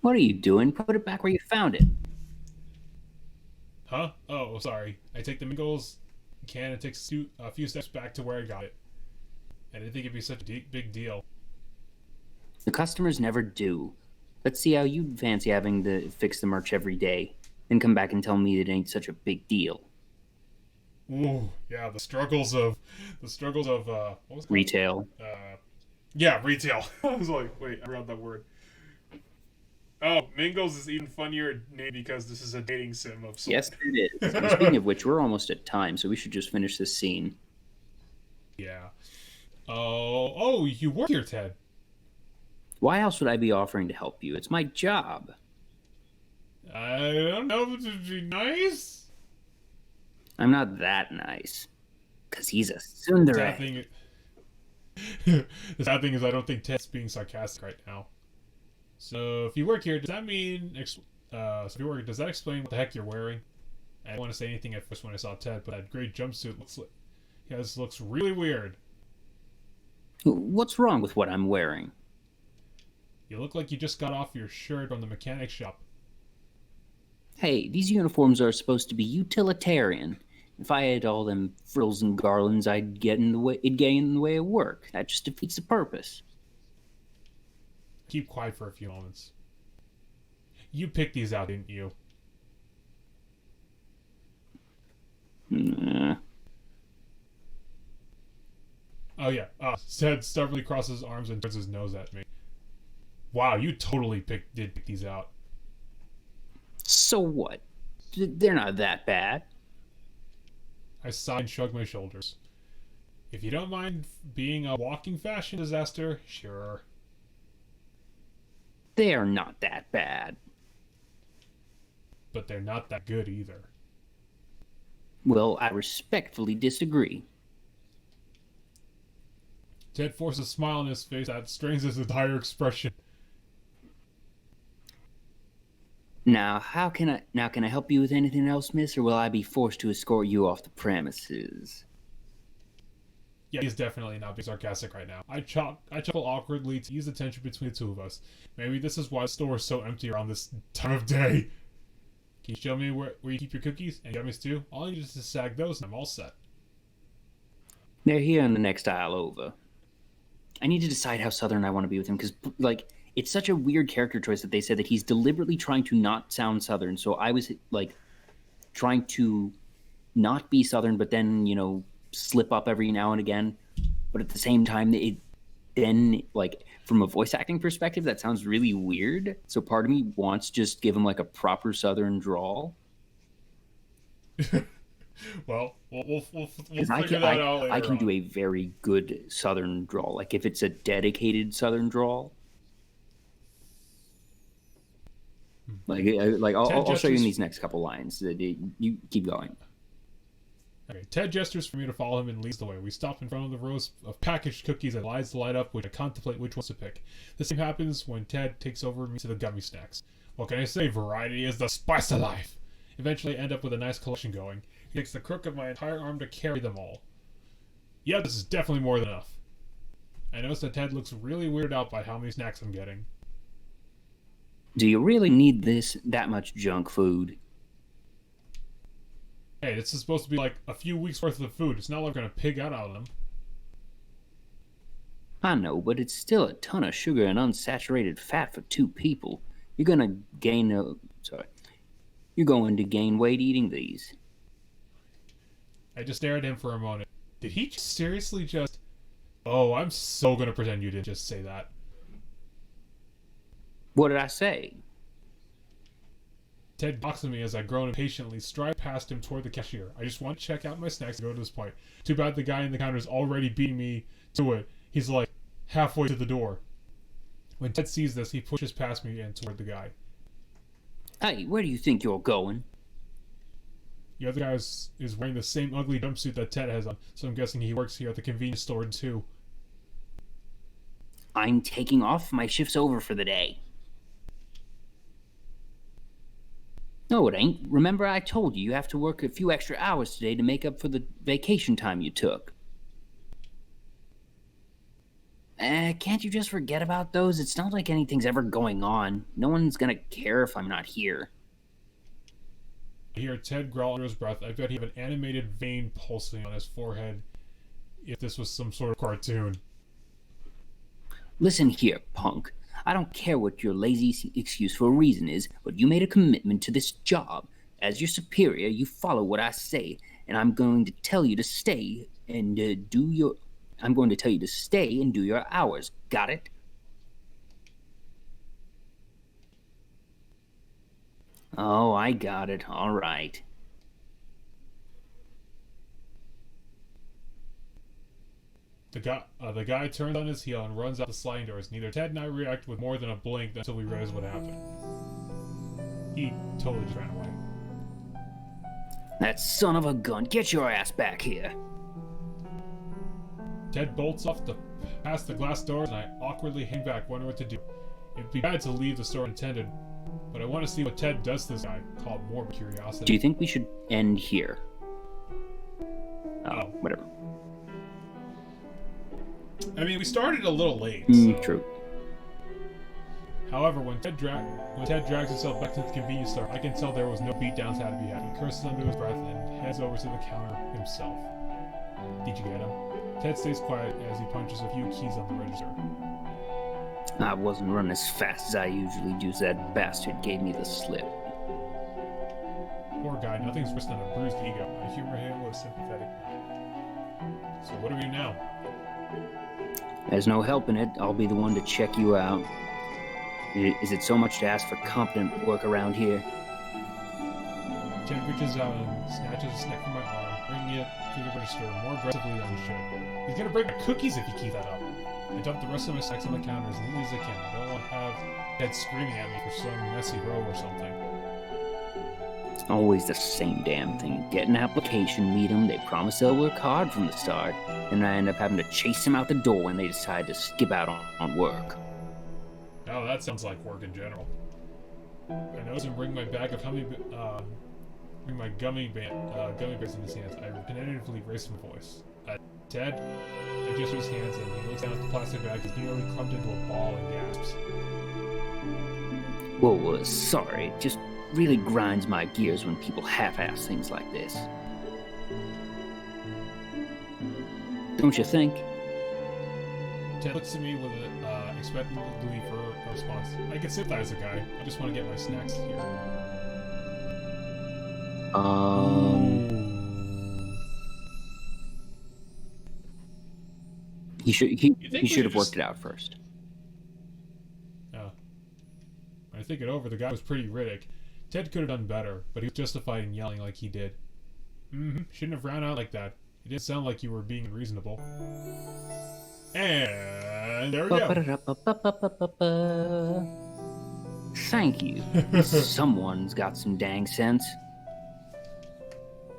Speaker 2: What are you doing? Put it back where you found it.
Speaker 1: Huh? Oh, sorry. I take the Mingles can and take a few steps back to where I got it. I didn't think it'd be such a big deal.
Speaker 2: The customers never do. Let's see how you'd fancy having to fix the merch every day, then come back and tell me it ain't such a big deal.
Speaker 1: Ooh, yeah, the struggles of what was it?
Speaker 2: Retail.
Speaker 1: Yeah, retail. I was like, wait, I forgot that word. Oh, Mingles is even funnier name because this is a dating sim of sorts.
Speaker 2: Yes, it is. And speaking of which, we're almost at time, so we should just finish this scene.
Speaker 1: Yeah. Oh, you work here, Ted.
Speaker 2: Why else would I be offering to help you? It's my job.
Speaker 1: I don't know if it'd be nice.
Speaker 2: I'm not that nice. Because he's a tsundere.
Speaker 1: The sad thing is I don't think Ted's being sarcastic right now. So if you work here, does that mean... does that explain what the heck you're wearing? I didn't want to say anything at first when I saw Ted, but that gray jumpsuit looks really weird.
Speaker 2: What's wrong with what I'm wearing?
Speaker 1: You look like you just got off your shirt from the mechanic shop.
Speaker 2: Hey, these uniforms are supposed to be utilitarian. If I had all them frills and garlands, it'd get in the way of work. That just defeats the purpose.
Speaker 1: Keep quiet for a few moments. You picked these out, didn't you?
Speaker 2: Nah.
Speaker 1: Oh yeah. Ted stubbornly crosses his arms and turns his nose at me. Wow, you totally did pick these out.
Speaker 2: So what? They're not that bad.
Speaker 1: I sigh and shrug my shoulders. If you don't mind being a walking fashion disaster, sure.
Speaker 2: They are not that bad.
Speaker 1: But they're not that good either.
Speaker 2: Well, I respectfully disagree.
Speaker 1: Ted forces a smile on his face that strains his entire expression.
Speaker 2: Now, can I help you with anything else, miss, or will I be forced to escort you off the premises?
Speaker 1: Yeah, he's definitely not being sarcastic right now. I chuckle awkwardly to ease the tension between the two of us. Maybe this is why the store is so empty around this time of day. Can you show me where you keep your cookies and gummies too? All I need is to sag those and I'm all set.
Speaker 2: They're here in the next aisle over. I need to decide how southern I want to be with him, because, like, it's such a weird character choice that they said that he's deliberately trying to not sound southern. So I was, like, trying to not be southern, but then, you know, slip up every now and again. But at the same time, like, from a voice acting perspective, that sounds really weird. So part of me wants to just give him, like, a proper southern drawl.
Speaker 1: Well, we'll
Speaker 2: Because
Speaker 1: figure that out
Speaker 2: I
Speaker 1: later
Speaker 2: can do
Speaker 1: on.
Speaker 2: a very good Southern drawl. Like if it's a dedicated Southern drawl,
Speaker 1: Ted
Speaker 2: I'll show you in
Speaker 1: gestures.
Speaker 2: these next couple lines. You keep going.
Speaker 1: Okay, Ted gestures for me to follow him and leads the way. We stop in front of the rows of packaged cookies and lights light up, which I contemplate which ones to pick. The same happens when Ted takes over me to the gummy snacks. What can I say? Variety is the spice of life. Eventually, I end up with a nice collection going. It takes the crook of my entire arm to carry them all. Yeah, this is definitely more than enough. I notice that Ted looks really weirded out by how many snacks I'm getting.
Speaker 2: Do you really need that much junk food?
Speaker 1: Hey, this is supposed to be like a few weeks worth of food. It's not like we're gonna pig out of them.
Speaker 2: I know, but it's still a ton of sugar and unsaturated fat for two people. You're gonna gain sorry. You're going to gain weight eating these.
Speaker 1: I just stare at him for a moment. Did he seriously just... Oh, I'm so gonna pretend you didn't just say that.
Speaker 2: What did I say?
Speaker 1: Ted boxes me as I groan impatiently, stride past him toward the cashier. I just want to check out my snacks and go to this point. Too bad the guy in the counter is already beating me to it. He's like halfway to the door. When Ted sees this, he pushes past me and toward the guy.
Speaker 2: Hey, where do you think you're going?
Speaker 1: The other guy is wearing the same ugly jumpsuit that Ted has on, so I'm guessing he works here at the convenience store too.
Speaker 2: I'm taking off. My shift's over for the day. No, it ain't. Remember I told you have to work a few extra hours today to make up for the vacation time you took. Can't you just forget about those? It's not like anything's ever going on. No one's gonna care if I'm not here.
Speaker 1: I hear Ted growl under his breath. I bet he had an animated vein pulsing on his forehead if this was some sort of cartoon.
Speaker 2: Listen here, punk. I don't care what your lazy excuse for a reason is, but you made a commitment to this job. As your superior, you follow what I say, and I'm going to tell you to stay and do your... I'm going to tell you to stay and do your hours. Got it? Oh, I got it. All right.
Speaker 1: The guy turns on his heel and runs out the sliding doors. Neither Ted and I react with more than a blink until we realize what happened. He totally just ran away.
Speaker 2: That son of a gun, get your ass back here.
Speaker 1: Ted bolts off past the glass doors, and I awkwardly hang back, wondering what to do. It'd be bad to leave the store unattended, but I want to see what Ted does to this guy. Call it more curiosity.
Speaker 2: Do you think we should end here?
Speaker 1: Oh.
Speaker 2: Whatever.
Speaker 1: I mean, we started a little late. So.
Speaker 2: True.
Speaker 1: However, when Ted drags himself back to the convenience store, I can tell there was no beatdowns had to be had. He curses under his breath and heads over to the counter himself. Did you get him? Ted stays quiet as he punches a few keys on the register.
Speaker 2: I wasn't running as fast as I usually do, so that bastard gave me the slip.
Speaker 1: Poor guy, nothing's worse than a bruised ego. I humor him with sympathetic. So what do we do now?
Speaker 2: There's no helping it. I'll be the one to check you out. Is it so much to ask for competent work around here?
Speaker 1: Ted reaches out and snatches a snack from my arm, bringing it to the register more aggressively than he should. He's gonna break my cookies if he keeps that up. I dump the rest of my snacks on the counter as neatly as I can. I don't want to have Ted screaming at me for some messy row or something.
Speaker 2: It's always the same damn thing. Get an application, meet them, they promise they'll work hard from the start, and I end up having to chase them out the door when they decide to skip out on work.
Speaker 1: Oh, that sounds like work in general. I notice him bring my bag of bring my gummy bears in his hands. I repetitively raise my voice. Ted? I gesture his hands and he looks down at the plastic bag. He's nearly crumped into a ball and gasps.
Speaker 2: Whoa, sorry. It just really grinds my gears when people half-ass things like this. Don't you think?
Speaker 1: Ted looks at me with expectantly for a response. I can sympathize the guy. I just want to get my snacks here.
Speaker 2: He should have worked it out first.
Speaker 1: When I think it over, the guy was pretty Riddick. Ted could have done better, but he was justified in yelling like he did. Shouldn't have ran out like that. It didn't sound like you were being reasonable. And there we go.
Speaker 2: Thank you. Someone's got some dang sense.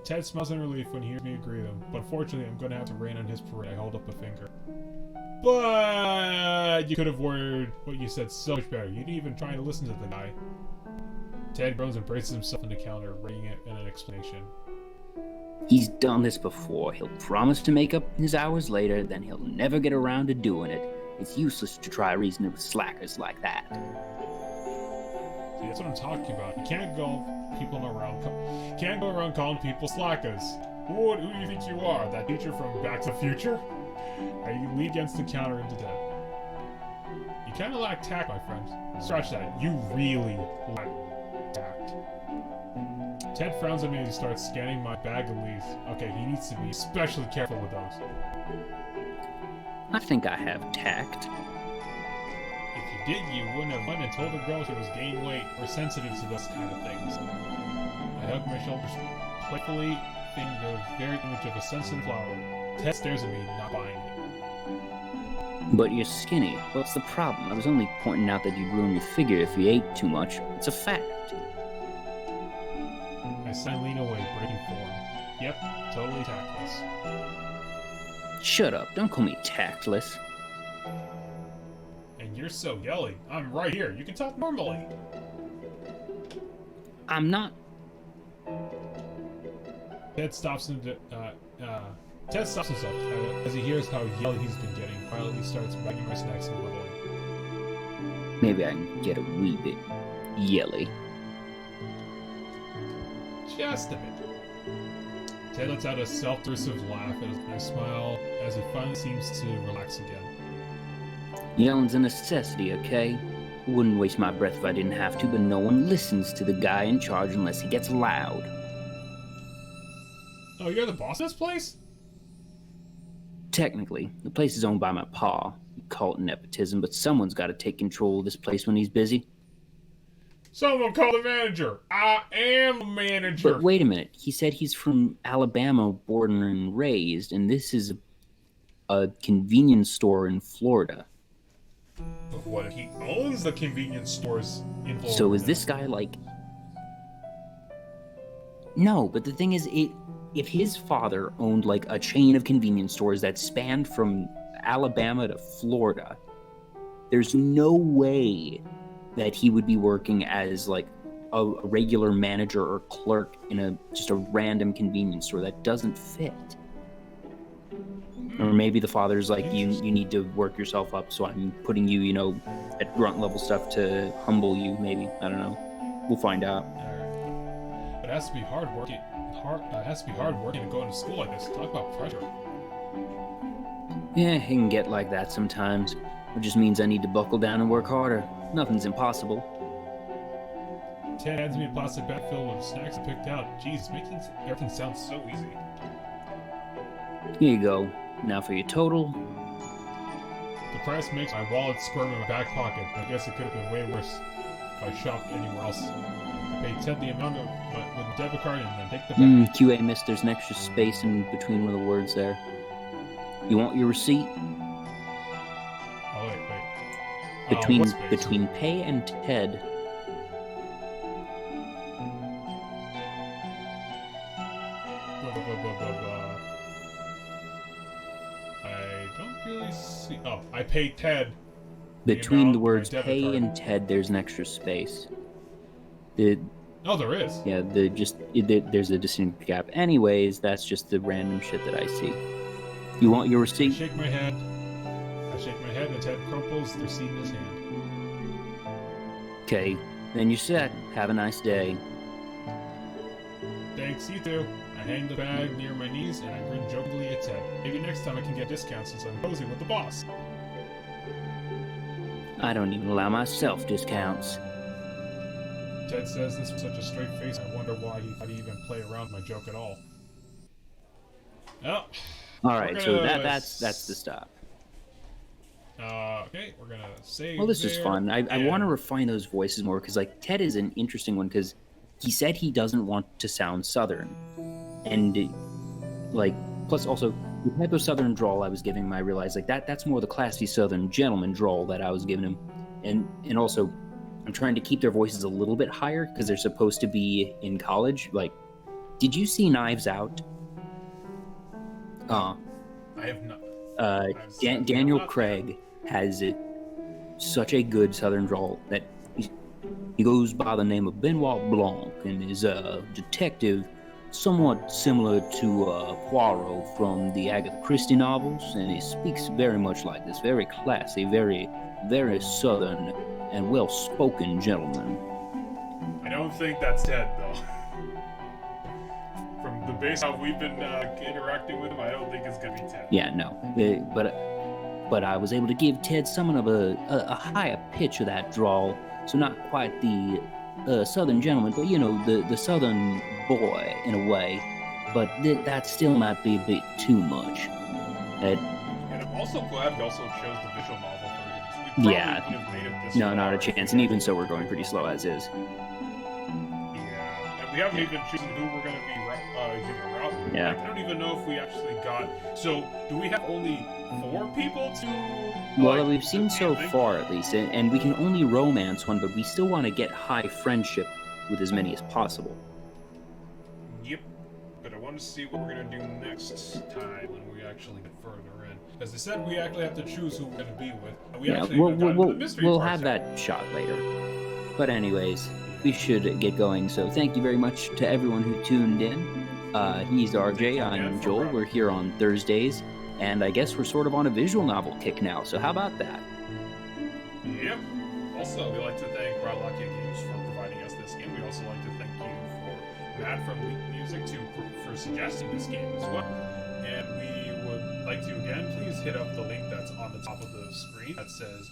Speaker 1: Ted smiles in relief when he hears me agree with him, but unfortunately I'm gonna have to rain on his parade. I hold up a finger. But you could have worded what you said so much better. You didn't even try to listen to the guy. Ted groans and braces himself in the counter, rating it in an explanation.
Speaker 2: He's done this before. He'll promise to make up his hours later, then he'll never get around to doing it. It's useless to try reasoning with slackers like that.
Speaker 1: See, that's what I'm talking about. You can't go around calling people slackers. Who do you think you are? That teacher from Back to the Future? You lean against the counter into Ted. You kind of lack tact, my friend. Scratch that. You really lack tact. Ted frowns at me and he starts scanning my bag of leaves. Okay, he needs to be especially careful with those.
Speaker 2: I think I have tact.
Speaker 1: If you did, you wouldn't have went and told the girl she was gaining weight or sensitive to those kind of things. I hug my shoulders playfully, thinking the very image of a sensitive flower. Ted stares at me, not buying it.
Speaker 2: But you're skinny. What's the problem? I was only pointing out that you'd ruin your figure if you ate too much. It's a fact.
Speaker 1: I sigh, lean away, breaking form. Yep, totally tactless.
Speaker 2: Shut up. Don't call me tactless.
Speaker 1: And you're so yelly. I'm right here. You can talk normally.
Speaker 2: I'm not.
Speaker 1: Ted stops himself as he hears how yelly he's been getting. Finally starts biting my snacks and whittling.
Speaker 2: Maybe I can get a wee bit yelly.
Speaker 1: Just a bit. Ted lets out a self-derisive laugh and I smile as he finally seems to relax again.
Speaker 2: Yelling's a necessity, okay? Wouldn't waste my breath if I didn't have to, but no one listens to the guy in charge unless he gets loud.
Speaker 1: Oh, you're the boss of this place?
Speaker 2: Technically, the place is owned by my pa. You call it nepotism, but someone's got to take control of this place when he's busy.
Speaker 1: Someone call the manager. I am the manager.
Speaker 2: But wait a minute. He said he's from Alabama, born and raised, and this is a convenience store in Florida.
Speaker 1: But what if he owns the convenience stores in Florida?
Speaker 2: So is this guy like... No, but the thing is, if his father owned like a chain of convenience stores that spanned from Alabama to Florida, there's no way that he would be working as like a regular manager or clerk in just a random convenience store. That doesn't fit. Or maybe the father's like, you need to work yourself up, so I'm putting you, at grunt level stuff to humble you, maybe. I don't know. We'll find out.
Speaker 1: Alright. But it has to be hard working. It has to be hard working and going to school like this. Talk about pressure.
Speaker 2: Yeah, it can get like that sometimes. It just means I need to buckle down and work harder. Nothing's impossible.
Speaker 1: Ted hands me a plastic bag filled with snacks I picked out. Jeez, making everything sound so easy.
Speaker 2: Here you go. Now for your total.
Speaker 1: The price makes my wallet squirm in my back pocket. I guess it could have been way worse if I shopped anywhere else. I paid Ted the amount with the debit card and then take the bag.
Speaker 2: QA missed. There's an extra space in between one of the words there. You want your receipt?
Speaker 1: Oh, wait.
Speaker 2: Between pay and Ted.
Speaker 1: I don't really see. Oh, I paid Ted.
Speaker 2: Between the words pay and Ted, there's an extra space.
Speaker 1: Oh, there is.
Speaker 2: Yeah, there's a distinct gap. Anyways, that's just the random shit that I see. You want your receipt?
Speaker 1: I shake my head and Ted crumples the receipt in his hand.
Speaker 2: Okay, then you're set. Have a nice day.
Speaker 1: Thanks, you too. I hang the bag near my knees and I grin jokingly at Ted. Maybe next time I can get discounts since I'm posing with the boss.
Speaker 2: I don't even allow myself discounts.
Speaker 1: Ted says this with such a straight face, I wonder why he thought he'd even play around with my joke at all. Well,
Speaker 2: alright, so that's the stop.
Speaker 1: Okay, we're gonna save.
Speaker 2: Well, this is fun. I want to refine those voices more because, like, Ted is an interesting one because he said he doesn't want to sound Southern, and like plus also the type of Southern drawl I was giving him, I realized like that's more the classy Southern gentleman drawl that I was giving him, and also I'm trying to keep their voices a little bit higher because they're supposed to be in college. Like, did you see Knives Out?
Speaker 1: I have not.
Speaker 2: Daniel Craig has such a good Southern drawl that he goes by the name of Benoit Blanc and is a detective somewhat similar to Poirot from the Agatha Christie novels, and he speaks very much like this, very classy, very, very Southern and well-spoken gentleman.
Speaker 1: I don't think that's Ted, though. From the base how we've been interacting with him, I don't think it's gonna be Ted.
Speaker 2: Yeah, no, but I was able to give Ted somewhat of a higher pitch of that drawl, so not quite the Southern gentleman, but you know, the Southern boy in a way, but that still might be a bit too much.
Speaker 1: And I'm also glad we also chose the visual novel version.
Speaker 2: Yeah, no, not a chance, and even so, we're going pretty slow as is.
Speaker 1: Yeah, and we haven't even chosen who we're going to be giving a route with.
Speaker 2: Yeah.
Speaker 1: Like, I don't even know if we actually got... So, do we have only 4 people to...
Speaker 2: Well, we've seen so far, at least, and we can only romance one, but we still want to get high friendship with as many as possible.
Speaker 1: Yep. But I want to see what we're going to do next time when we actually get further in. As I said, we actually have to choose who we're going to be with. And we actually
Speaker 2: we'll have that shot later. But anyways, we should get going, so thank you very much to everyone who tuned in. He's RJ, I'm Joel, we're here on Thursdays, and I guess we're sort of on a visual novel kick now, so how about that?
Speaker 1: Yep. Also, we'd like to thank Rodlock Games for providing us this game. We'd also like to thank you for Matt from Leak Music for suggesting this game as well. And we would like to again, please hit up the link that's on the top of the screen that says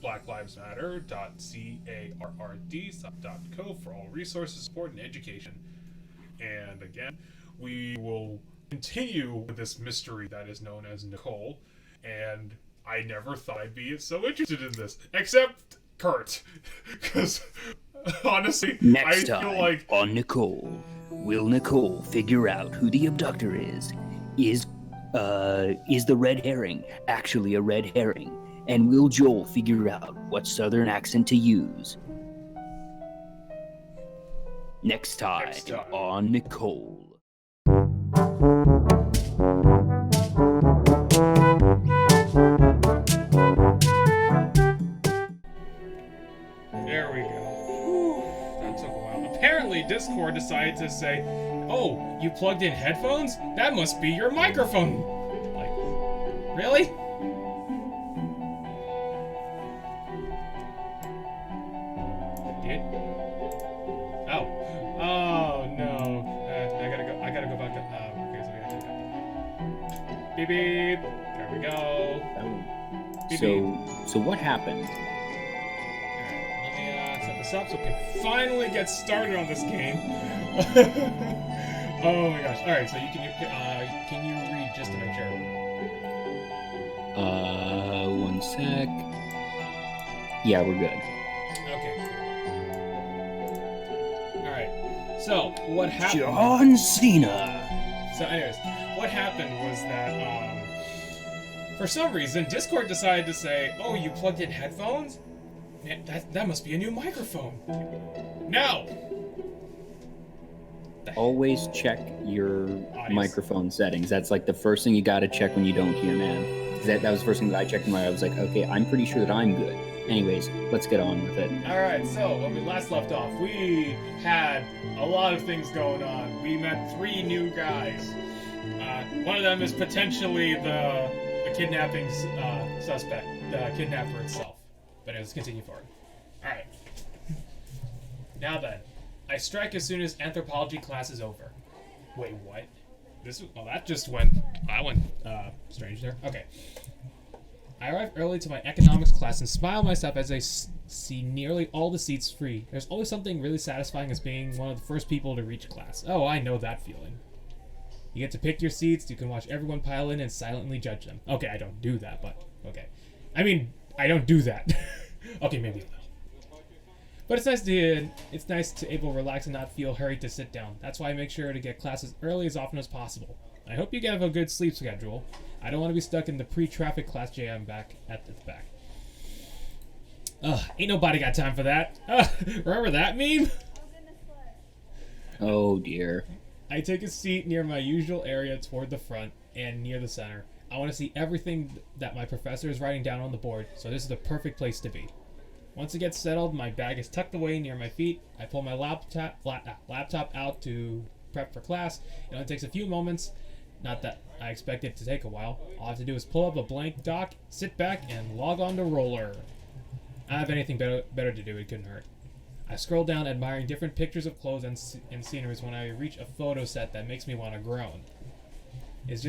Speaker 1: blacklivesmatter.carrd.co for all resources, support, and education. And again, we will continue with this mystery that is known as Nicole, and I never thought I'd be so interested in this, except Kurt, because honestly,
Speaker 2: Next
Speaker 1: I feel like
Speaker 2: on Nicole, will Nicole figure out who the abductor is? Is the red herring actually a red herring? And will Joel figure out what Southern accent to use? Next time on Nicole.
Speaker 1: There we go. Whew, that took a while. Apparently, Discord decided to say, "Oh, you plugged in headphones? That must be your microphone." Like, really? Dude? Oh. Oh no. I gotta go back up. Okay, so we gotta do that. Beep beep. There we go. Beep, beep.
Speaker 2: So what happened?
Speaker 1: Let me set this up so we can finally get started on this game. Oh my gosh. Alright, so can you read just to make sure?
Speaker 2: One sec. Yeah, we're good.
Speaker 1: Okay. Alright. So, what happened?
Speaker 2: John Cena!
Speaker 1: So anyways, what happened was that, for some reason, Discord decided to say, "Oh, you plugged in headphones? That must be a new microphone." No!
Speaker 2: Always check your microphone settings. That's like the first thing you gotta check when you don't hear, man. That was the first thing that I checked, and I was like, okay, I'm pretty sure that I'm good. Anyways, let's get on with it.
Speaker 1: Alright, so when we last left off, we had a lot of things going on. We met 3 new guys. One of them is potentially the kidnapping suspect, the kidnapper itself. But let's continue forward. Alright. Now then, I strike as soon as anthropology class is over. Wait, what? That went strange there. Okay. I arrive early to my economics class and smile myself as I see nearly all the seats free. There's always something really satisfying as being one of the first people to reach class. Oh, I know that feeling. You get to pick your seats, you can watch everyone pile in and silently judge them. Okay, I don't do that, but okay. I mean, I don't do that. Okay, maybe I will.
Speaker 3: But it's nice to able to relax and not feel hurried to sit down. That's why I make sure to get classes early as often as possible. I hope you have a good sleep schedule. I don't want to be stuck in the pre-traffic class jam back at the back. Ugh, ain't nobody got time for that. Remember that meme?
Speaker 2: Oh dear.
Speaker 3: I take a seat near my usual area toward the front and near the center. I want to see everything that my professor is writing down on the board, so this is the perfect place to be. Once it gets settled, my bag is tucked away near my feet. I pull my laptop out to prep for class. It only takes a few moments. Not that I expect it to take a while. All I have to do is pull up a blank doc, sit back, and log on to Roller. I have anything better to do, it couldn't hurt. I scroll down, admiring different pictures of clothes and sceneries when I reach a photo set that makes me want to groan. It's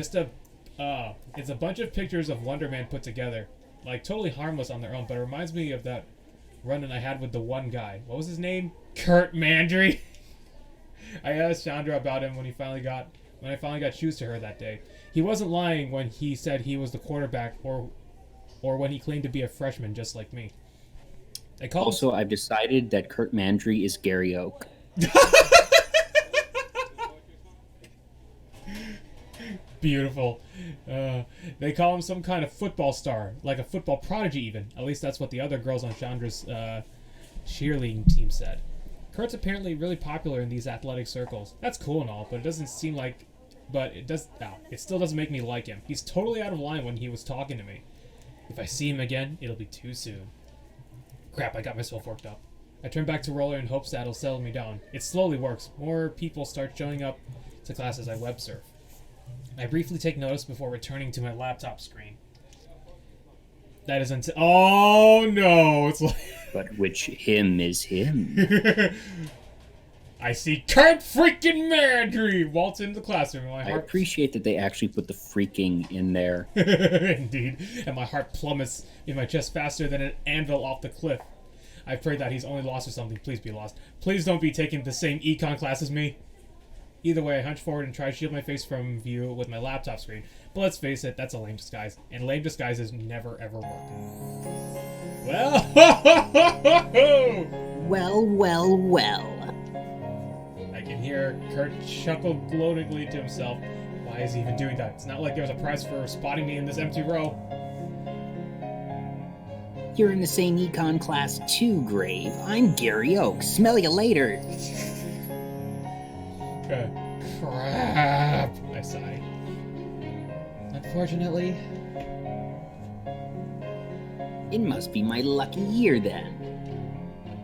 Speaker 3: a bunch of pictures of Wonder Man put together. Like, totally harmless on their own, but it reminds me of that run-in I had with the one guy. What was his name? Kurt Mandry. I asked Chandra about him when I finally got shoes to her that day. He wasn't lying when he said he was the quarterback or when he claimed to be a freshman just like me.
Speaker 2: Also, I've decided that Kurt Mandry is Gary Oak.
Speaker 3: Beautiful. They call him some kind of football star, like a football prodigy even. At least that's what the other girls on Chandra's cheerleading team said. Kurt's apparently really popular in these athletic circles. That's cool and all, but it still doesn't make me like him. He's totally out of line when he was talking to me. If I see him again, it'll be too soon. Crap, I got myself worked up. I turn back to Roller in hopes that'll settle me down. It slowly works. More people start showing up to class as I web surf. I briefly take notice before returning to my laptop screen. That is until... Oh, no! It's like...
Speaker 2: But which him is him?
Speaker 3: I see Kurt freaking Mandry waltz into the classroom.
Speaker 2: I appreciate that they actually put the freaking in there.
Speaker 3: Indeed. And my heart plummets in my chest faster than an anvil off the cliff. I pray that he's only lost or something. Please be lost. Please don't be taking the same econ class as me. Either way, I hunch forward and try to shield my face from view with my laptop screen. But let's face it, that's a lame disguise. And lame disguises never ever work. Well,
Speaker 2: well.
Speaker 3: I can hear Kurt chuckle gloatingly to himself. Why is he even doing that? It's not like there's a prize for spotting me in this empty row.
Speaker 2: You're in the same econ class too, Grave. I'm Gary Oak. Smell you later.
Speaker 3: Crap, I sigh. Unfortunately.
Speaker 2: It must be my lucky year then.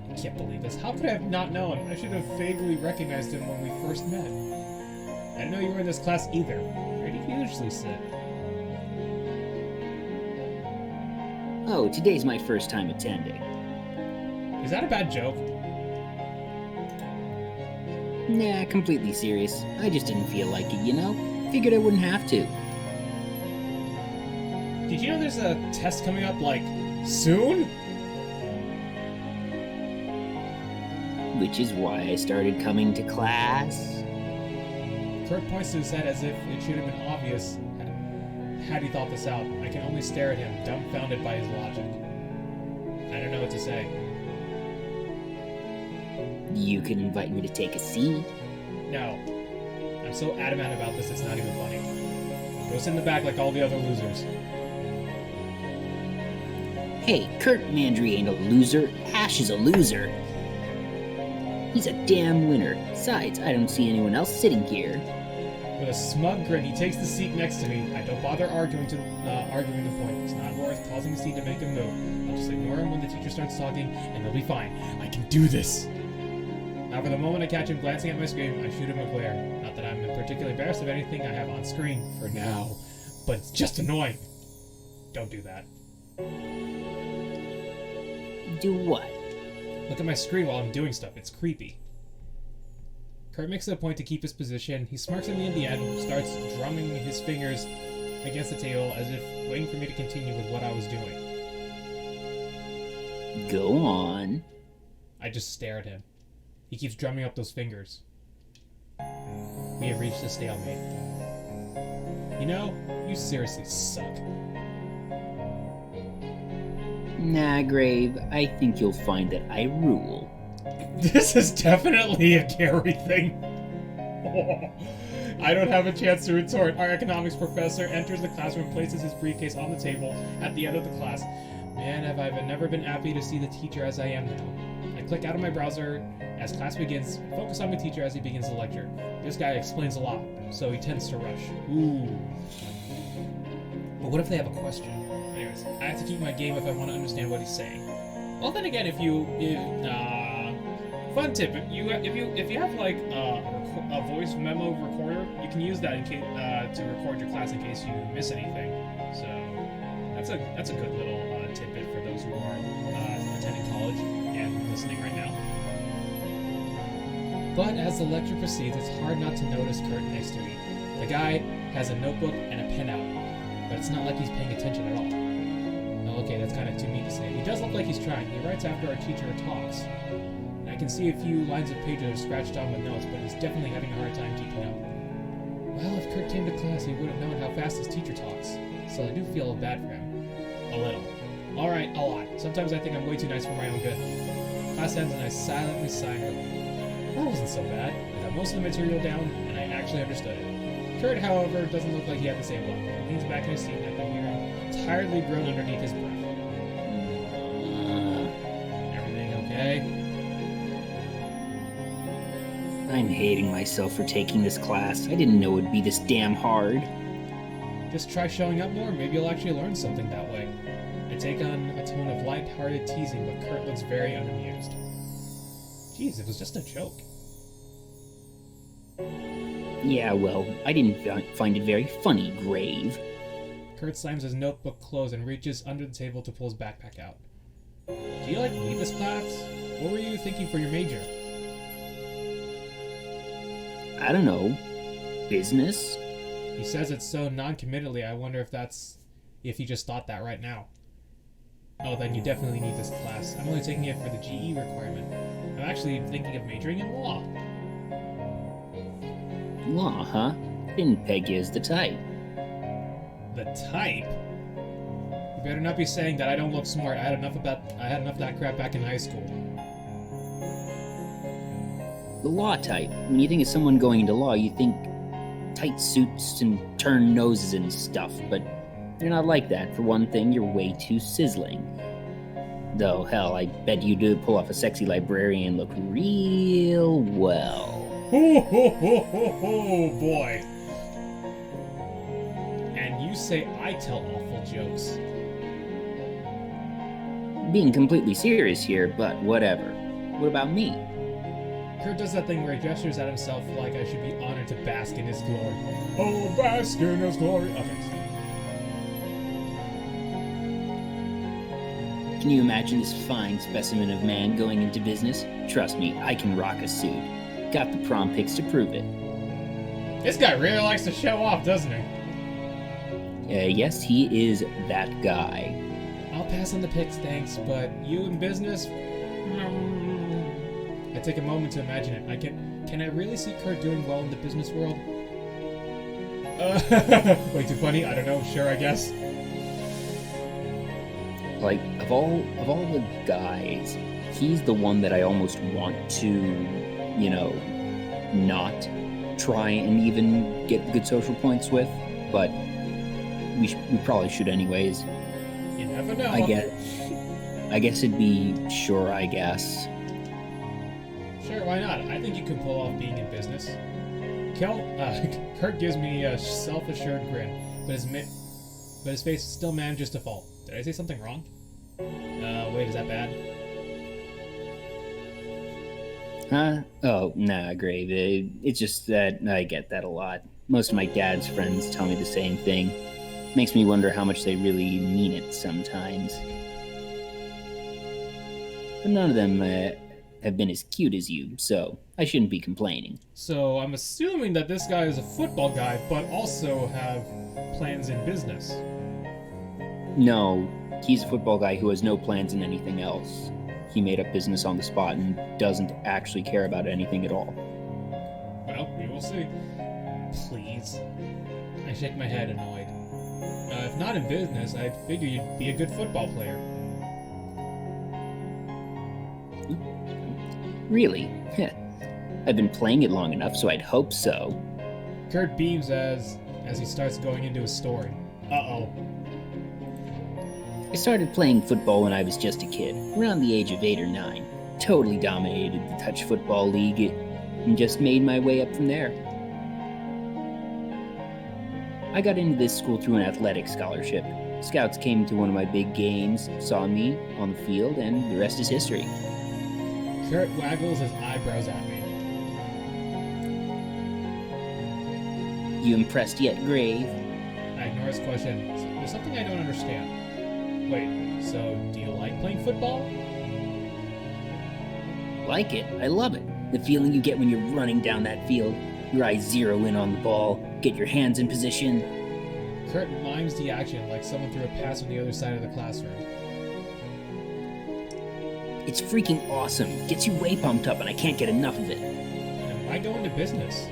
Speaker 3: I can't believe this. How could I have not known? I should have vaguely recognized him when we first met. I didn't know you were in this class either. Where do you usually sit?
Speaker 2: Oh, today's my first time attending.
Speaker 3: Is that a bad joke?
Speaker 2: Nah, completely serious. I just didn't feel like it, you know? Figured I wouldn't have to.
Speaker 3: Did you know there's a test coming up, like, soon?
Speaker 2: Which is why I started coming to class.
Speaker 3: Kurt points to his head as if it should have been obvious had he thought this out. I can only stare at him, dumbfounded by his logic. I don't know what to say.
Speaker 2: You can invite me to take a seat.
Speaker 3: No. I'm so adamant about this, it's not even funny. Go sit in the back like all the other losers.
Speaker 2: Hey, Kurt Mandry ain't a loser. Ash is a loser. He's a damn winner. Besides, I don't see anyone else sitting here.
Speaker 3: With a smug grin, he takes the seat next to me. I don't bother arguing the point. It's not worth causing the seat to make him move. I'll just ignore him when the teacher starts talking, and they'll be fine. I can do this. Now, for the moment I catch him glancing at my screen, I shoot him a glare. Not that I'm particularly embarrassed of anything I have on screen for now, but it's just annoying. Don't do that.
Speaker 2: Do what?
Speaker 3: Look at my screen while I'm doing stuff. It's creepy. Kurt makes it a point to keep his position. He smirks at me in the end, starts drumming his fingers against the table as if waiting for me to continue with what I was doing.
Speaker 2: Go on.
Speaker 3: I just stare at him. He keeps drumming up those fingers. We have reached a stalemate. You know, you seriously suck.
Speaker 2: Nah, Grave, I think you'll find that I rule.
Speaker 3: This is definitely a Gary thing. I don't have a chance to retort. Our economics professor enters the classroom and places his briefcase on the table at the end of the class. Man, have I never been happy to see the teacher as I am now. I click out of my browser as class begins, focus on my teacher as he begins the lecture. This guy explains a lot, so he tends to rush. Ooh. But what if they have a question? Anyways, I have to keep my game if I want to understand what he's saying. Well, then again, fun tip: if you have like a voice memo recorder, you can use that in case to record your class in case you miss anything. So that's a good little tidbit for those who are attending college and listening right now. But as the lecture proceeds, it's hard not to notice Kurt next to me. The guy has a notebook and a pen out, but it's not like he's paying attention at all. Oh, okay, that's kind of too mean to say. He does look like he's trying. He writes after our teacher talks. I can see a few lines of pages are scratched on with notes, but he's definitely having a hard time keeping up. Well, if Kurt came to class, he would have known how fast his teacher talks, so I do feel bad for him. A little. Alright, a lot. Sometimes I think I'm way too nice for my own good. Class ends and I silently sigh and go, that wasn't so bad. I got most of the material down, and I actually understood it. Kurt, however, doesn't look like he had the same luck. He leans back in his seat and I can hear him tiredly groan underneath his breath. Everything okay?
Speaker 2: I'm hating myself for taking this class. I didn't know it'd be this damn hard.
Speaker 3: Just try showing up more, maybe you'll actually learn something that way. I take on a tone of light-hearted teasing, but Kurt looks very unamused. Jeez, it was just a joke.
Speaker 2: Yeah, well, I didn't find it very funny, Grave.
Speaker 3: Kurt slams his notebook closed and reaches under the table to pull his backpack out. Do you need this class? What were you thinking for your major?
Speaker 2: I don't know. Business?
Speaker 3: He says it so non-committedly, I wonder if he just thought that right now. Oh, then you definitely need this class. I'm only taking it for the GE requirement. I'm actually thinking of majoring in law.
Speaker 2: Law, huh? Didn't peg you as the type.
Speaker 3: The type? You better not be saying that I don't look smart. I had enough of that crap back in high school.
Speaker 2: The law type. When you think of someone going into law, you think tight suits and turned noses and stuff, but you're not like that. For one thing, you're way too sizzling. Though, hell, I bet you do pull off a sexy librarian look real well.
Speaker 3: Oh, boy. And you say I tell awful jokes.
Speaker 2: Being completely serious here, but whatever. What about me?
Speaker 3: Kurt does that thing where he gestures at himself like I should be honored to bask in his glory. Oh, bask in his glory. Okay.
Speaker 2: Can you imagine this fine specimen of man going into business? Trust me, I can rock a suit. Got the prom pics to prove it.
Speaker 3: This guy really likes to show off, doesn't he?
Speaker 2: Yes, he is that guy.
Speaker 3: I'll pass on the pics, thanks, but you in business? I take a moment to imagine it. Can I really see Kurt doing well in the business world? Way too funny? I don't know. Sure, I guess.
Speaker 2: Like, of all the guys, he's the one that I almost want to, not try and even get good social points with, but we probably should anyways.
Speaker 3: You never know.
Speaker 2: I guess it'd be sure, I guess.
Speaker 3: Sure, why not? I think you could pull off being in business. Kurt gives me a self-assured grin, but his face still manages to fall. Did I say something wrong? Wait, is that bad?
Speaker 2: Huh? Oh, nah, Grave. It's just that I get that a lot. Most of my dad's friends tell me the same thing. Makes me wonder how much they really mean it sometimes. But none of them have been as cute as you, so I shouldn't be complaining.
Speaker 3: So I'm assuming that this guy is a football guy, but also have plans in business.
Speaker 2: No, he's a football guy who has no plans in anything else. He made up business on the spot and doesn't actually care about anything at all.
Speaker 3: Well, we will see. Please. I shake my head, annoyed. If not in business, I'd figure you'd be a good football player.
Speaker 2: Really? Heh. I've been playing it long enough, so I'd hope so.
Speaker 3: Kurt beams as he starts going into his story. Uh-oh.
Speaker 2: I started playing football when I was just a kid, around the age of 8 or 9. Totally dominated the touch football league and just made my way up from there. I got into this school through an athletic scholarship. Scouts came to one of my big games, saw me on the field, and the rest is history.
Speaker 3: Kurt waggles his eyebrows at me.
Speaker 2: You impressed yet, Grave?
Speaker 3: I ignore his question. There's something I don't understand. Wait, so do you like playing football?
Speaker 2: Like it. I love it. The feeling you get when you're running down that field. Your eyes zero in on the ball, get your hands in position.
Speaker 3: Kurt mimes the action like someone threw a pass on the other side of the classroom.
Speaker 2: It's freaking awesome. Gets you way pumped up and I can't get enough of it.
Speaker 3: And why go into business?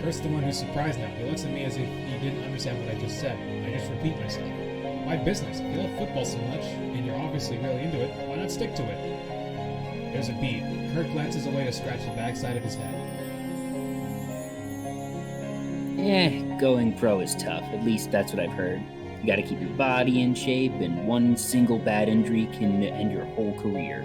Speaker 3: Kurt's the one who's surprised now. He looks at me as if he didn't understand what I just said. I just repeat myself. Why business? If you love football so much, and you're obviously really into it, why not stick to it? There's a beat. Kurt glances away to scratch the backside of his head.
Speaker 2: Going pro is tough. At least that's what I've heard. You gotta keep your body in shape, and one single bad injury can end your whole career.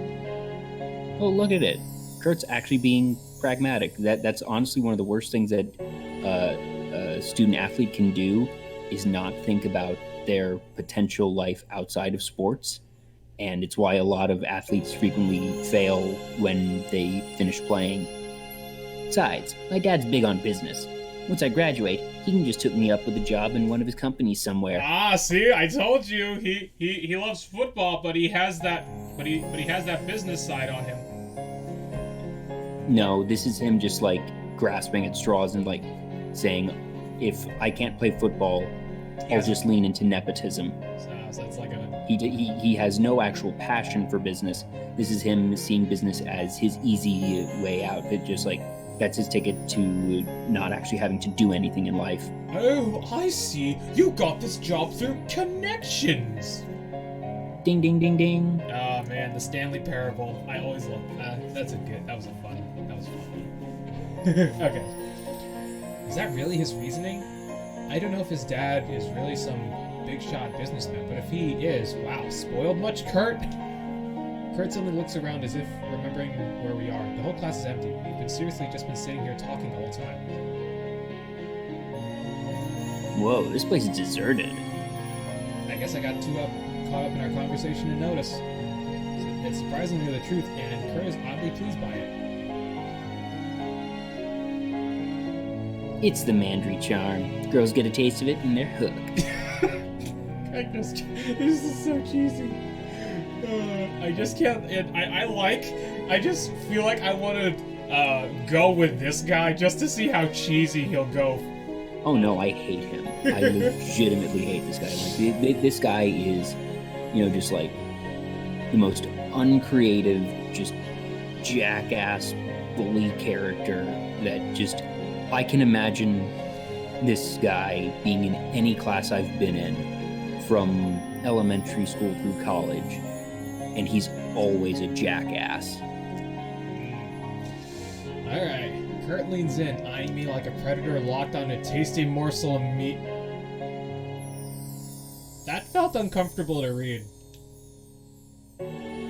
Speaker 2: Oh, look at it. Kurt's actually being pragmatic. That's honestly one of the worst things that a student athlete can do is not think about their potential life outside of sports. And it's why a lot of athletes frequently fail when they finish playing. Besides, my dad's big on business. Once I graduate, he can just hook me up with a job in one of his companies somewhere.
Speaker 3: Ah, see, I told you he loves football, but he has that business side on him.
Speaker 2: No, this is him just like grasping at straws and like saying, if I can't play football, I'll just lean into nepotism.
Speaker 3: So it's like a...
Speaker 2: He has no actual passion for business. This is him seeing business as his easy way out. It just like that's his ticket to not actually having to do anything in life.
Speaker 3: Oh, I see. You got this job through connections.
Speaker 2: Ding, ding, ding, ding.
Speaker 3: Oh man, the Stanley Parable. I always love that. That was fun. Okay. Is that really his reasoning? I don't know if his dad is really some big shot businessman, but if he is, wow, spoiled much, Kurt? Kurt suddenly looks around as if remembering where we are. The whole class is empty. We've been seriously just been sitting here talking the whole time.
Speaker 2: Whoa, this place is deserted.
Speaker 3: I guess I got too caught up in our conversation to notice. It's surprisingly the truth, and Kurt is oddly pleased by it.
Speaker 2: It's the Mandry charm. Girls get a taste of it and they're hooked.
Speaker 3: This is so cheesy. I just can't. I just feel like I want to go with this guy just to see how cheesy he'll go.
Speaker 2: Oh no, I hate him. I legitimately hate this guy. Like, this guy is, just like the most uncreative, just jackass bully character that just. I can imagine this guy being in any class I've been in, from elementary school through college, and he's always a jackass.
Speaker 3: Alright, Kurt leans in, eyeing me like a predator locked on a tasty morsel of meat. That felt uncomfortable to read.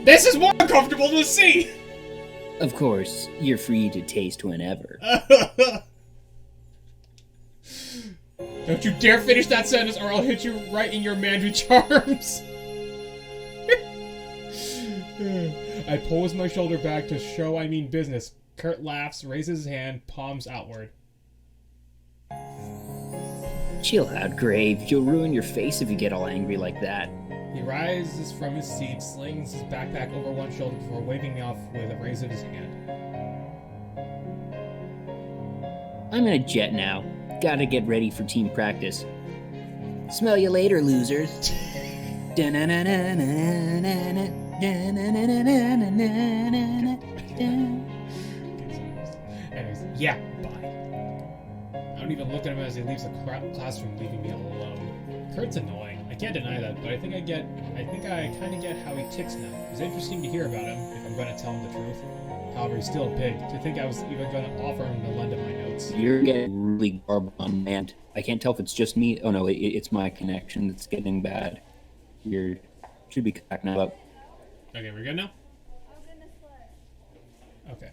Speaker 3: This is more uncomfortable to see!
Speaker 2: Of course, you're free to taste whenever.
Speaker 3: Don't you dare finish that sentence or I'll hit you right in your Mandry charms! I pose my shoulder back to show I mean business. Kurt laughs, raises his hand, palms outward.
Speaker 2: Chill out, Grave. You'll ruin your face if you get all angry like that.
Speaker 3: He rises from his seat, slings his backpack over one shoulder before waving me off with a raise of his hand.
Speaker 2: I'm in a jet now. Gotta get ready for team practice. Smell you later, losers.
Speaker 3: Anyways, yeah, bye. don't even look at him as he leaves the classroom, leaving me alone. Kurt's annoying. I can't deny that, but I think I kind of get how he ticks now. It's interesting to hear about him, if I'm going to tell him the truth. However, he's still a pig. To think I was even going to offer him the lend of my notes.
Speaker 2: You're getting really garbled on land. I can't tell if it's just me. Oh no, it's my connection that's getting bad. You should be back now. Up.
Speaker 3: Okay, we're good now? Okay.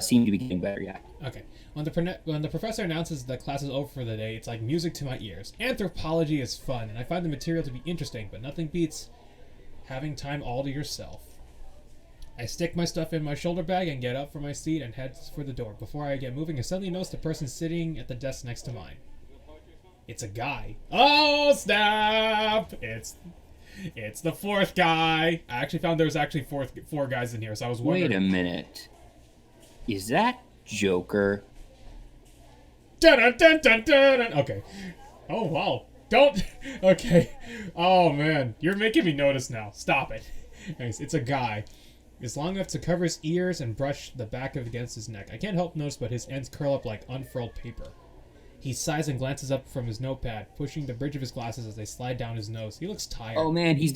Speaker 2: Seem to be getting better, yeah.
Speaker 3: Okay. When the professor announces that class is over for the day, it's like music to my ears. Anthropology is fun, and I find the material to be interesting, but nothing beats having time all to yourself. I stick my stuff in my shoulder bag and get up from my seat and head for the door. Before I get moving, I suddenly notice the person sitting at the desk next to mine. It's a guy. Oh, snap! It's the fourth guy. I actually found there was actually four guys in here, so I was wondering.
Speaker 2: Wait a minute. Is that Joker?
Speaker 3: Dun, dun, dun, dun, dun. Okay. Oh, wow. Don't. Okay. Oh, man. You're making me notice now. Stop it. Anyways, it's a guy. It's long enough to cover his ears and brush the back of against his neck. I can't help notice, but his ends curl up like unfurled paper. He sighs and glances up from his notepad, pushing the bridge of his glasses as they slide down his nose. He looks tired.
Speaker 2: Oh man, he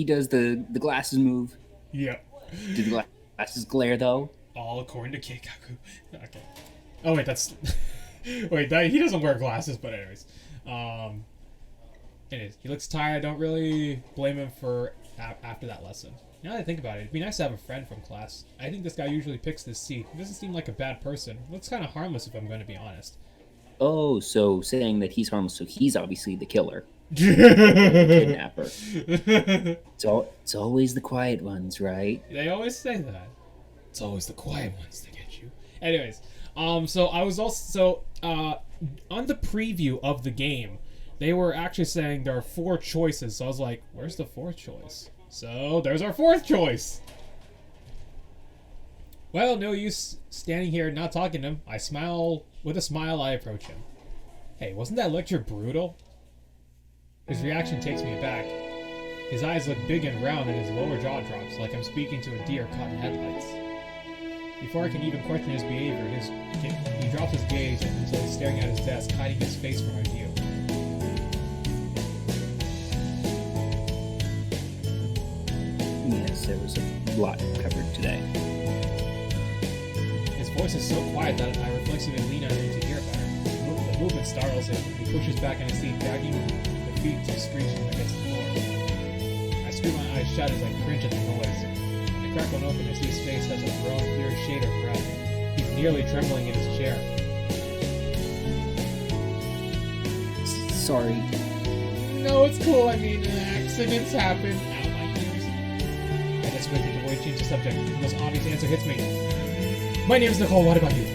Speaker 2: does the glasses move.
Speaker 3: Yep.
Speaker 2: Did the glasses glare though?
Speaker 3: All according to Keikaku. Okay. Oh wait, that's wait. He doesn't wear glasses, but anyways, it is. He looks tired. I don't really blame him for after that lesson. Now that I think about it, it'd be nice to have a friend from class. I think this guy usually picks this seat. He doesn't seem like a bad person. Looks kind of harmless if I'm going to be honest.
Speaker 2: Oh, so saying that he's harmless, so he's obviously the killer. Kidnapper. It's always the quiet ones, right?
Speaker 3: They always say that. It's always the quiet ones that get you. Anyways, so I was also on the preview of the game, they were actually saying there are 4 choices. So I was like, where's the 4th choice? So there's our 4th choice. Well, no use standing here not talking to him. With a smile, I approach him. Hey, wasn't that lecture brutal? His reaction takes me aback. His eyes look big and round and his lower jaw drops, like I'm speaking to a deer caught in headlights. Before I can even question his behavior, he drops his gaze until he's staring at his desk, hiding his face from my view.
Speaker 2: Yes, there was a lot covered today.
Speaker 3: His voice is so quiet that I reflexively lean on him to hear better. The movement startles him. He pushes back on his seat, dragging the feet to screeching against the floor. I screw my eyes shut as I cringe at the noise. I crack one open and see his face has a grown, clear shade of red. He's nearly trembling in his chair.
Speaker 2: Sorry.
Speaker 3: No, it's cool. I mean, accidents happen. Ow, my ears. I just wait to avoid change the subject. The most obvious answer hits me. My name is Nicole. What about you? I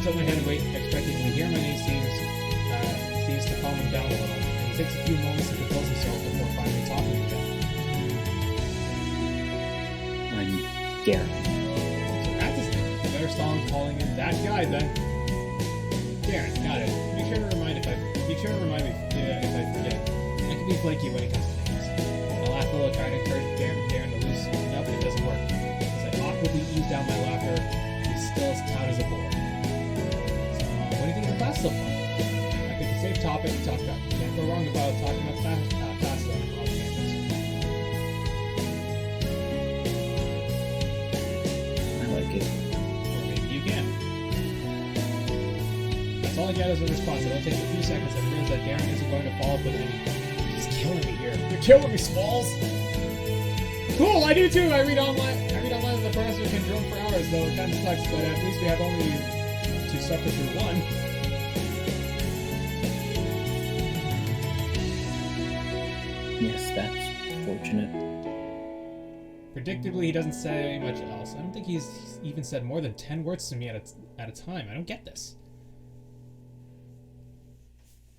Speaker 3: tilt my head and wait, expecting to hear my name seems to calm him down a little. And it takes a few moments to compose himself before finally talking again.
Speaker 2: I'm Darren.
Speaker 3: So that's his name. I better stall him calling him that guy then. Darren, got it. Make sure to remind me if I forget. I can be flaky when it comes to names. I laugh a little, trying to encourage Darren to loosen up, but it doesn't work. As I awkwardly ease down my laughter, he's still as taut as a board. So, what do you think of the class so far? I picked a safe topic to talk about. Can't go wrong about talking about classes on a college campus.
Speaker 2: I like it.
Speaker 3: Or maybe you can. That's all I get as a response. It'll take a few seconds and realize that Darren isn't going to follow up with anything. He's killing me here. You're killing me, Smalls! Cool, I do too! I read online that the professor can drone for hours, though it kind of sucks, but at least we have only to suffer through one.
Speaker 2: Yes, that's fortunate.
Speaker 3: Predictably, he doesn't say much else. I don't think he's even said more than 10 words to me at a time. I don't get this.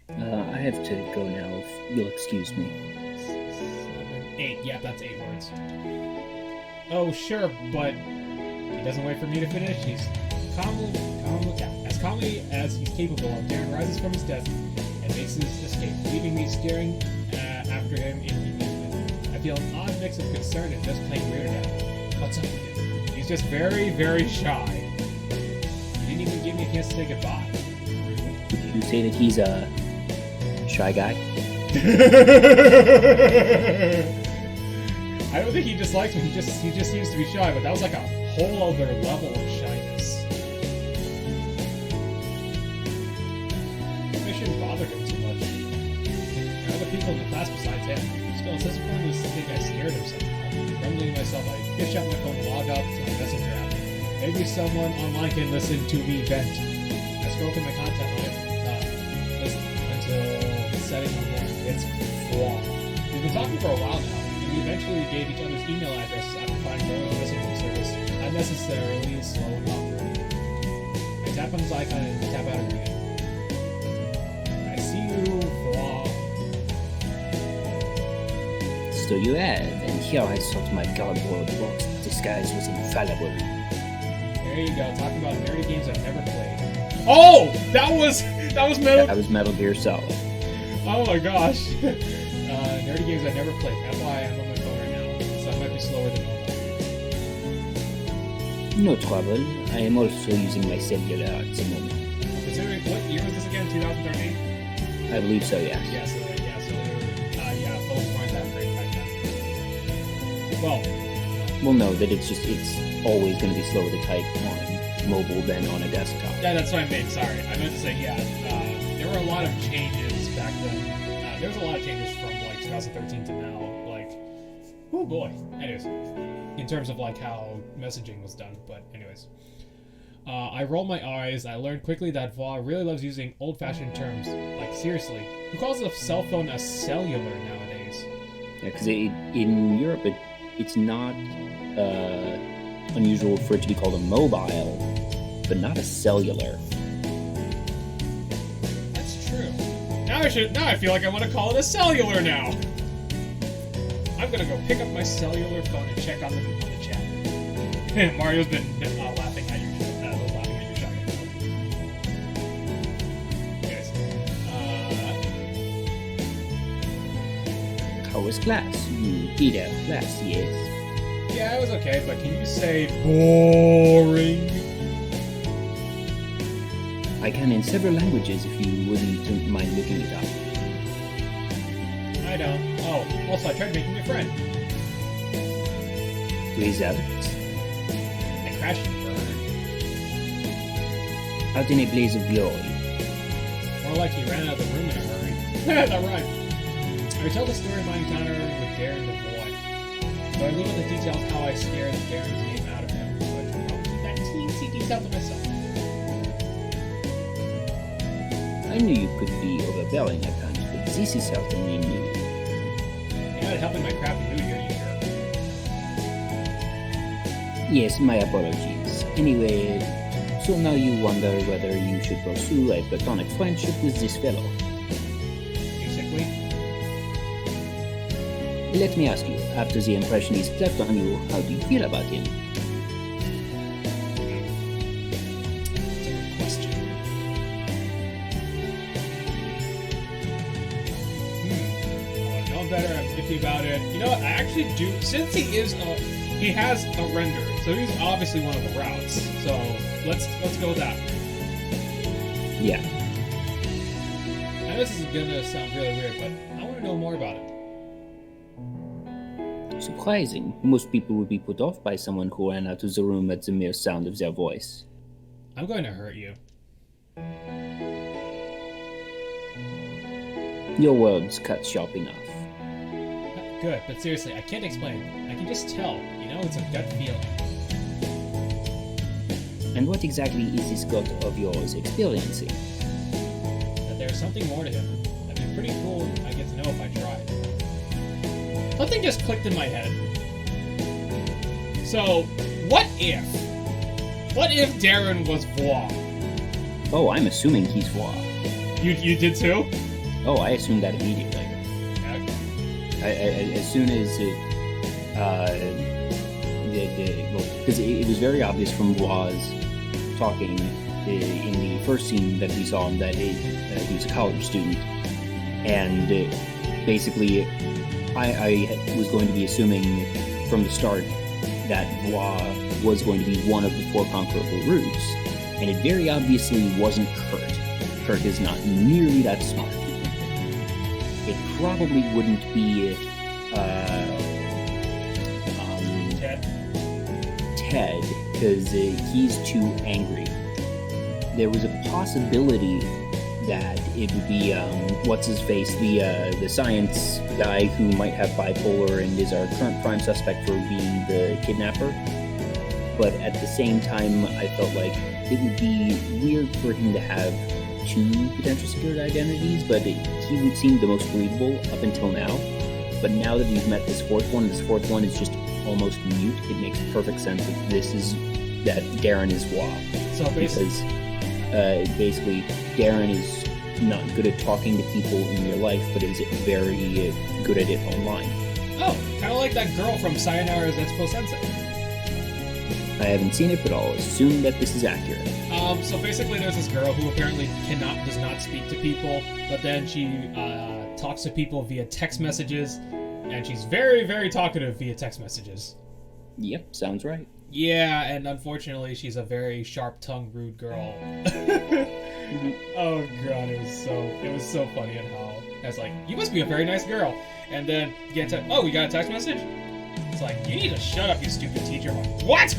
Speaker 2: I have to go now, if you'll excuse me.
Speaker 3: 7, 8. Yeah, that's 8 words. Oh, sure, but he doesn't wait for me to finish. He's as calmly as he's capable of. Darren rises from his desk and makes his escape, leaving me staring after him in amusement. I feel an odd mix of concern and just plain weirded out. What's up with him? He's just very, very shy. He didn't even give me a chance to say goodbye.
Speaker 2: Would you say that he's a shy guy?
Speaker 3: I don't think he dislikes me. He just seems to be shy, but that was like a whole other level of shyness. I shouldn't bother him too much. There are other people in the class besides him. Still, it's disappointing to think I scared him somehow. Grumbling to myself, I fish out my phone and log out to my messenger app. Maybe someone online can listen to me vent. I scroll through my content list until the setting on one. It's wrong. We've been talking for a while now, and we eventually gave each other's email addresses after finding Rowan's messaging service unnecessarily slow and awkward. I tap on his icon and tap out of read it. I see you, vlog.
Speaker 2: So you have, and here I thought my cardboard box disguise was infallible.
Speaker 3: There you go, talking about nerdy games I've never played. Oh! That was Metal...
Speaker 2: That was Metal Gear Solid.
Speaker 3: Oh my gosh. Nerdy games I've never played. That's why I'm on my phone right now. So I might be slower than normal.
Speaker 2: No trouble. I am also using my cellular at the moment.
Speaker 3: Considering, what year was this again? 2013?
Speaker 2: I believe so, yes.
Speaker 3: Yeah, phones weren't that great back then. Well,
Speaker 2: no, that it's always going to be slower to type on mobile than on a desktop.
Speaker 3: yeah, that's what I meant. Sorry. I meant to say, there were a lot of changes back then. There was a lot of changes from, 2013 to now. Oh boy. Anyways, in terms of, how messaging was done. But anyways. I rolled my eyes. I learned quickly that VA really loves using old-fashioned terms. Seriously. Who calls a cell phone a cellular nowadays?
Speaker 2: Yeah, because in Europe, it's not unusual for it to be called a mobile, but not a cellular.
Speaker 3: That's true. Now I feel like I want to call it a cellular now. I'm gonna go pick up my cellular phone and check on the chat. Mario's been laughing at your shotgun. Anyways,
Speaker 2: How was class? You did have class, yes.
Speaker 3: yeah, it was okay, but can you say boring?
Speaker 2: I can in several languages if you wouldn't mind looking it up.
Speaker 3: I don't. Oh, also I tried making a friend.
Speaker 2: Results?
Speaker 3: I crashed and burned.
Speaker 2: Out in a blaze of glory.
Speaker 3: More like he ran out of the room in a hurry. That rhymed. I tell the story of my encounter with Darren the boy. So I leave with the details how I scared Darren's name out of him, but I'll keep that teensy detail to myself.
Speaker 2: I knew you could be overbearing at times, but this is certainly new.
Speaker 3: You're not helping my crappy mood here, you jerk.
Speaker 2: Yes, my apologies. Anyway, so now you wonder whether you should pursue a platonic friendship with this fellow.
Speaker 3: Basically.
Speaker 2: Let me ask you, after the impression he's left on you, how do you feel about him?
Speaker 3: It's a good question. I want to know better. I'm iffy about it. You know what? I actually do. Since he has a render, so he's obviously one of the routes. So let's go with that.
Speaker 2: Yeah.
Speaker 3: I know this is gonna sound really weird, but I want to know more about it.
Speaker 2: Surprising. Most people would be put off by someone who ran out of the room at the mere sound of their voice.
Speaker 3: I'm going to hurt you.
Speaker 2: Your words cut sharp enough.
Speaker 3: Good, but seriously, I can't explain. I can just tell. You know, it's a gut feeling.
Speaker 2: And what exactly is this gut of yours experiencing?
Speaker 3: That there's something more to him. That'd be pretty cool, I get to know if I tried. Something just clicked in my head. So, what if Darren was Vwa?
Speaker 2: Oh, I'm assuming he's Voix.
Speaker 3: You did too?
Speaker 2: Oh, I assumed that immediately. As soon as because it was very obvious from Voix's talking in the first scene that we saw him that he was a college student, and basically I was going to be assuming from the start that Voix was going to be one of the four conquerable routes, And it very obviously wasn't Kurt. Kurt is not nearly that smart. It probably wouldn't be Ted, because he's too angry. There was a possibility that it would be what's-his-face, the science guy who might have bipolar and is our current prime suspect for being the kidnapper. But at the same time, I felt like it would be weird for him to have two potential secret identities, but he would seem the most believable up until now. But now that we've met this fourth one is just almost mute. It makes perfect sense that Darren is Wa.
Speaker 3: So
Speaker 2: because basically Darren is not good at talking to people in real life, but is very good at it online.
Speaker 3: Oh, kind of like that girl from Sayonara's Expo Sensei.
Speaker 2: I haven't seen it, but I'll assume that this is accurate.
Speaker 3: So basically there's this girl who apparently does not speak to people, but then she talks to people via text messages, and she's very, very talkative via text messages.
Speaker 2: Yep, sounds right.
Speaker 3: Yeah, and unfortunately she's a very sharp-tongued, rude girl. Oh god, it was so funny and how I was like, you must be a very nice girl. And then you get we got a text message? It's like, you need to shut up, you stupid teacher. I'm like, what?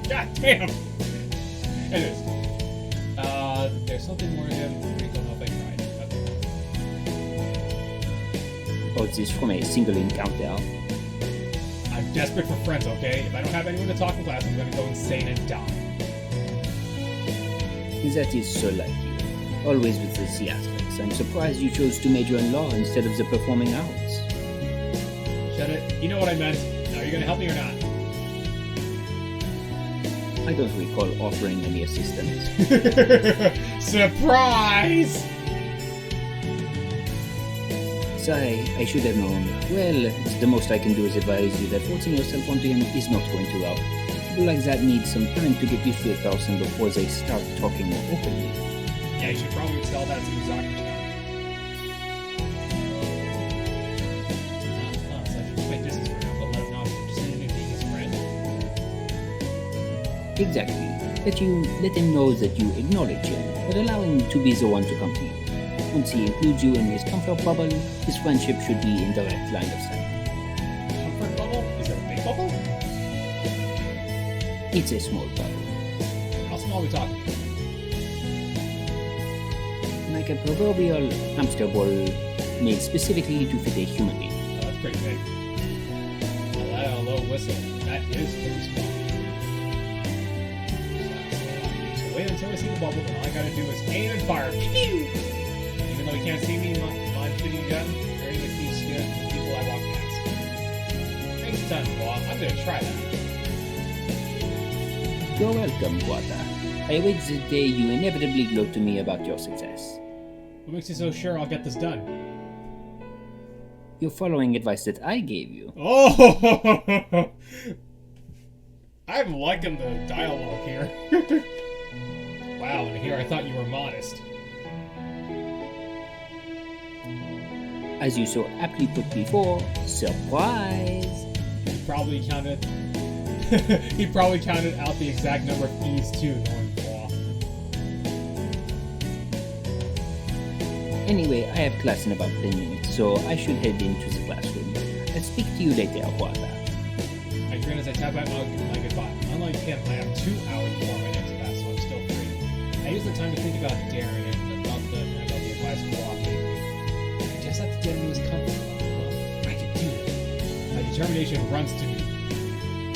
Speaker 3: God damn! Anyways, there's something more here. I don't know if I tried.
Speaker 2: Oh, it's just from a single encounter.
Speaker 3: I'm desperate for friends, okay? If I don't have anyone to talk in class, I'm gonna go insane and die.
Speaker 2: That is so like you. Always with the theatrics. I'm surprised you chose to major in law instead of the performing arts.
Speaker 3: Shut it. You know what I meant. Now, are you gonna help me or not?
Speaker 2: I don't recall offering any assistance.
Speaker 3: Surprise!
Speaker 2: Sorry, I should have known. Well, the most I can do is advise you that forcing yourself onto him is not going to help. People like that need some time to get used to a person before they start talking more openly.
Speaker 3: Yeah, you should probably tell that to Uzaki-chan. So I should make distance for now, but let him know I'm interested in being his friend.
Speaker 2: Exactly. Let him know that you acknowledge him, but allow him to be the one to come to you. Once he includes you in his comfort bubble, his friendship should be in direct line of sight.
Speaker 3: Comfort bubble? Is there a big bubble?
Speaker 2: It's a small bubble.
Speaker 3: How small are we talking?
Speaker 2: Like a proverbial hamster ball made specifically to fit a human being.
Speaker 3: Oh, that's pretty big. Now that a low whistle. That is pretty small. So wait until I see the bubble, and all I gotta do is aim and fire. Pew! Even though he can't see me, I'm shooting a gun, very with these people I walk past. Thanks a ton, Bob. I'm gonna try that.
Speaker 2: You're welcome, Wata. I await the day you inevitably gloat to me about your success.
Speaker 3: What makes you so sure I'll get this done?
Speaker 2: You're following advice that I gave you.
Speaker 3: Oh! I'm liking the dialogue here. Wow, and here I thought you were modest.
Speaker 2: As you so aptly put before, surprise!
Speaker 3: He probably counted out the exact number of E's too, knowing Claw.
Speaker 2: Anyway, I have class in about 10 minutes, so I should head into the classroom. I'll speak to you later, Wata.
Speaker 3: I grin as I tap out my goodbye. Unlike him, I have 2 hours before my next class, so I'm still free. I use the time to think about Darren and about the advice Claw gave me. I just have to get into his comfort level. Well, I can do it. My determination runs to me.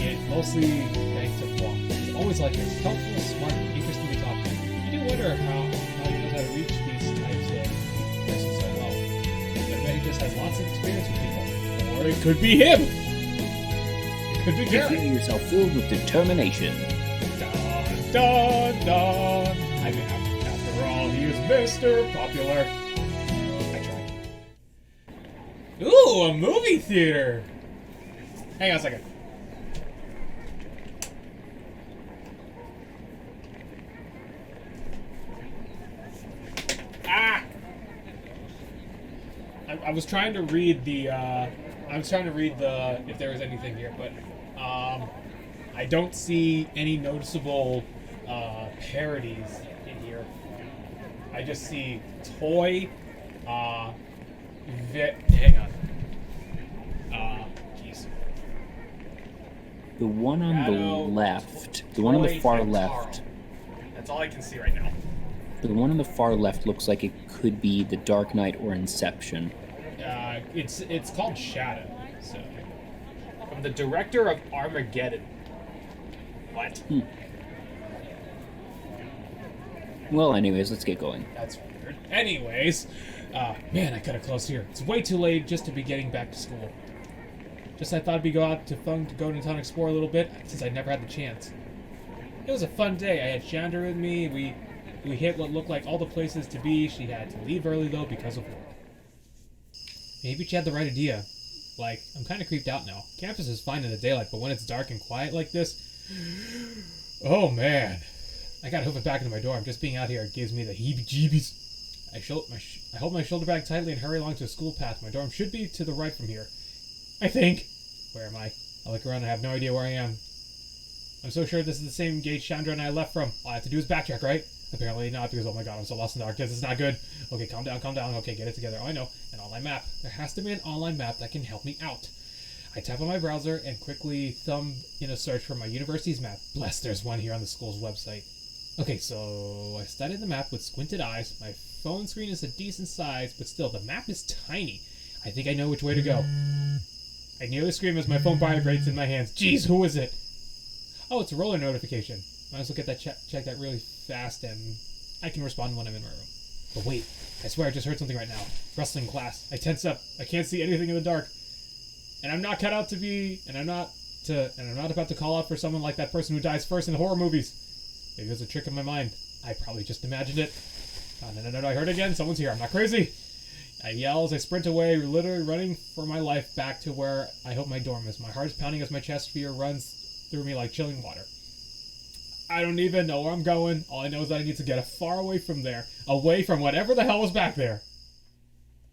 Speaker 3: And mostly thanks to Claw. He's always like this. Helpful, smart, interesting to talk to. You do wonder how he knows how to reach these types of persons so well. But I bet he just has lots of experience with people. Or it could be him! It could be
Speaker 2: You feel
Speaker 3: Darren!
Speaker 2: yourself filled with determination.
Speaker 3: Dun, dun, dun! I mean, after all, he is Mr. Popular. I tried. Ooh, a movie theater! Hang on a second. Ah! I was trying to read the, if there was anything here, but, I I don't see any noticeable parodies in here. I just see toy. Hang on. Jeez.
Speaker 2: The one on the left, the one on the far left.
Speaker 3: That's all I can see right now.
Speaker 2: The one on the far left looks like it could be The Dark Knight or Inception.
Speaker 3: It's called Shadow. So, from the director of Armageddon. What?
Speaker 2: Well, anyways, let's get going.
Speaker 3: That's weird. Anyways, man, I cut it close here. It's way too late just to be getting back to school. Just I thought it'd be go to go to town explore a little bit since I never had the chance. It was a fun day. I had Chandra with me. We hit what looked like all the places to be. She had to leave early though because of work. Maybe she had the right idea. Like, I'm kind of creeped out now. Campus is fine in the daylight, but when it's dark and quiet like this, oh man. I gotta hoof it back into my dorm. Just being out here gives me the heebie-jeebies. I hold my shoulder bag tightly and hurry along to a school path. My dorm should be to the right from here. I think. Where am I? I look around and I have no idea where I am. I'm so sure this is the same gate Chandra and I left from. All I have to do is backtrack, right? Apparently not, because oh my god, I'm so lost in the dark. This is not good. Okay, calm down. Okay, get it together. Oh, I know. An online map. There has to be an online map that can help me out. I tap on my browser and quickly thumb in a search for my university's map. Bless, there's one here on the school's website. Okay, so I studied the map with squinted eyes. My phone screen is a decent size, but still, the map is tiny. I think I know which way to go. I nearly scream as my phone vibrates in my hands. Jeez, who is it? Oh, it's a roller notification. Might as well get that check that really fast, and I can respond when I'm in my room. But wait, I swear I just heard something right now. Rustling glass. I tense up. I can't see anything in the dark. And I'm not cut out to be, and I'm not about to call out for someone like that person who dies first in the horror movies. Maybe it was a trick of my mind. I probably just imagined it. Oh, no, I heard it again. Someone's here. I'm not crazy. I yell as I sprint away, literally running for my life back to where I hope my dorm is. My heart's pounding as my chest fear runs through me like chilling water. I don't even know where I'm going. All I know is that I need to get far away from there. Away from whatever the hell was back there.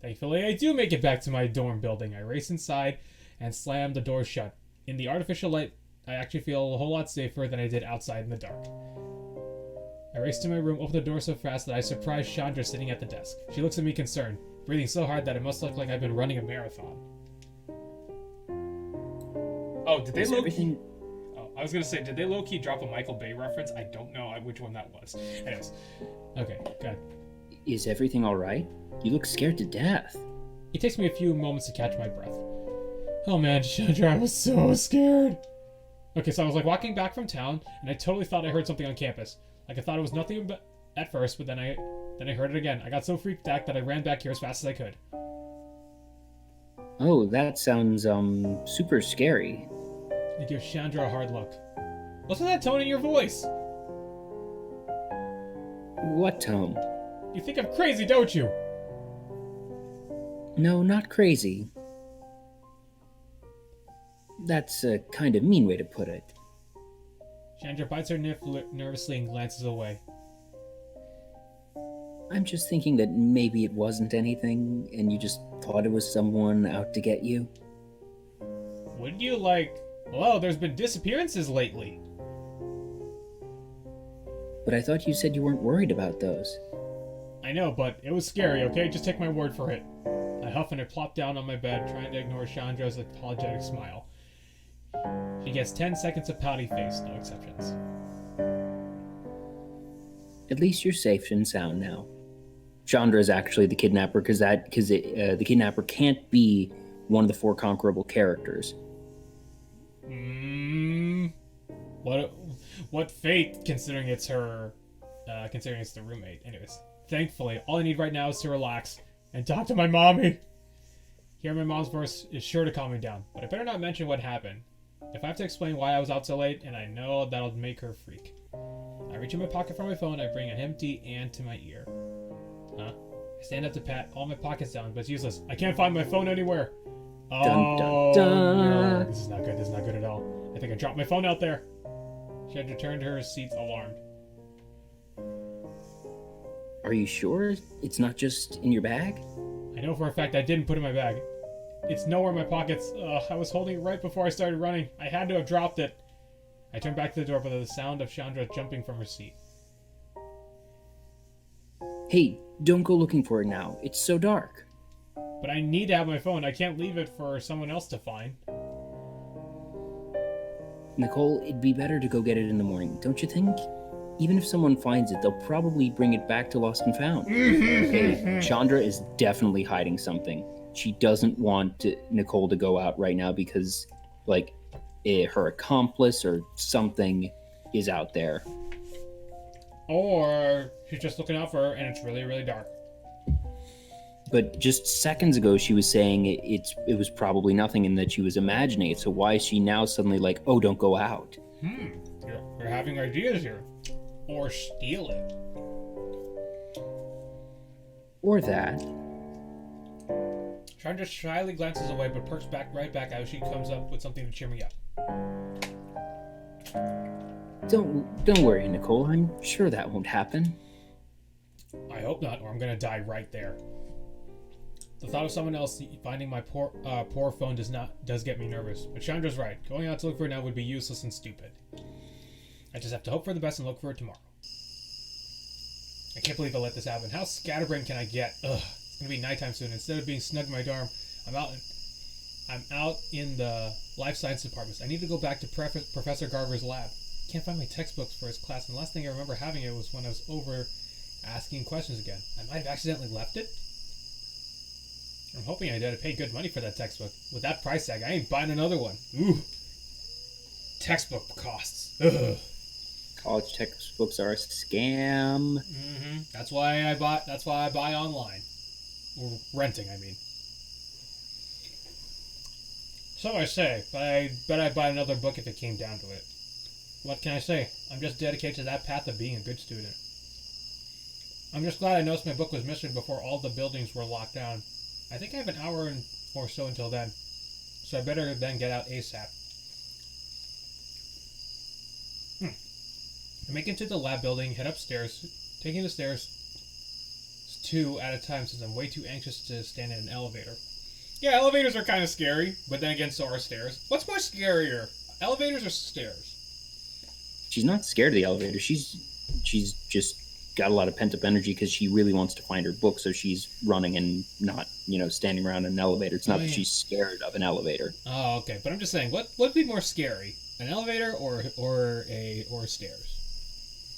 Speaker 3: Thankfully, I do make it back to my dorm building. I race inside and slam the door shut. In the artificial light, I actually feel a whole lot safer than I did outside in the dark. I race to my room, open the door so fast that I surprise Chandra sitting at the desk. She looks at me concerned, breathing so hard that it must look like I've been running a marathon. Oh, did they low-key... Oh, I was gonna say, did they low-key drop a Michael Bay reference? I don't know which one that was. Anyways. Okay, good.
Speaker 2: Is everything alright? You look scared to death.
Speaker 3: It takes me a few moments to catch my breath. Oh man, Chandra, I was so scared. Okay, so I was like walking back from town, and I totally thought I heard something on campus. Like I thought it was nothing but at first, but then I heard it again. I got so freaked out that I ran back here as fast as I could.
Speaker 2: Oh, that sounds super scary.
Speaker 3: I give Chandra a hard look. What's with that tone in your voice?
Speaker 2: What tone?
Speaker 3: You think I'm crazy, don't you?
Speaker 2: No, not crazy. That's a kind of mean way to put it.
Speaker 3: Chandra bites her lip nervously and glances away.
Speaker 2: I'm just thinking that maybe it wasn't anything, and you just thought it was someone out to get you.
Speaker 3: Wouldn't you Well, there's been disappearances lately.
Speaker 2: But I thought you said you weren't worried about those.
Speaker 3: I know, but it was scary, okay? Just take my word for it. I huff and I plop down on my bed, trying to ignore Chandra's apologetic smile. She gets 10 seconds of pouty face, no exceptions.
Speaker 2: At least you're safe and sound now. Chandra is actually the kidnapper, because the kidnapper can't be one of the 4 conquerable characters.
Speaker 3: What fate, considering it's her, considering it's the roommate. Anyways, thankfully, all I need right now is to relax and talk to my mommy. Hearing my mom's voice is sure to calm me down, but I better not mention what happened. If I have to explain why I was out so late, and I know that'll make her freak. I reach in my pocket for my phone, I bring an empty and to my ear. Huh? I stand up to pat all my pockets down, but it's useless. I can't find my phone anywhere.
Speaker 2: Dun, dun, dun.
Speaker 3: No, this is not good at all. I think I dropped my phone out there. She had returned to her seat, alarmed.
Speaker 2: Are you sure it's not just in your bag?
Speaker 3: I know for a fact I didn't put it in my bag. It's nowhere in my pockets. I was holding it right before I started running. I had to have dropped it. I turn back to the door with the sound of Chandra jumping from her seat.
Speaker 2: Hey, don't go looking for it now. It's so dark.
Speaker 3: But I need to have my phone. I can't leave it for someone else to find.
Speaker 2: Nicole, it'd be better to go get it in the morning, don't you think? Even if someone finds it, they'll probably bring it back to Lost and Found. Okay, Chandra is definitely hiding something. She doesn't want Nicole to go out right now because, like, her accomplice or something is out there.
Speaker 3: Or she's just looking out for her and it's really, really dark.
Speaker 2: But just seconds ago, she was saying it was probably nothing and that she was imagining it. So why is she now suddenly like, oh, don't go out?
Speaker 3: You're having ideas here. Or stealing.
Speaker 2: Or that.
Speaker 3: Chandra shyly glances away but perks right back as she comes up with something to cheer me up.
Speaker 2: Don't worry, Nicole. I'm sure that won't happen.
Speaker 3: I hope not, or I'm gonna die right there. The thought of someone else finding my poor phone does get me nervous. But Chandra's right. Going out to look for it now would be useless and stupid. I just have to hope for the best and look for it tomorrow. I can't believe I let this happen. How scatterbrained can I get? Ugh, it's gonna be nighttime soon. Instead of being snug in my dorm, I'm out in the life science department. I need to go back to Professor Garver's lab. Can't find my textbooks for his class, and the last thing I remember having it was when I was over asking questions again. I might have accidentally left it. I'm hoping I did. I paid good money for that textbook. With that price tag, I ain't buying another one. Ooh. Textbook costs. Ugh.
Speaker 2: College textbooks are a scam.
Speaker 3: That's why I buy online. Or renting, I mean. So I say, but I bet I'd buy another book if it came down to it. What can I say? I'm just dedicated to that path of being a good student. I'm just glad I noticed my book was missing before all the buildings were locked down. I think I have an hour or so until then, so I better then get out ASAP. I make it to the lab building, head upstairs, taking the stairs 2 at a time since I'm way too anxious to stand in an elevator. Yeah, elevators are kind of scary, but then again, so are stairs. What's more scarier, elevators or stairs?
Speaker 2: She's not scared of the elevator. She's just got a lot of pent-up energy because she really wants to find her book, so she's running and not, standing around in an elevator. It's not that she's scared of an elevator.
Speaker 3: Oh, okay. But I'm just saying, what would be more scary, an elevator or stairs?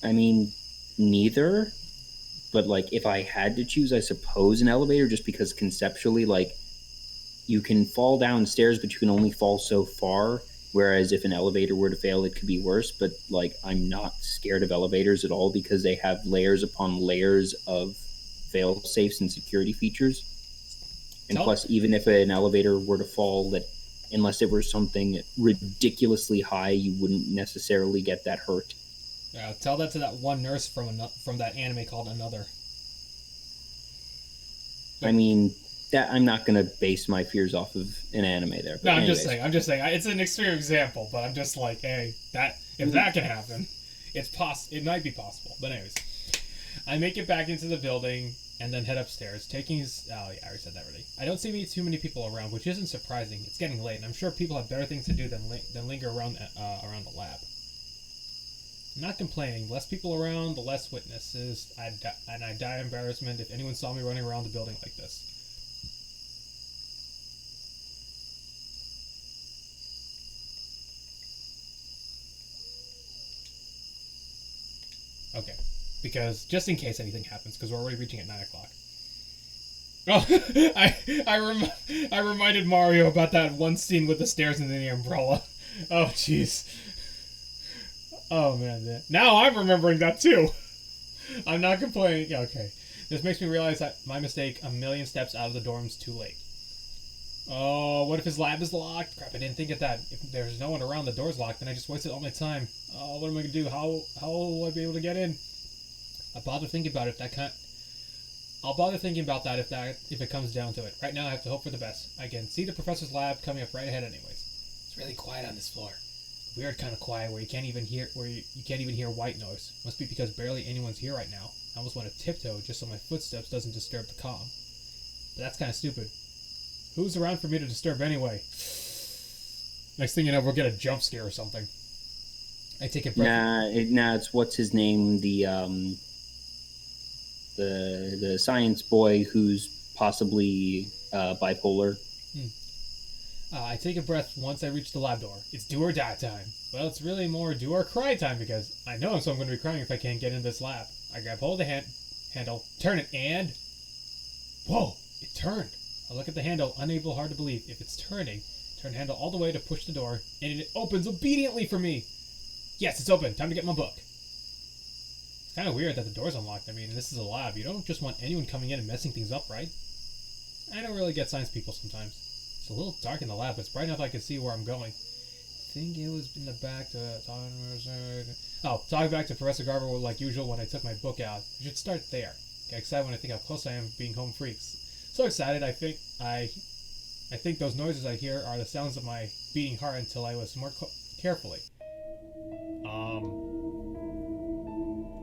Speaker 2: I mean, neither. But if I had to choose, I suppose an elevator, just because conceptually, you can fall downstairs, but you can only fall so far. Whereas if an elevator were to fail, it could be worse. But I'm not scared of elevators at all because they have layers upon layers of fail safes and security features. And plus, even if an elevator were to fall, that unless it were something ridiculously high, you wouldn't necessarily get that hurt.
Speaker 3: Yeah, tell that to that one nurse from that anime called Another.
Speaker 2: I mean, that I'm not going to base my fears off of an anime there.
Speaker 3: No, I'm just saying. It's an extreme example, but I'm just like, hey, if that can happen, it might be possible. But anyways, I make it back into the building and then head upstairs, taking his... Oh, yeah, I already said that already. I don't see too many people around, which isn't surprising. It's getting late, and I'm sure people have better things to do than linger around the lab. I'm not complaining. The less people around, the less witnesses, and I die of embarrassment if anyone saw me running around the building like this. Okay, because just in case anything happens, because we're already reaching at 9 o'clock. Oh, I reminded Mario about that one scene with the stairs and the umbrella. Oh, jeez. Oh, man. Now I'm remembering that, too. I'm not complaining. Yeah, okay. This makes me realize that my mistake, a million steps out of the dorm's too late. Oh, what if his lab is locked? Crap, I didn't think of that. If there's no one around, the door's locked, then I just wasted all my time. Oh, what am I going to do? How will I be able to get in? I'll bother thinking about that if it comes down to it. Right now, I have to hope for the best. I can see the professor's lab coming up right ahead anyways. It's really quiet on this floor. Weird kind of quiet where you can't even hear white noise. Must be because barely anyone's here right now. I almost want to tiptoe just so my footsteps doesn't disturb the calm. But that's kind of stupid. Who's around for me to disturb anyway? Next thing you know, we'll get a jump scare or something. I take a breath.
Speaker 2: Nah, it's what's his name? The science boy who's possibly bipolar.
Speaker 3: I take a breath once I reach the lab door. It's do or die time. Well, it's really more do or cry time because I know so I'm going to be crying if I can't get in this lab. I grab hold of the handle, turn it, and... Whoa! It turned! I look at the handle, unable, hard to believe. If it's turning, turn the handle all the way to push the door, and it opens obediently for me. Yes, it's open. Time to get my book. It's kind of weird that the door's unlocked. I mean, this is a lab. You don't just want anyone coming in and messing things up, right? I don't really get science people sometimes. It's a little dark in the lab, but it's bright enough I can see where I'm going. I think it was in the back to... talk back to Professor Garber like usual when I took my book out. I should start there. Get excited when I think how close I am to being home freaks. So excited, I think those noises I hear are the sounds of my beating heart until I listen more carefully.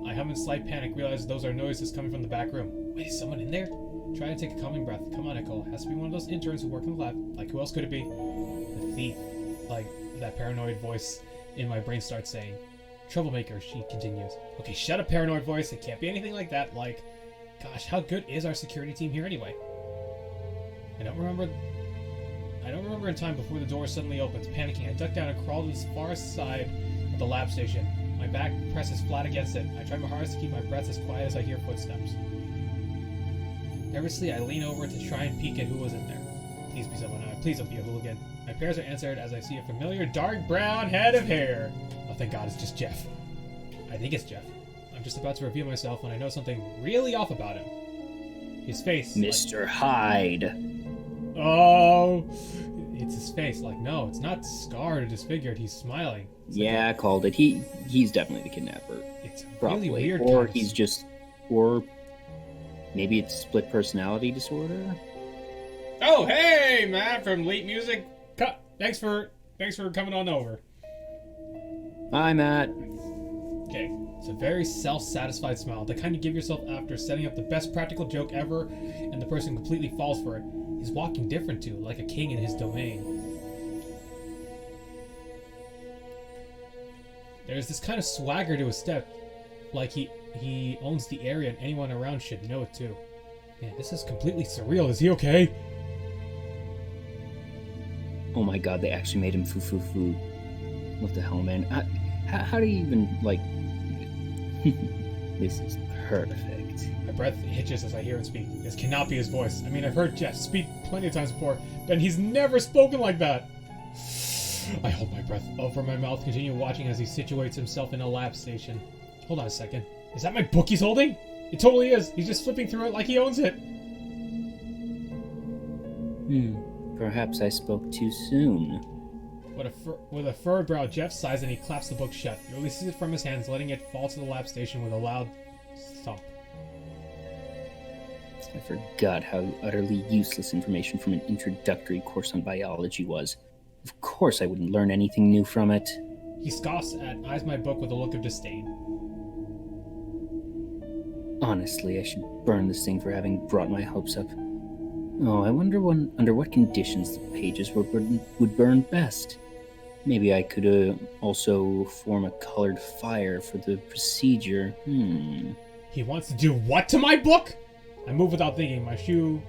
Speaker 3: I hum in slight panic, realize those are noises coming from the back room. Wait, is someone in there? Try to take a calming breath. Come on, Nicole. It has to be one of those interns who work in the lab. Like, who else could it be? The thief. Like, that paranoid voice in my brain starts saying. Troublemaker, she continues. Okay, shut up, paranoid voice. It can't be anything like that. Like, gosh, how good is our security team here anyway? I don't remember in time before the door suddenly opens. Panicking, I duck down and crawl to the far side of the lab station. My back presses flat against it. I try my hardest to keep my breath as quiet as I hear footsteps. Nervously, I lean over to try and peek at who was in there. Please be someone. Please don't be a hooligan. My prayers are answered as I see a familiar dark brown head of hair. Oh, thank God, it's just Jeff. I think it's Jeff. I'm just about to reveal myself when I know something really off about him. His face.
Speaker 2: Mr. Hyde.
Speaker 3: Oh, it's his face. Like, no, it's not scarred or disfigured. He's smiling. It's
Speaker 2: I called it. He's definitely the kidnapper.
Speaker 3: It's
Speaker 2: probably
Speaker 3: really weird.
Speaker 2: Or he's just, or maybe it's split personality disorder.
Speaker 3: Oh, hey, Matt from Late Music. Thanks for coming on over.
Speaker 2: Hi, Matt.
Speaker 3: Okay, it's a very self-satisfied smile, the kind you give yourself after setting up the best practical joke ever, and the person completely falls for it. He's walking different too, like a king in his domain. There's this kind of swagger to his step, like he owns the area and anyone around should know it too. Man, this is completely surreal. Is he okay?
Speaker 2: Oh my God, they actually made him foo. What the hell, man? How do you even, like... This is perfect.
Speaker 3: My breath hitches as I hear him speak. This cannot be his voice. I mean, I've heard Jeff speak plenty of times before, but he's never spoken like that. I hold my breath over my mouth, continue watching as he situates himself in a lab station. Hold on a second. Is that my book he's holding? It totally is. He's just flipping through it like he owns it.
Speaker 2: Perhaps I spoke too soon.
Speaker 3: With a furrowed brow, Jeff sighs and he claps the book shut. He releases it from his hands, letting it fall to the lab station with a loud thump.
Speaker 2: I forgot how utterly useless information from an introductory course on biology was. Of course I wouldn't learn anything new from it.
Speaker 3: He scoffs and eyes my book with a look of disdain.
Speaker 2: Honestly, I should burn this thing for having brought my hopes up. Oh, I wonder under what conditions the pages would burn best. Maybe I could also form a colored fire for the procedure.
Speaker 3: He wants to do what to my book? I move without thinking. My shoe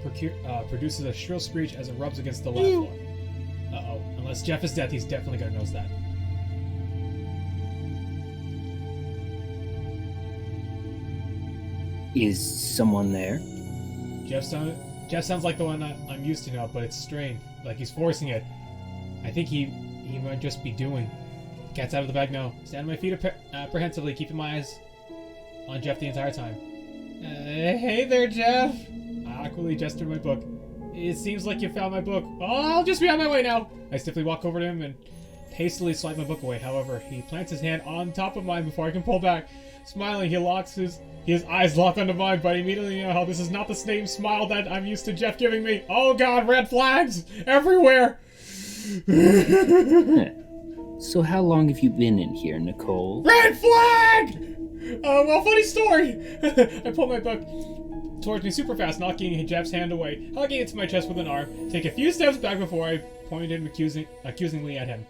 Speaker 3: produces a shrill screech as it rubs against the lab floor. Uh-oh. Unless Jeff is dead, he's definitely gonna notice that.
Speaker 2: Is someone there?
Speaker 3: Jeff sounds like the one I'm used to now, but it's strained. Like he's forcing it. I think he might just be doing. Cat's out of the bag now. Stand on my feet apprehensively, keeping my eyes on Jeff the entire time. Hey there, Jeff. I awkwardly gestured my book. It seems like you found my book. Oh, I'll just be on my way now. I stiffly walk over to him and hastily swipe my book away. However, he plants his hand on top of mine before I can pull back. Smiling, his eyes lock onto mine, but I immediately know how this is not the same smile that I'm used to Jeff giving me. Oh God, red flags everywhere.
Speaker 2: So how long have you been in here, Nicole?
Speaker 3: Red flag! Well, funny story. I pull my book towards me super fast, knocking Jeff's hand away, hugging it to my chest with an arm. Take a few steps back before I point him accusingly at him.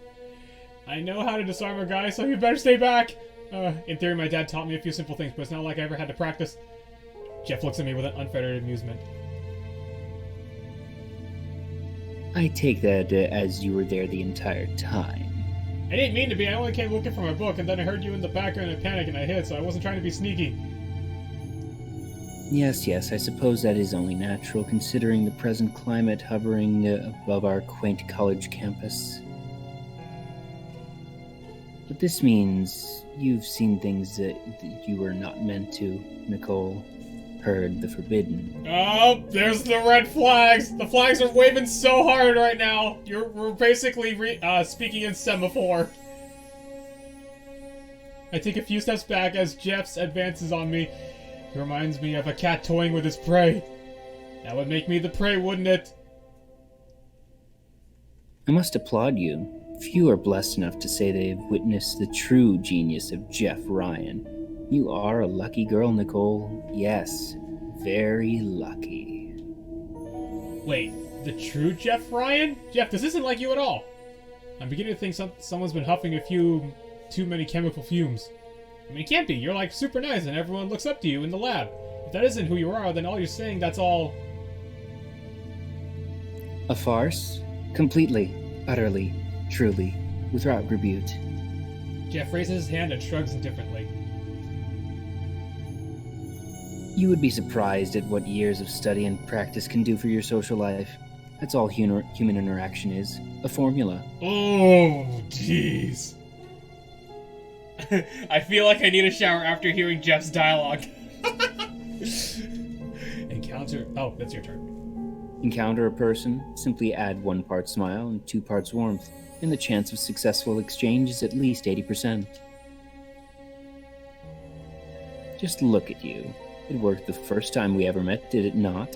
Speaker 3: I know how to disarm a guy, so you better stay back. In theory, my dad taught me a few simple things, but it's not like I ever had to practice. Jeff looks at me with an unfettered amusement.
Speaker 2: I take that as you were there the entire time.
Speaker 3: I didn't mean to be. I only came looking for my book, and then I heard you in the background and panicked, and I hid, so I wasn't trying to be sneaky.
Speaker 2: Yes, I suppose that is only natural, considering the present climate hovering above our quaint college campus. But this means you've seen things that you were not meant to, Nicole. Heard the forbidden.
Speaker 3: Oh, there's the red flags! The flags are waving so hard right now! We're basically speaking in semaphore. I take a few steps back as Jeff advances on me. He reminds me of a cat toying with his prey. That would make me the prey, wouldn't it?
Speaker 2: I must applaud you. Few are blessed enough to say they've witnessed the true genius of Jeff Ryan. You are a lucky girl, Nicole. Yes, very lucky.
Speaker 3: Wait, the true Jeff Ryan? Jeff, this isn't like you at all. I'm beginning to think someone's been huffing a few too many chemical fumes. I mean, it can't be. You're like super nice and everyone looks up to you in the lab. If that isn't who you are, then all you're saying, that's all...
Speaker 2: A farce? Completely, utterly, truly, without rebuke.
Speaker 3: Jeff raises his hand and shrugs indifferently.
Speaker 2: You would be surprised at what years of study and practice can do for your social life. That's all human interaction is. A formula.
Speaker 3: Oh, jeez. I feel like I need a shower after hearing Jeff's dialogue. Encounter... Oh, that's your turn.
Speaker 2: Encounter a person, simply add 1 part smile and 2 parts warmth, and the chance of successful exchange is at least 80%. Just look at you. It worked the first time we ever met, did it not?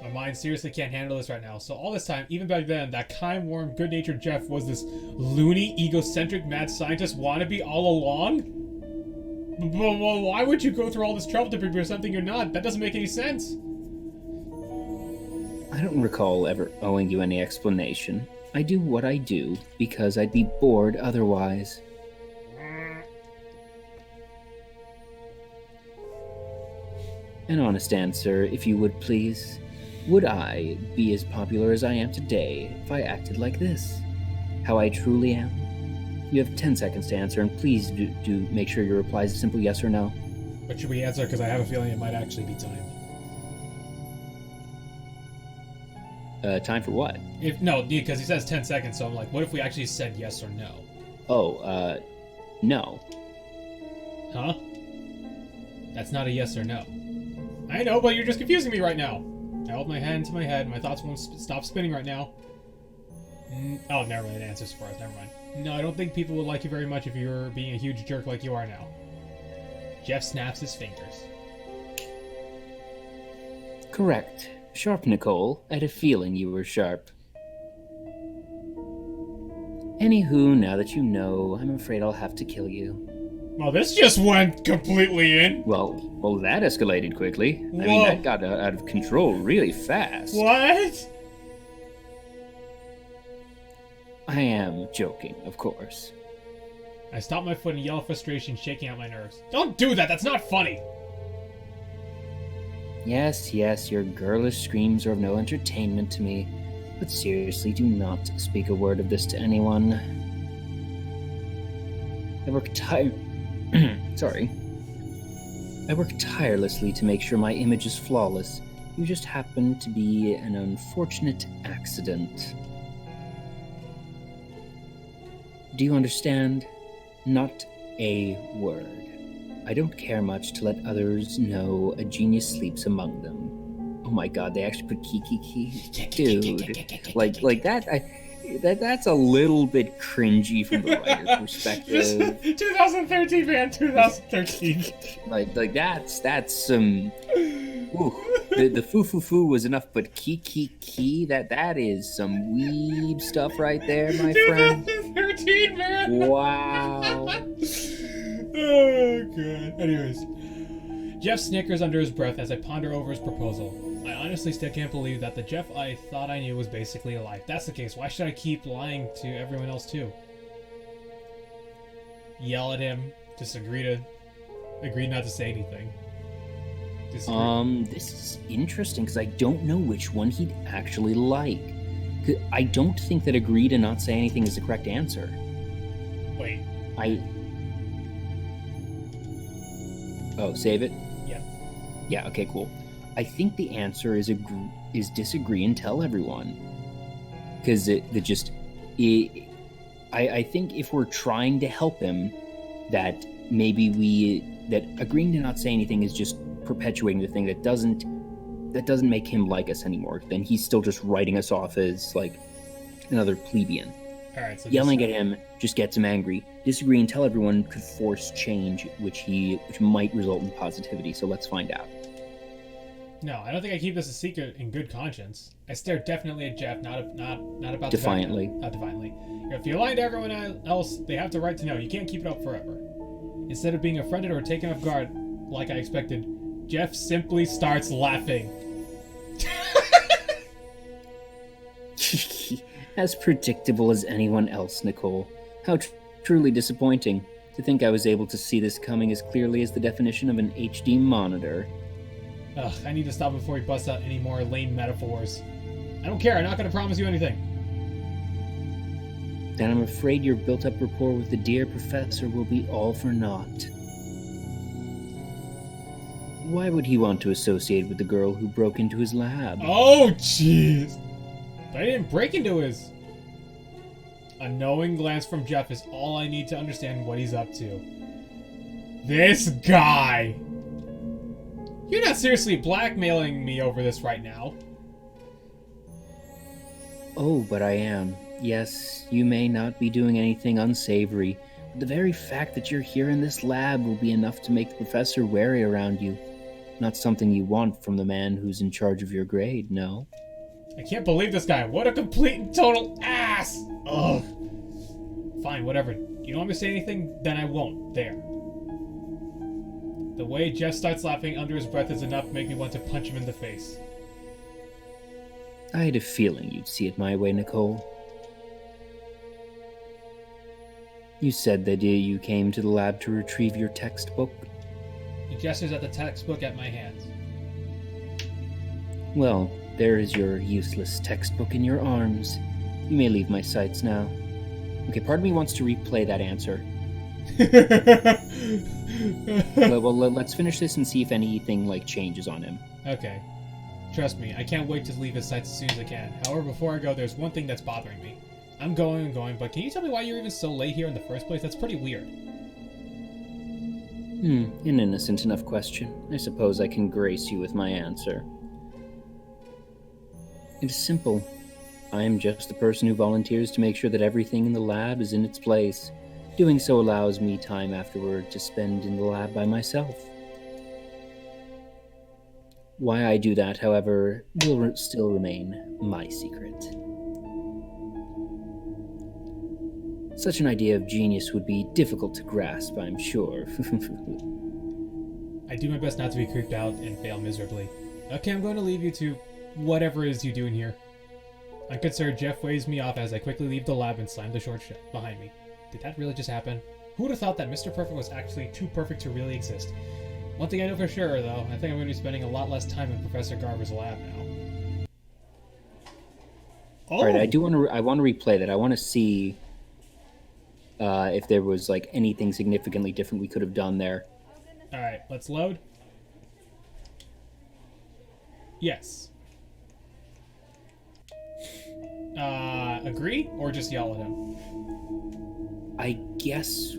Speaker 3: My mind seriously can't handle this right now. So all this time, even back then, that kind, warm, good-natured Jeff was this loony, egocentric, mad scientist wannabe all along? Well, why would you go through all this trouble to prepare something you're not? That doesn't make any sense.
Speaker 2: I don't recall ever owing you any explanation. I do what I do because I'd be bored otherwise. An honest answer, if you would please. Would I be as popular as I am today if I acted like this? How I truly am? You have 10 seconds to answer, and please do make sure your reply is a simple yes or no.
Speaker 3: What should we answer? Because I have a feeling it might actually be time.
Speaker 2: Time for what?
Speaker 3: No, because he says 10 seconds, so I'm like, what if we actually said yes or no?
Speaker 2: Oh, no.
Speaker 3: Huh? That's not a yes or no. I know, but you're just confusing me right now. I hold my hand to my head. My thoughts won't stop spinning right now. Oh, never mind. The answer's surprise. Never mind. No, I don't think people would like you very much if you were being a huge jerk like you are now. Jeff snaps his fingers.
Speaker 2: Correct. Sharp, Nicole. I had a feeling you were sharp. Anywho, now that you know, I'm afraid I'll have to kill you.
Speaker 3: Well, this just went completely in.
Speaker 2: Well, that escalated quickly.
Speaker 3: Whoa.
Speaker 2: I mean, that got out of control really fast.
Speaker 3: What?
Speaker 2: I am joking, of course.
Speaker 3: I stop my foot and yell in frustration, shaking out my nerves. Don't do that! That's not funny!
Speaker 2: Yes, your girlish screams are of no entertainment to me. But seriously, do not speak a word of this to anyone. I work tirelessly to make sure my image is flawless. You just happen to be an unfortunate accident. Do you understand? Not a word. I don't care much to let others know a genius sleeps among them. Oh my god, they actually put key. Dude. Like that, that's a little bit cringy from the writer's perspective.
Speaker 3: 2013, man, 2013.
Speaker 2: like that's some. Ooh, the foo was enough, but key. That is some weeb stuff right there, my friend.
Speaker 3: 2013, man.
Speaker 2: Wow.
Speaker 3: Oh god. Anyways, Jeff snickers under his breath as I ponder over his proposal. I honestly still can't believe that the Jeff I thought I knew was basically a lie. If that's the case, why should I keep lying to everyone else too? yell at him, just agree not to say anything.
Speaker 2: This is interesting because I don't know which one he'd actually like. 'Cause I don't think that agree to not say anything is the correct answer.
Speaker 3: Wait.
Speaker 2: Oh, save it?
Speaker 3: Yeah.
Speaker 2: Yeah, okay, cool. I think the answer is disagree and tell everyone. Because I think if we're trying to help him, that maybe that agreeing to not say anything is just perpetuating the thing that doesn't make him like us anymore. Then he's still just writing us off as like another plebeian.
Speaker 3: All right, so
Speaker 2: Yelling at him just gets him angry. Disagree and tell everyone could force change, which might result in positivity. So let's find out.
Speaker 3: No, I don't think I keep this a secret in good conscience. I stare definitely at Jeff, not about
Speaker 2: Defiantly.
Speaker 3: Not defiantly. If you're lying to everyone else, they have the right to know. You can't keep it up forever. Instead of being offended or taken off guard, like I expected, Jeff simply starts laughing.
Speaker 2: As predictable as anyone else, Nicole. How truly disappointing. To think I was able to see this coming as clearly as the definition of an HD monitor.
Speaker 3: Ugh, I need to stop before he busts out any more lame metaphors. I don't care, I'm not gonna promise you anything.
Speaker 2: Then I'm afraid your built-up rapport with the dear professor will be all for naught. Why would he want to associate with the girl who broke into his lab?
Speaker 3: Oh, jeez! But I didn't break into his... A knowing glance from Jeff is all I need to understand what he's up to. This guy! You're not seriously blackmailing me over this right now.
Speaker 2: Oh, but I am. Yes, you may not be doing anything unsavory, but the very fact that you're here in this lab will be enough to make the professor wary around you. Not something you want from the man who's in charge of your grade, no?
Speaker 3: I can't believe this guy. What a complete and total ass! Ugh. Fine, whatever. You don't want me to say anything? Then I won't. There. The way Jeff starts laughing under his breath is enough to make me want to punch him in the face.
Speaker 2: I had a feeling you'd see it my way, Nicole. You said that you came to the lab to retrieve your textbook.
Speaker 3: He gestures at the textbook at my hands.
Speaker 2: Well, there is your useless textbook in your arms. You may leave my sights now. Okay, part of me wants to replay that answer. well, let's finish this and see if anything, changes on him.
Speaker 3: Okay. Trust me, I can't wait to leave his sights as soon as I can. However, before I go, there's one thing that's bothering me. I'm going, but can you tell me why you're even so late here in the first place? That's pretty weird.
Speaker 2: An innocent enough question. I suppose I can grace you with my answer. It is simple. I am just the person who volunteers to make sure that everything in the lab is in its place. Doing so allows me time afterward to spend in the lab by myself. Why I do that, however, will still remain my secret. Such an idea of genius would be difficult to grasp, I'm sure.
Speaker 3: I do my best not to be creeped out and fail miserably. Okay, I'm going to leave you to whatever it is you do in here. Unconcerned, Jeff waves me off as I quickly leave the lab and slam the door shut behind me. Did that really just happen? Who would have thought that Mr. Perfect was actually too perfect to really exist? One thing I know for sure, though, I think I'm going to be spending a lot less time in Professor Garver's lab now.
Speaker 2: Oh. All right, I want to replay that. I want to see if there was anything significantly different we could have done there.
Speaker 3: All right, let's load. Yes. Agree or just yell at him?
Speaker 2: I guess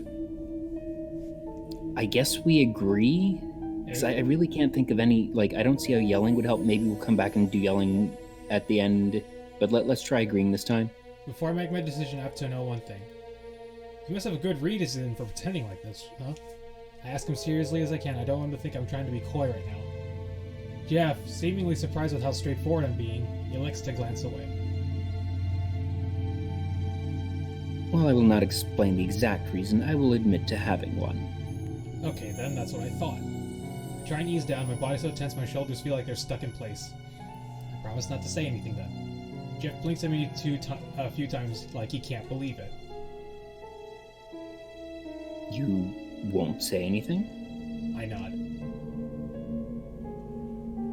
Speaker 2: we agree. Because I really can't think of any, I don't see how yelling would help. Maybe we'll come back and do yelling at the end. But let's try agreeing this time.
Speaker 3: Before I make my decision, I have to know one thing. You must have a good reason for pretending like this, huh? I ask him seriously as I can. I don't want him to think I'm trying to be coy right now. Jeff, seemingly surprised with how straightforward I'm being, elects to glance away.
Speaker 2: While I will not explain the exact reason, I will admit to having one.
Speaker 3: Okay, then, that's what I thought. I try and ease down, my body's so tense my shoulders feel like they're stuck in place. I promise not to say anything then. Jeff blinks at me a few times like he can't believe it.
Speaker 2: You won't say anything?
Speaker 3: I nod.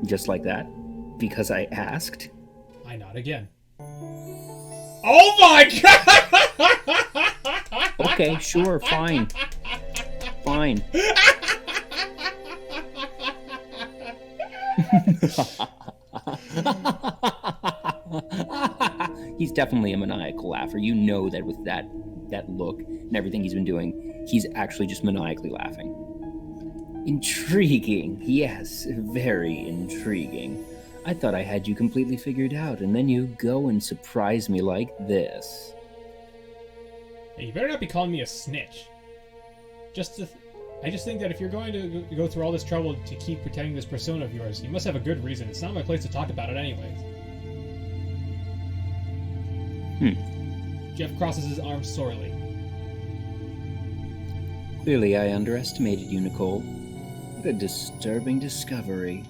Speaker 2: Just like that? Because I asked?
Speaker 3: I nod again. Oh my god!
Speaker 2: Okay, sure, fine. Fine. He's definitely a maniacal laugher. You know that with that look and everything he's been doing, he's actually just maniacally laughing. Intriguing. Yes, very intriguing. I thought I had you completely figured out, and then you go and surprise me like this.
Speaker 3: Hey, you better not be calling me a snitch. I just think that if you're going to go through all this trouble to keep pretending this persona of yours, you must have a good reason. It's not my place to talk about it anyways. Jeff crosses his arms sorely.
Speaker 2: Clearly I underestimated you, Nicole. What a disturbing discovery.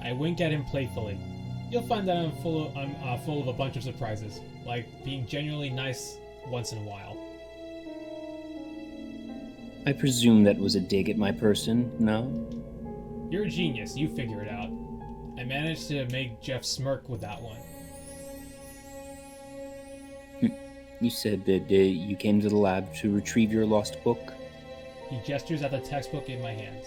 Speaker 3: I wink at him playfully. You'll find that I'm full of a bunch of surprises, like being genuinely nice once in a while.
Speaker 2: I presume that was a dig at my person, no?
Speaker 3: You're a genius, you figure it out. I managed to make Jeff smirk with that one.
Speaker 2: You said that you came to the lab to retrieve your lost book?
Speaker 3: He gestures at the textbook in my hands.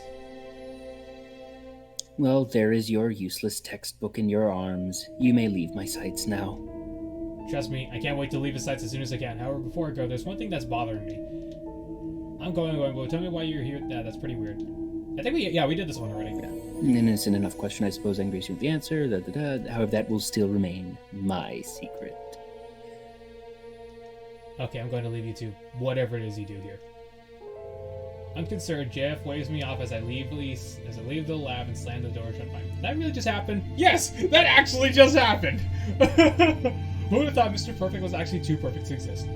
Speaker 2: Well, there is your useless textbook in your arms. You may leave my sights now.
Speaker 3: Trust me, I can't wait to leave his sights as soon as I can. However, before I go, there's one thing that's bothering me. I'm going, but tell me why you're here. That's pretty weird. I think we did this one already.
Speaker 2: Yeah. An innocent enough question, I suppose I can grace you with the answer. However, that will still remain my secret.
Speaker 3: Okay, I'm going to leave you to whatever it is you do here. Unconcerned, JF waves me off as I leave the lab and slam the door shut behind me. Did that really just happen? Yes! That actually just happened! Who would have thought Mr. Perfect was actually too perfect to exist?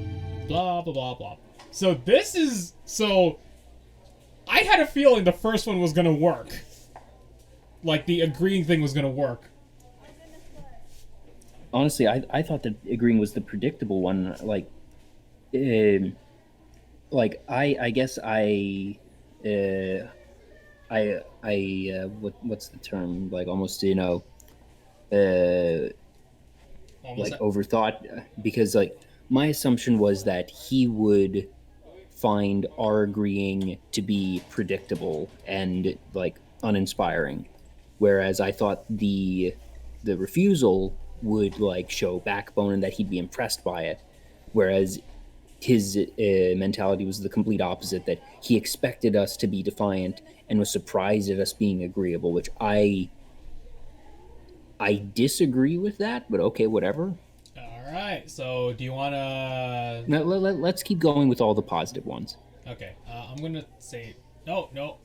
Speaker 3: Blah, blah, blah, blah. So I had a feeling the first one was gonna work. Like, the agreeing thing was gonna work.
Speaker 2: Honestly, I thought that agreeing was the predictable one. What's the term? Like, almost, overthought, because, my assumption was that he would find our agreeing to be predictable and, uninspiring, whereas I thought the refusal would, show backbone and that he'd be impressed by it, whereas his mentality was the complete opposite, that he expected us to be defiant and was surprised at us being agreeable, which I disagree with that, but okay, whatever.
Speaker 3: Alright, so do you want to...
Speaker 2: No, let's keep going with all the positive ones.
Speaker 3: Okay, I'm going to say... No. Do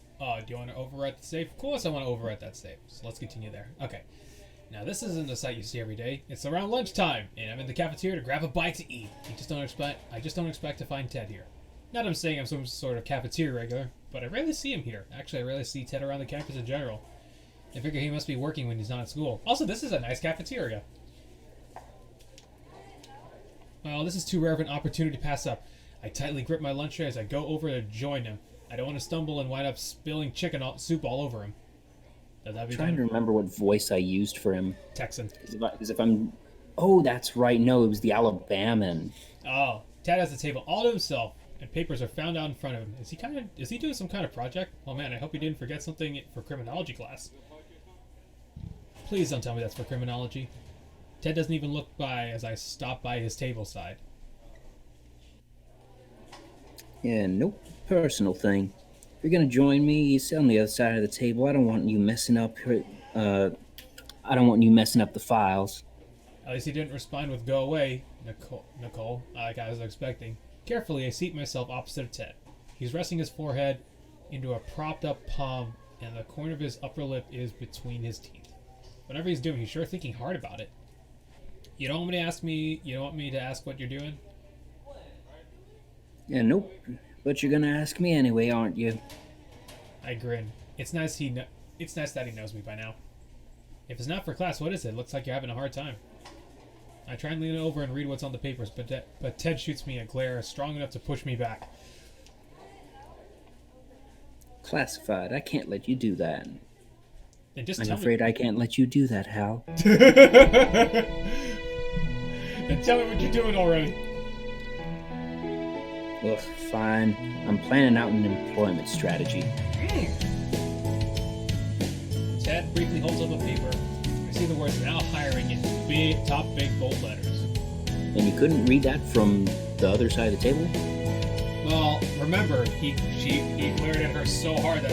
Speaker 3: you want to overwrite the save? Of course I want to overwrite that save, so let's continue there. Okay. Now, this isn't the sight you see every day. It's around lunchtime, and I'm in the cafeteria to grab a bite to eat. I just don't expect to find Ted here. Not I'm saying I'm some sort of cafeteria regular, but I rarely see him here. Actually, I rarely see Ted around the campus in general. I figure he must be working when he's not at school. Also, this is a nice cafeteria. Well, this is too rare of an opportunity to pass up. I tightly grip my lunch tray as I go over to join him. I don't want to stumble and wind up spilling soup all over him.
Speaker 2: I'm trying to remember what voice I used for him.
Speaker 3: Texan.
Speaker 2: Because if I'm... Oh, that's right. No, it was the Alabaman.
Speaker 3: Oh, Ted has the table all to himself, and papers are found out in front of him. Is he doing some kind of project? Oh man, I hope he didn't forget something for criminology class. Please don't tell me that's for criminology. Ted doesn't even look by as I stop by his table side.
Speaker 2: Yeah, nope. Personal thing. If you're gonna join me, sit on the other side of the table. I don't want you messing up the files.
Speaker 3: At least he didn't respond with "Go away, Nicole," like I was expecting. Carefully, I seat myself opposite of Ted. He's resting his forehead into a propped-up palm, and the corner of his upper lip is between his teeth. Whatever he's doing, he's sure thinking hard about it. You don't want me to ask me? You don't want me to ask what you're doing?
Speaker 2: Yeah, nope. But you're gonna ask me anyway, aren't you?
Speaker 3: I grin. It's nice that he knows me by now. If it's not for class, what is it? Looks like you're having a hard time. I try and lean over and read what's on the papers, but Ted shoots me a glare strong enough to push me back.
Speaker 2: Classified. I can't let you do that.
Speaker 3: Then just
Speaker 2: I'm
Speaker 3: tell
Speaker 2: afraid I can't let you do that, Hal.
Speaker 3: me. Then tell me what you're doing already.
Speaker 2: Ugh, fine. I'm planning out an employment strategy.
Speaker 3: Ted briefly holds up a paper. I see the words "now hiring" in big, bold letters.
Speaker 2: And you couldn't read that from the other side of the table?
Speaker 3: Well, remember, he glared at her so hard that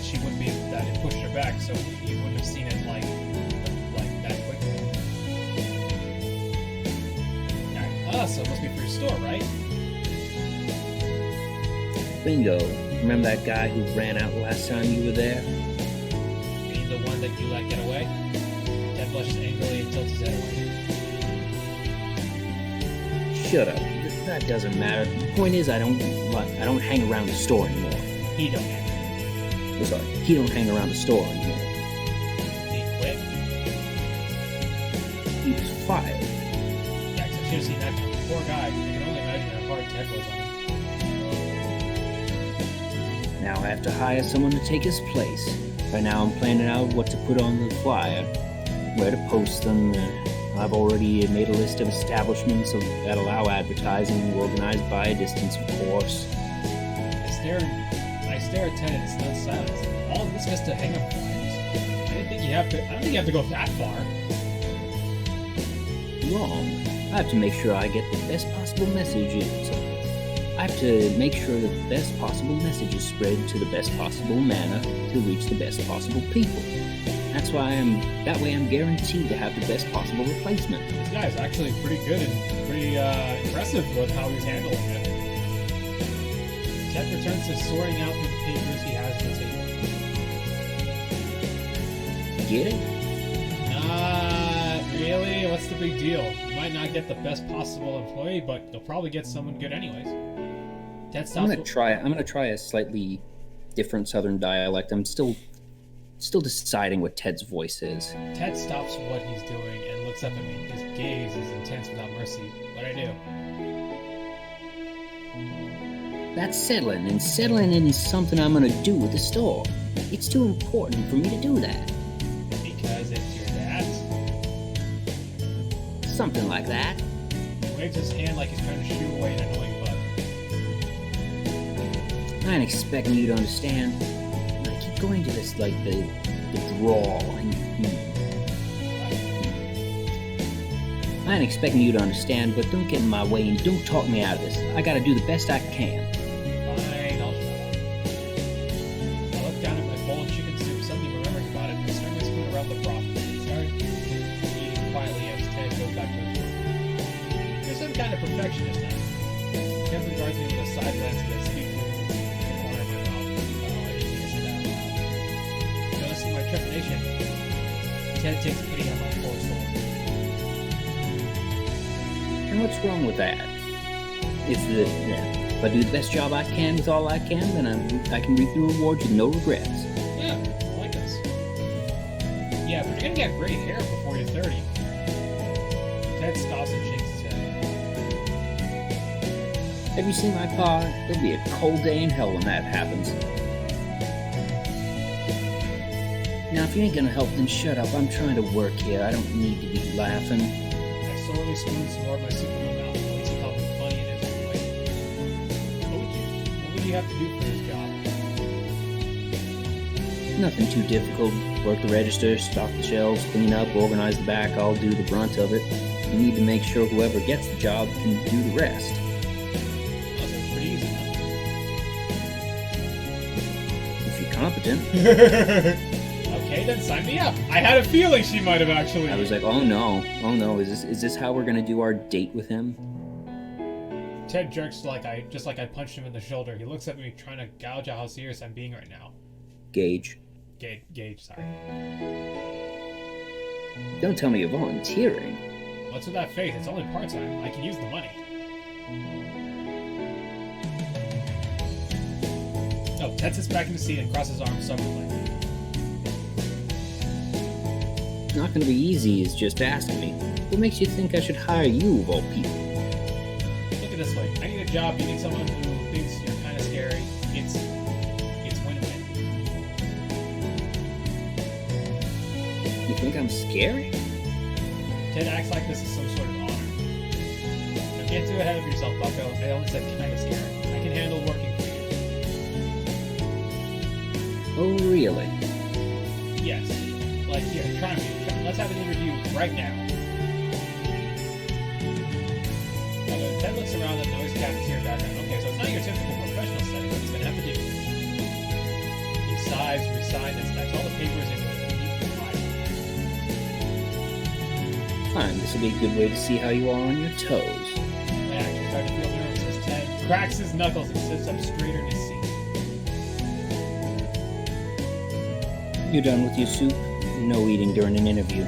Speaker 3: she wouldn't be that it pushed her back, so he wouldn't have seen it like that quickly. So it must be for your store, right?
Speaker 2: Bingo. Remember that guy who ran out last time you were there?
Speaker 3: Being the one that you let get away? Ted blushes angrily and tilts his head away.
Speaker 2: Shut up. That doesn't matter. The point is, I don't hang around the store anymore.
Speaker 3: He don't.
Speaker 2: I'm sorry. He don't hang around the store anymore.
Speaker 3: He quit?
Speaker 2: He was fired.
Speaker 3: Yeah, 'cause I should have seen that coming. Poor guy. I can only imagine how hard Ted was on him.
Speaker 2: Now I have to hire someone to take his place. Right now I'm planning out what to put on the flyer, where to post them. I've already made a list of establishments that allow advertising, organized by a distance, of course.
Speaker 3: I stare at Ted in stunned silence. All of this just to hang up flyers. I don't think you have to go that far.
Speaker 2: Wrong. I have to make sure I get the best possible message. I have to make sure that the best possible message is spread to the best possible manner to reach the best possible people. That way I'm guaranteed to have the best possible replacement.
Speaker 3: This guy's actually pretty good and pretty impressive with how he's handling it. Ted returns to sorting out the papers he has on the table.
Speaker 2: Get it?
Speaker 3: Really? What's the big deal? You might not get the best possible employee, but you'll probably get someone good anyways. Ted stops.
Speaker 2: I'm gonna try a slightly different Southern dialect. I'm still deciding what Ted's voice is.
Speaker 3: Ted stops what he's doing and looks up at me. His gaze is intense without mercy. What'd I do?
Speaker 2: That's settling, and settling isn't something I'm gonna do with the store. It's too important for me to do that.
Speaker 3: Because it's your dad's?
Speaker 2: Something like that.
Speaker 3: He waves his hand like he's trying to shoo away an annoying bug.
Speaker 2: I ain't expecting you to understand. I keep going to this, like, the drawl. I ain't expecting you to understand, but don't get in my way and don't talk me out of this. I gotta do the best I can.
Speaker 3: Fine, I'll shut up. I look down at my bowl of chicken soup, suddenly remembering about it, and turn my spoon around the broth. Started eating quietly as Ted goes back to his work. There's some kind of perfectionist now. Ted regards me with a side glance that speaks in the corner of my mouth. Oh, I didn't mean to say that out loud. Noticing my trepidation, Ted takes pity on my poor soul.
Speaker 2: And what's wrong with that? If I do the best job I can with all I can, then I can reap the rewards with no regrets.
Speaker 3: Yeah, I like this. Yeah, but you're gonna get gray hair before you're 30. Ted stops and shakes his head.
Speaker 2: Have you seen my car? There'll be a cold day in hell when that happens. Now, if you ain't gonna help, then shut up. I'm trying to work here. I don't need to be laughing.
Speaker 3: I sorely spooned some more of my soup in my mouth. At least he called me funny in his own way. What would you have to do for this job?
Speaker 2: Nothing too difficult. Work the register, stock the shelves, clean up, organize the back. I'll do the brunt of it. You need to make sure whoever gets the job can do the rest.
Speaker 3: Oh, so it's pretty easy,
Speaker 2: If you're competent.
Speaker 3: Okay, then sign me up. I had a feeling she might have actually.
Speaker 2: I was like, oh no, is this how we're gonna do our date with him?
Speaker 3: Ted jerks just like I punched him in the shoulder. He looks at me trying to gouge out how serious I'm being right now.
Speaker 2: Gage.
Speaker 3: Gage, sorry.
Speaker 2: Don't tell me you're volunteering.
Speaker 3: What's with that face? It's only part-time. I can use the money. Oh, Ted sits back in the seat and crosses his arms summerly.
Speaker 2: Not gonna be easy is just asking me. What makes you think I should hire you of all people?
Speaker 3: Look at it this way. I need a job. You need someone who thinks you're kind of scary. It's win-win.
Speaker 2: think I'm scary?
Speaker 3: Ted acts like this is some sort of honor. Now, get too ahead of yourself, Bucko. I only said kind of scary. I can handle working for you.
Speaker 2: Oh, really?
Speaker 3: Yes. Like, here, try me. Let's have an interview right now. Ted looks around at the noise cafeteria background. Okay, so it's not your typical professional setting, but it's gonna have to do. He sighs, resighs, and stacks all the papers into a neat pile.
Speaker 2: Fine, this will be a good way to see how you are on your toes.
Speaker 3: I actually start to feel nervous as Ted cracks his knuckles and sits up straighter in his seat.
Speaker 2: You done with your soup? No eating during an interview.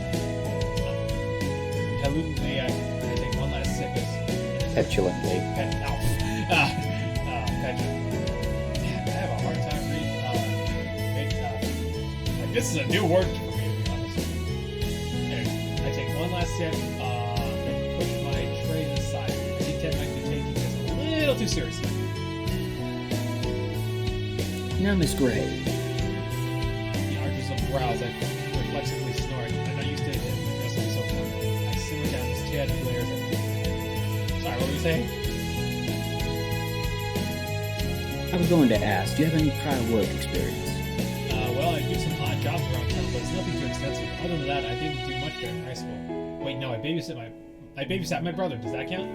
Speaker 3: Palutantly, I take one last sip as...
Speaker 2: Petulantly.
Speaker 3: Petulant. Man, I have a hard time reading. Like, this is a new word for me, to be honest. Anyways, I take one last sip and push my tray to the side. I think Ted might be taking this a little too seriously.
Speaker 2: Now, Miss Gray.
Speaker 3: He arches up brows. I reflexively snort. I'm not used to him addressing me so formally. I simmer down as Ted glares at me. Sorry, what were you saying?
Speaker 2: I was going to ask, do you have any prior work experience?
Speaker 3: Well, I do some odd jobs around town, but it's nothing too extensive. Other than that, I didn't do much during high school. Wait, no, I babysat my brother. Does that count?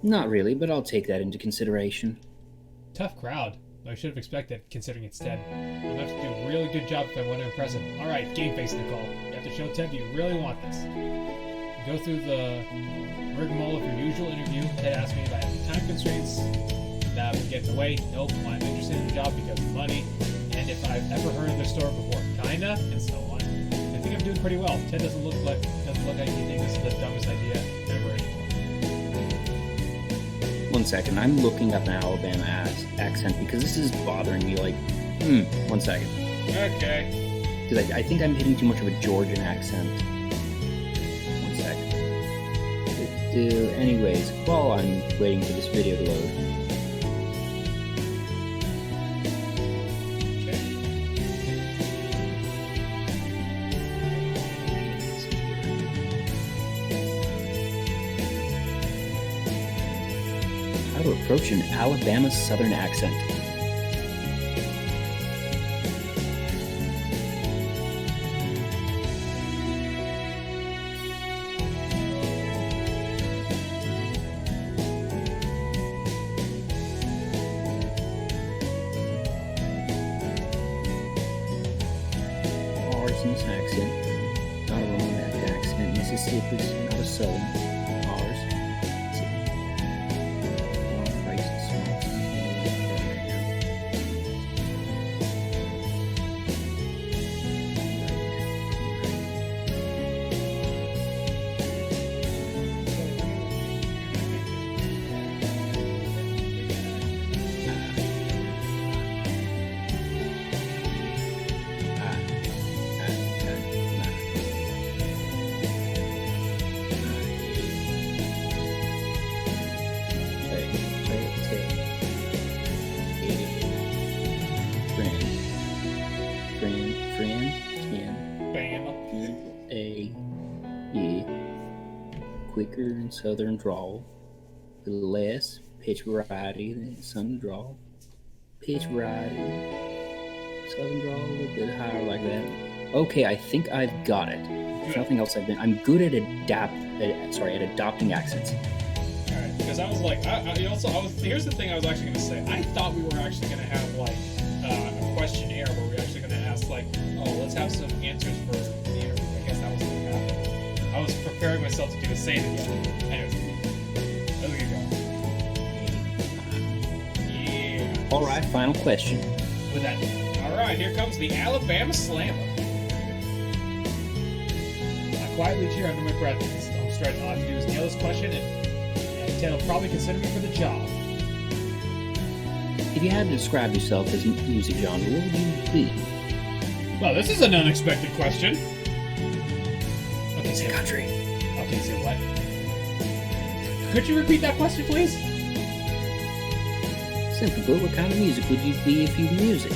Speaker 2: Not really, but I'll take that into consideration.
Speaker 3: Tough crowd. I should have expected, considering it's Ted. I'm gonna have to do a really good job if I want to impress him. Alright, game face, Nicole. You have to show Ted you really want this. Go through the rigmarole of your usual interview. Ted asked me if I have any time constraints that would get in the way. Nope, I'm interested in the job because of money, and if I've ever heard of their store before, kinda, and so on. I think I'm doing pretty well. Ted doesn't look like he thinks this is the dumbest idea ever anymore.
Speaker 2: 1 second, I'm looking up an Alabama accent because this is bothering me. Like, 1 second.
Speaker 3: Okay.
Speaker 2: Because I think I'm hitting too much of a Georgian accent. 1 second. Anyways, while I'm waiting for this video to load. How to approach an Alabama Southern accent. Parsons accent. Not a Roman accent. Mississippi's not a Southern. Ours. Quicker and southern drawl, a little less pitch variety than southern drawl, pitch variety, southern drawl, a little bit higher like that. Okay, I think I've got it. If nothing else, I'm good at adopting accents.
Speaker 3: All right, because I was like, here's the thing I was actually going to say. I thought we were actually going to have like a questionnaire where we're actually going to ask like, oh, let's have some answers for the interview. I guess that was going to happen. I was preparing myself to do the same again. Anyways, let's get going. Yeah.
Speaker 2: All right, final question.
Speaker 3: With that, all right, here comes the Alabama Slammer. I quietly cheer under my breath. I'm stretching. All I have to do is nail this question, and Ted will probably consider me for the job.
Speaker 2: If you had to describe yourself as music genre, what would you be?
Speaker 3: Well, this is an unexpected question. Okay,
Speaker 2: It's a country.
Speaker 3: Okay, so what? Could you repeat that question, please?
Speaker 2: Simply put, what kind of music would you be if you were music?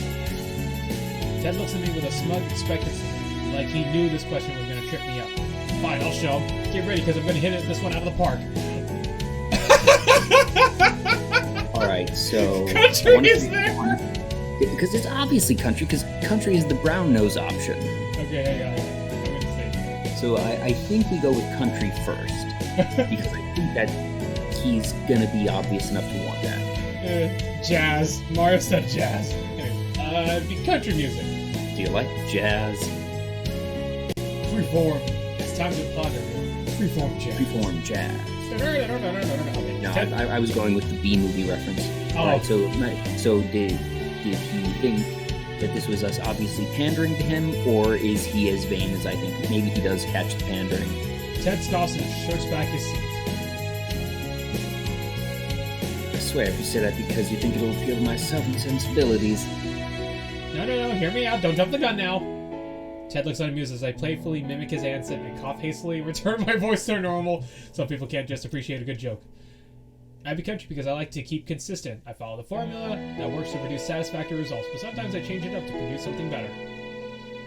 Speaker 3: Ted looks at me with a smug expectancy. Like he knew this question was gonna trip me up. Fine, I'll show him. Get ready, because I'm gonna hit this one out of the park.
Speaker 2: Alright, so...
Speaker 3: Country is there!
Speaker 2: Because it's obviously country, because country is the brown nose option.
Speaker 3: Okay, hang on. I'm gonna say.
Speaker 2: So I think we go with country first. Because I think that he's gonna be obvious enough to want that.
Speaker 3: Jazz. Mario said jazz. It'd be country music.
Speaker 2: Do you like jazz?
Speaker 3: Freeform. It's time to ponder. Freeform jazz.
Speaker 2: Freeform jazz.
Speaker 3: Okay,
Speaker 2: No,
Speaker 3: Ted-
Speaker 2: I was going with the B movie reference.
Speaker 3: Oh.
Speaker 2: Alright, so did you think that this was us obviously pandering to him, or is he as vain as I think? Maybe he does catch the pandering.
Speaker 3: Ted stops and shirks back his seat.
Speaker 2: I swear, if you say that because you think it'll appeal to my self and sensibilities.
Speaker 3: No, hear me out. Don't jump the gun now. Ted looks unamused as I playfully mimic his accent and cough hastily, return my voice to normal. Some people can't just appreciate a good joke. I be country because I like to keep consistent. I follow the formula that works to produce satisfactory results, but sometimes I change it up to produce something better.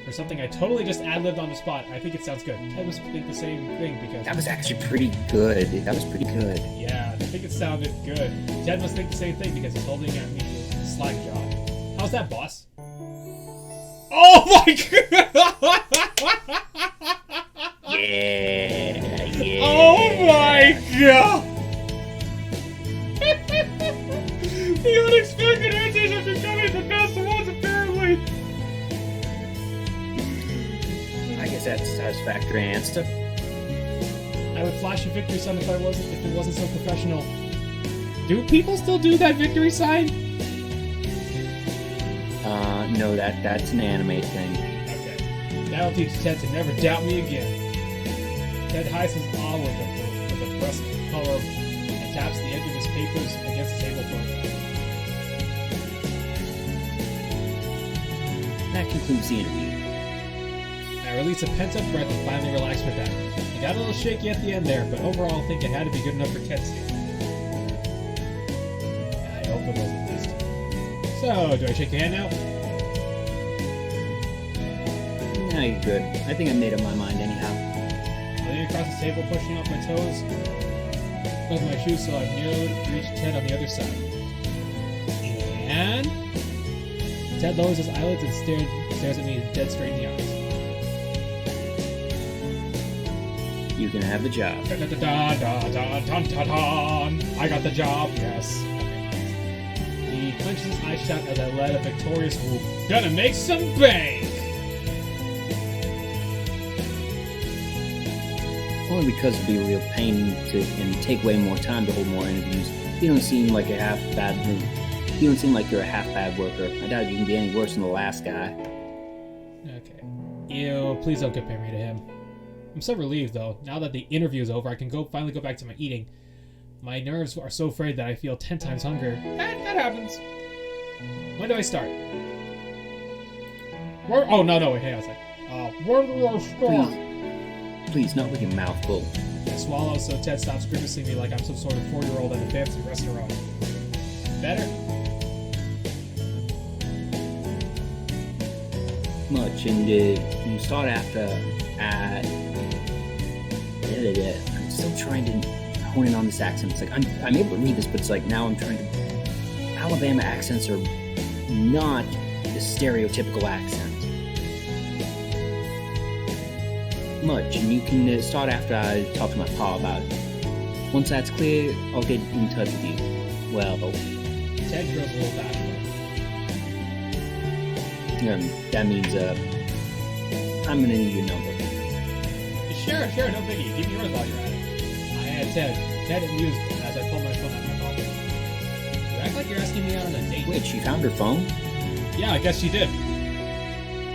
Speaker 3: Or something I totally just ad-libbed on the spot. I think it sounds good. Ted must think the same thing because...
Speaker 2: That was actually pretty good. That was pretty good.
Speaker 3: Yeah, I think it sounded good. Ted must think the same thing because he's holding at me with a slack jaw. How's that, boss? Oh my god!
Speaker 2: Yeah.
Speaker 3: Oh my god! The unexpected answers are becoming the best ones, apparently!
Speaker 2: I guess that's a satisfactory answer.
Speaker 3: I would flash a victory sign if it wasn't so professional. Do people still do that victory sign?
Speaker 2: No, that's an anime thing.
Speaker 3: Okay. That'll teach Ted to never doubt me again. Ted hides his awe with a brusque color and taps the edge of his papers against the table for him.
Speaker 2: That concludes the interview.
Speaker 3: I released a pent-up breath and finally relaxed my back. I got a little shaky at the end there, but overall I think it had to be good enough for Ted's sake. I hope it was at least. So, do I shake your hand now?
Speaker 2: No, you're good. I think I made up my mind anyhow.
Speaker 3: I lean across the table, pushing off my toes with my shoes so I've nearly reached Ted on the other side. And... Ted lowers his eyelids and stares at me dead straight in the eyes.
Speaker 2: You can have the job.
Speaker 3: Da-da-da-da-da-da-dun-dun-dun. I got the job, yes. He clenches his eyes shut as I let a victorious whoop. Gonna make some bank!
Speaker 2: Only because it'd be a real pain and take way more time to hold more interviews. You don't seem like you're a half bad worker. I doubt you can be any worse than the last guy.
Speaker 3: Okay. Ew, please don't compare me to him. I'm so relieved, though. Now that the interview is over, I can finally go back to my eating. My nerves are so frayed that I feel 10 times hunger. That happens. When do I start? Oh, no, wait, hang on a sec. Where do I start?
Speaker 2: Please, not with your mouth full.
Speaker 3: I swallow so Ted stops grimacing me like I'm some sort of 4-year-old at a fancy restaurant. Better?
Speaker 2: Much, and you start after I'm still trying to hone in on this accent. It's like I'm able to read this, but it's like now I'm trying to. Alabama accents are not the stereotypical accent. Much, and you can start after I talk to my pa about it. Once that's clear, I'll get in touch with you. Well,
Speaker 3: Ted grows a little bashful.
Speaker 2: that means I'm gonna need your number.
Speaker 3: Sure, no biggie. Give me yours while you're at it. I had Ted amused as I pulled my phone out of my pocket. You act like you're asking me out on a date.
Speaker 2: Wait, she found her phone?
Speaker 3: Yeah, I guess she did.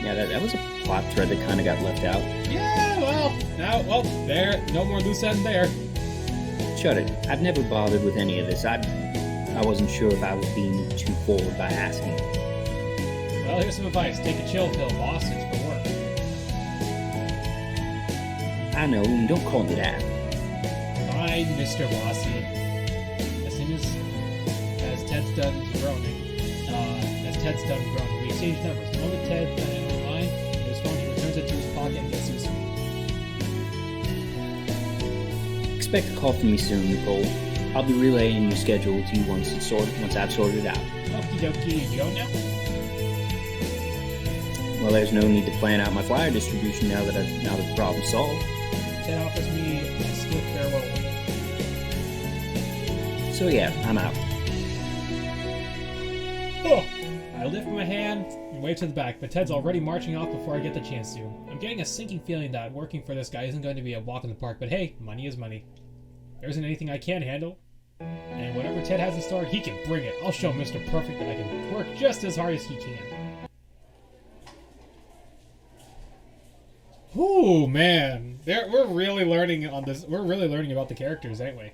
Speaker 2: Yeah, that was a plot thread that kind of got left out.
Speaker 3: Yeah, well, there, no more loose end there.
Speaker 2: Shut it. I've never bothered with any of this. I wasn't sure if I was being too forward by asking.
Speaker 3: Well, here's some advice. Take a chill pill, boss. It's for work.
Speaker 2: I know, and don't call me that.
Speaker 3: Fine, Mr. Rossi. As soon as Ted's done groaning, we exchange numbers. The moment Ted got in my mind, his phone, he returns it to his pocket. talk and get soon.
Speaker 2: Expect a call from me soon, Nicole. I'll be relaying your schedule to you once I've sorted it out.
Speaker 3: Okie dokie, go now.
Speaker 2: Well, there's no need to plan out my flyer distribution now that the problem's solved.
Speaker 3: Ted offers me a stiff farewell.
Speaker 2: So yeah, I'm out.
Speaker 3: Oh! I lift my hand and wave to the back, but Ted's already marching off before I get the chance to. I'm getting a sinking feeling that working for this guy isn't going to be a walk in the park, but hey, money is money. There isn't anything I can't handle. And whatever Ted has in store, he can bring it. I'll show Mr. Perfect that I can work just as hard as he can. Ooh, man. We're really learning on this. We're really learning about the characters, ain't we?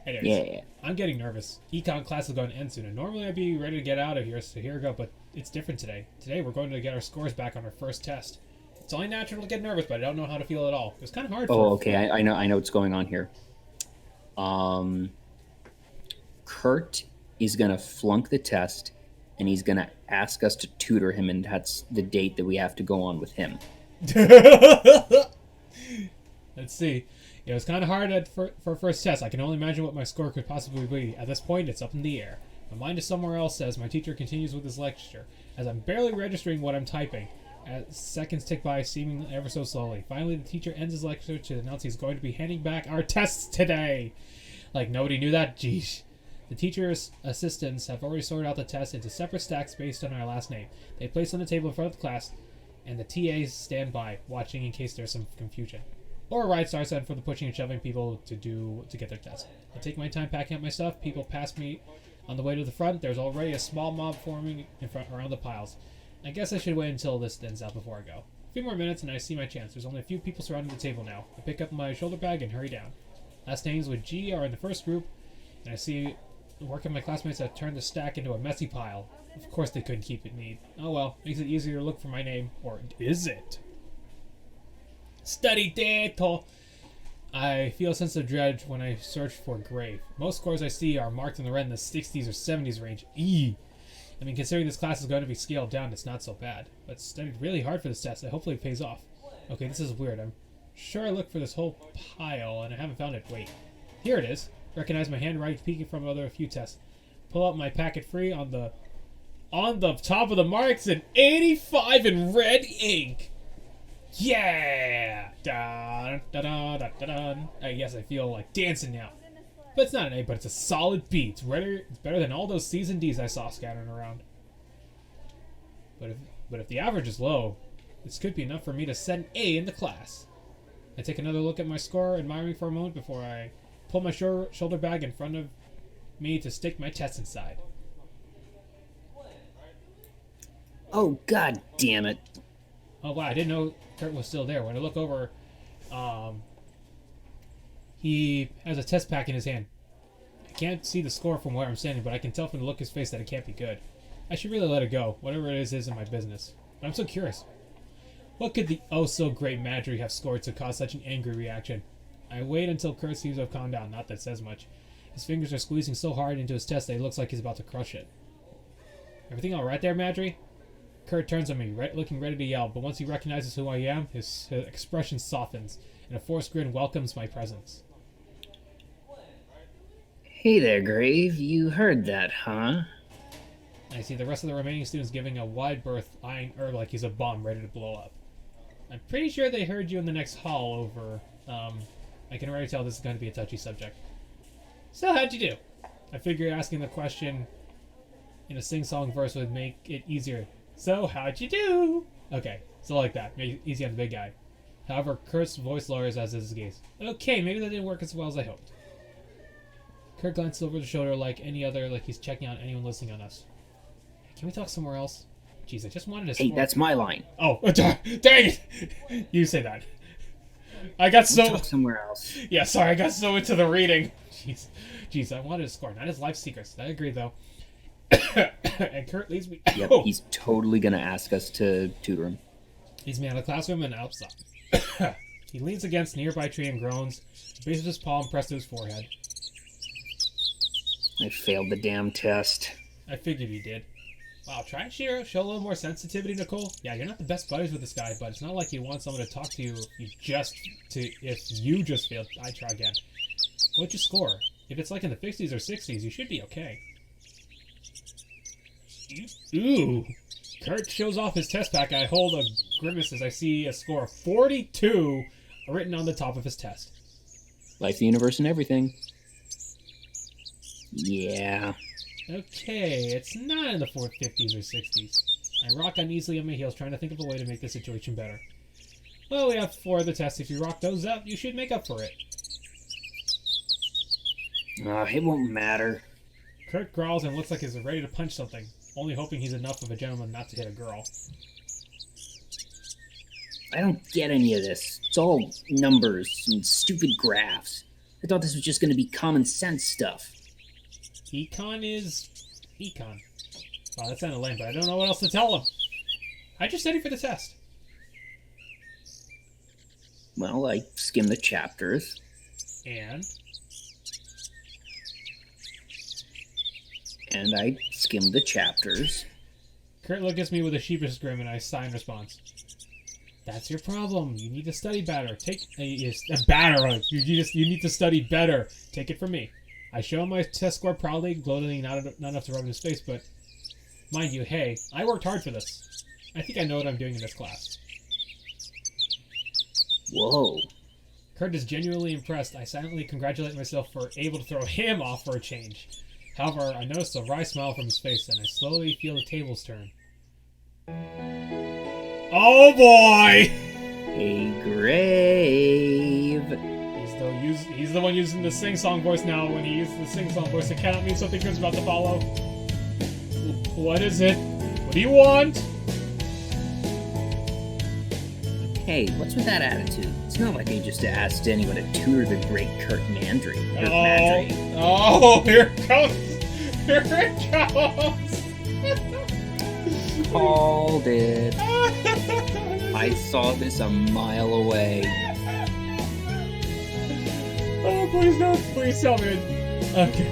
Speaker 3: Anyways,
Speaker 2: Yeah.
Speaker 3: I'm getting nervous. Econ class is going to end soon, and normally I'd be ready to get out of here, so here we go, but it's different today. Today we're going to get our scores back on our first test. It's only natural to get nervous, but I don't know how to feel at all. It was kind of hard
Speaker 2: Oh, okay. I know what's going on here. Kurt is gonna flunk the test, and he's gonna ask us to tutor him, and that's the date that we have to go on with him.
Speaker 3: Let's see. It was kind of hard for first test. I can only imagine what my score could possibly be. At this point, it's up in the air. My mind is somewhere else as my teacher continues with his lecture, as I'm barely registering what I'm typing. As seconds tick by, seeming ever so slowly. Finally, the teacher ends his lecture to announce he's going to be handing back our tests today. Like nobody knew that? Jeez. The teacher's assistants have already sorted out the tests into separate stacks based on our last name. They place on the table in front of the class, and the TAs stand by, watching in case there's some confusion. Or a riot starts for the pushing and shoving people to get their test. I take my time packing up my stuff. People pass me on the way to the front. There's already a small mob forming in front around the piles. I guess I should wait until this ends out before I go. A few more minutes and I see my chance. There's only a few people surrounding the table now. I pick up my shoulder bag and hurry down. Last names with G are in the first group, and I see the work of my classmates have turned the stack into a messy pile. Of course they couldn't keep it neat. Oh well, makes it easier to look for my name. Or is it? Study data! I feel a sense of dread when I search for grave. Most scores I see are marked in the red in the 60s or 70s range. I mean, considering this class is going to be scaled down, it's not so bad. But I studied really hard for this test, and hopefully it pays off. Okay, this is weird. I'm sure I looked for this whole pile, and I haven't found it. Wait. Here it is. Recognize my handwriting peeking from a few tests. Pull out my packet free on the top of the marks in 85 in red ink. Yeah! Dun, dun, dun, dun, dun, dun. I guess I feel like dancing now. But it's not an A, but it's a solid B. It's better than all those C's and D's I saw scattering around. But if the average is low, this could be enough for me to set an A in the class. I take another look at my score, admiring for a moment before I pull my shoulder bag in front of me to stick my test inside.
Speaker 2: Oh, god damn it.
Speaker 3: Oh wow, I didn't know Kurt was still there. When I look over, he has a test pack in his hand. I can't see the score from where I'm standing, but I can tell from the look of his face that it can't be good. I should really let it go. Whatever it isn't my business. But I'm so curious. What could the oh-so-great Madry have scored to cause such an angry reaction? I wait until Kurt seems to have calmed down, not that it says much. His fingers are squeezing so hard into his test that he looks like he's about to crush it. Everything alright there, Madry? Kurt turns on me, looking ready to yell, but once he recognizes who I am, his expression softens, and a forced grin welcomes my presence.
Speaker 2: Hey there, Grave. You heard that, huh?
Speaker 3: I see the rest of the remaining students giving a wide berth, eyeing Herb like he's a bomb ready to blow up. I'm pretty sure they heard you in the next hall over. I can already tell this is going to be a touchy subject. So, how'd you do? I figured asking the question in a sing-song verse would make it easier. So, how'd you do? Okay, so like that. Make it easy on the big guy. However, Kurt's voice lowers as is his gaze. Okay, maybe that didn't work as well as I hoped. Kurt glances over the shoulder like any other, like he's checking out anyone listening on us. Hey, can we talk somewhere else? Jeez, I just wanted to...
Speaker 2: Hey, that's my line.
Speaker 3: Oh, dang it! You say that. I got so...
Speaker 2: Talk somewhere else.
Speaker 3: Yeah, sorry, I got so into the reading. Jeez, I wanted to score, not his life secrets. I agree, though. And Kurt leads me...
Speaker 2: Yep, he's totally gonna ask us to tutor him.
Speaker 3: Leads me out of the classroom and outside. He leans against a nearby tree and groans, the base of his palm pressed to his forehead.
Speaker 2: I failed the damn test.
Speaker 3: I figured he did. Wow, try and show a little more sensitivity, Nicole. Yeah, you're not the best buddies with this guy, but it's not like you want someone to talk to you if you just failed. I try again. What'd you score? If it's like in the 50s or 60s, you should be okay. Ooh. Kurt shows off his test pack. I hold a grimace as I see a score of 42 written on the top of his test.
Speaker 2: Life, the universe, and everything. Yeah.
Speaker 3: Okay, it's not in the 50s or 60s. I rock uneasily on my heels, trying to think of a way to make the situation better. Well, we have 4 of the tests. If you rock those up, you should make up for it.
Speaker 2: It won't matter.
Speaker 3: Kurt growls and looks like he's ready to punch something, only hoping he's enough of a gentleman not to hit a girl.
Speaker 2: I don't get any of this. It's all numbers and stupid graphs. I thought this was just going to be common sense stuff.
Speaker 3: Econ is econ. Wow, that sounded lame, but I don't know what else to tell him. How'd you study for the test?
Speaker 2: Well, I skimmed the chapters.
Speaker 3: And
Speaker 2: I skimmed the chapters.
Speaker 3: Kurt looks at me with a sheepish grin and I sigh in response. That's your problem. You need to study better. You need to study better. Take it from me. I show him my test score proudly, gloatingly, not enough to rub in his face, but mind you, hey, I worked hard for this. I think I know what I'm doing in this class.
Speaker 2: Whoa.
Speaker 3: Kurt is genuinely impressed. I silently congratulate myself for able to throw him off for a change. However, I notice a wry smile from his face, and I slowly feel the tables turn. Oh boy!
Speaker 2: A grave.
Speaker 3: He's the one using the sing-song voice now. When he uses the sing-song voice, it cannot mean something good's about to follow. What is it? What do you want?
Speaker 2: Hey, what's with that attitude? It's not like I just asked anyone to tutor the great Kurt Mandry.
Speaker 3: Oh, here it comes! Here it comes!
Speaker 2: Called it. I saw this a mile away.
Speaker 3: Oh, please no. Please tell me. Okay.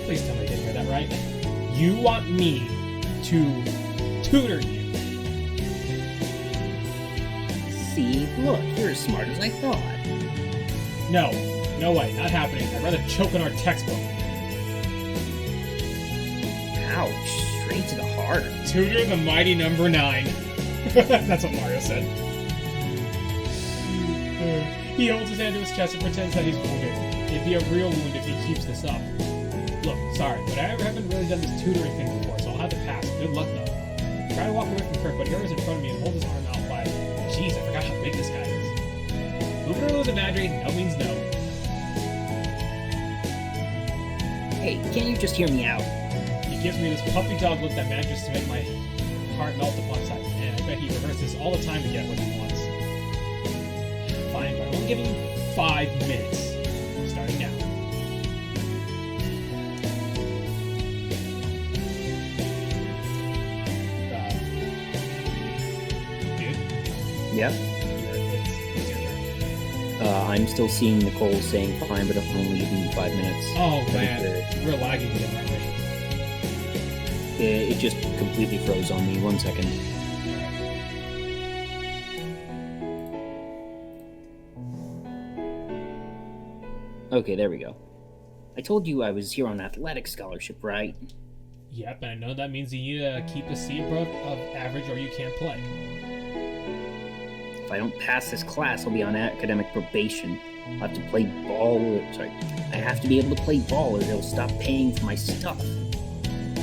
Speaker 3: Please tell me I didn't hear that right. You want me to tutor you?
Speaker 2: See? Look, you're as smart as I thought.
Speaker 3: No. No way. Not happening. I'd rather choke on our textbook.
Speaker 2: Ouch. Straight to the heart.
Speaker 3: Tutor the mighty number 9. That's what Mario said. He holds his hand to his chest and pretends that he's wounded. It'd be a real wound if he keeps this up. Look, sorry, but I haven't really done this tutoring thing before, so I'll have to pass. Good luck, though. Try to walk away from Kurt, but he hurries in front of me and holds his arm out wide. Jeez, I forgot how big this guy is. Moving to lose a Madry, no means no.
Speaker 2: Hey, can't you just hear me out?
Speaker 3: He gives me this puppy dog look that manages to make my heart melt upon sight, and I bet he rehearses all the time to get what he wants. Fine, but I'm only giving you 5 minutes. Starting now. Dude?
Speaker 2: Yep.
Speaker 3: It's your turn.
Speaker 2: I'm still seeing Nicole saying fine, but I'm only giving you 5 minutes.
Speaker 3: Oh, man. We're lagging again, aren't we?
Speaker 2: It just completely froze on me. 1 second. Okay, there we go. I told you I was here on athletic scholarship, right?
Speaker 3: Yep, and I know that means you need to keep a C above average or you can't play.
Speaker 2: If I don't pass this class, I'll be on academic probation. I'll have to play ball. I have to be able to play ball or they'll stop paying for my stuff.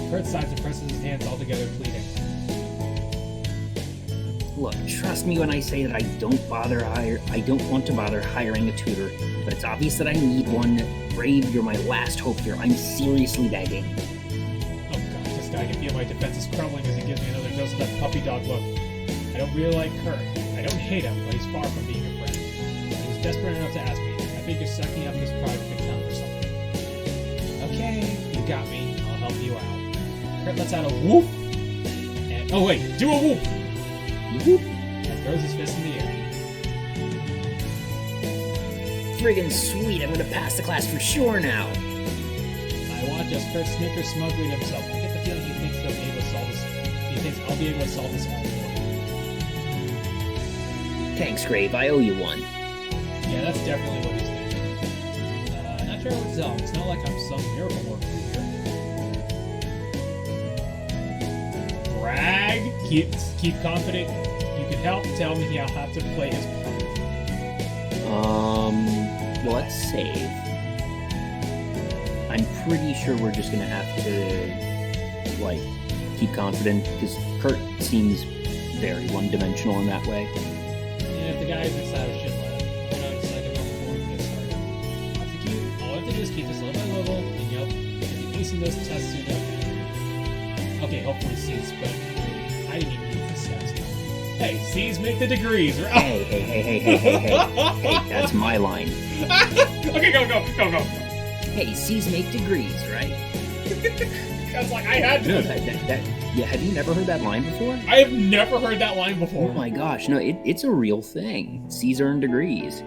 Speaker 3: Kurt sighs and presses his hands all together, pleading.
Speaker 2: Look, trust me when I say that I don't want to bother hiring a tutor, but it's obvious that I need one. Brave, you're my last hope here. I'm seriously begging.
Speaker 3: Oh god, this guy can feel my defenses crumbling as he gives me another dose of that puppy dog look. I don't really like Kurt. I don't hate him, but he's far from being a friend. He was desperate enough to ask me. I figure sucking up his pride could count for something. Okay, you got me. I'll help you out. Kurt lets out a whoop. And oh wait, do a whoop!
Speaker 2: Whoop.
Speaker 3: And throws his fist in the air.
Speaker 2: Friggin' sweet, I'm gonna pass the class for sure now.
Speaker 3: I watch as Kurt snickers smugly to himself. I get the feeling he thinks he'll be able to solve this he thinks I'll be able to solve this all for him.
Speaker 2: Thanks, Grave. I owe you one.
Speaker 3: Yeah, that's definitely what he's thinking. Not sure what's up. It's not like I'm some miracle worker here. Brag. Keep confident. You can help. Tell me I'll have to play his part.
Speaker 2: Well, let's save. I'm pretty sure we're just gonna have to, like, keep confident, because Kurt seems very one-dimensional in that way.
Speaker 3: Yeah, if the guy's inside of shit lab, I'm gonna decide to go before we get started. All I have to do is keep this level by level, and yep, if you acing those tests soon enough. Okay, hopefully C's, but I didn't even need this test. Hey, C's make the degrees, right?
Speaker 2: Hey, that's my line.
Speaker 3: Okay, go.
Speaker 2: Hey, C's make degrees, right?
Speaker 3: That's like, I had to.
Speaker 2: No, yeah, have you never heard that line before?
Speaker 3: I have never heard that line before.
Speaker 2: Oh my gosh, no, it's a real thing. C's earn degrees.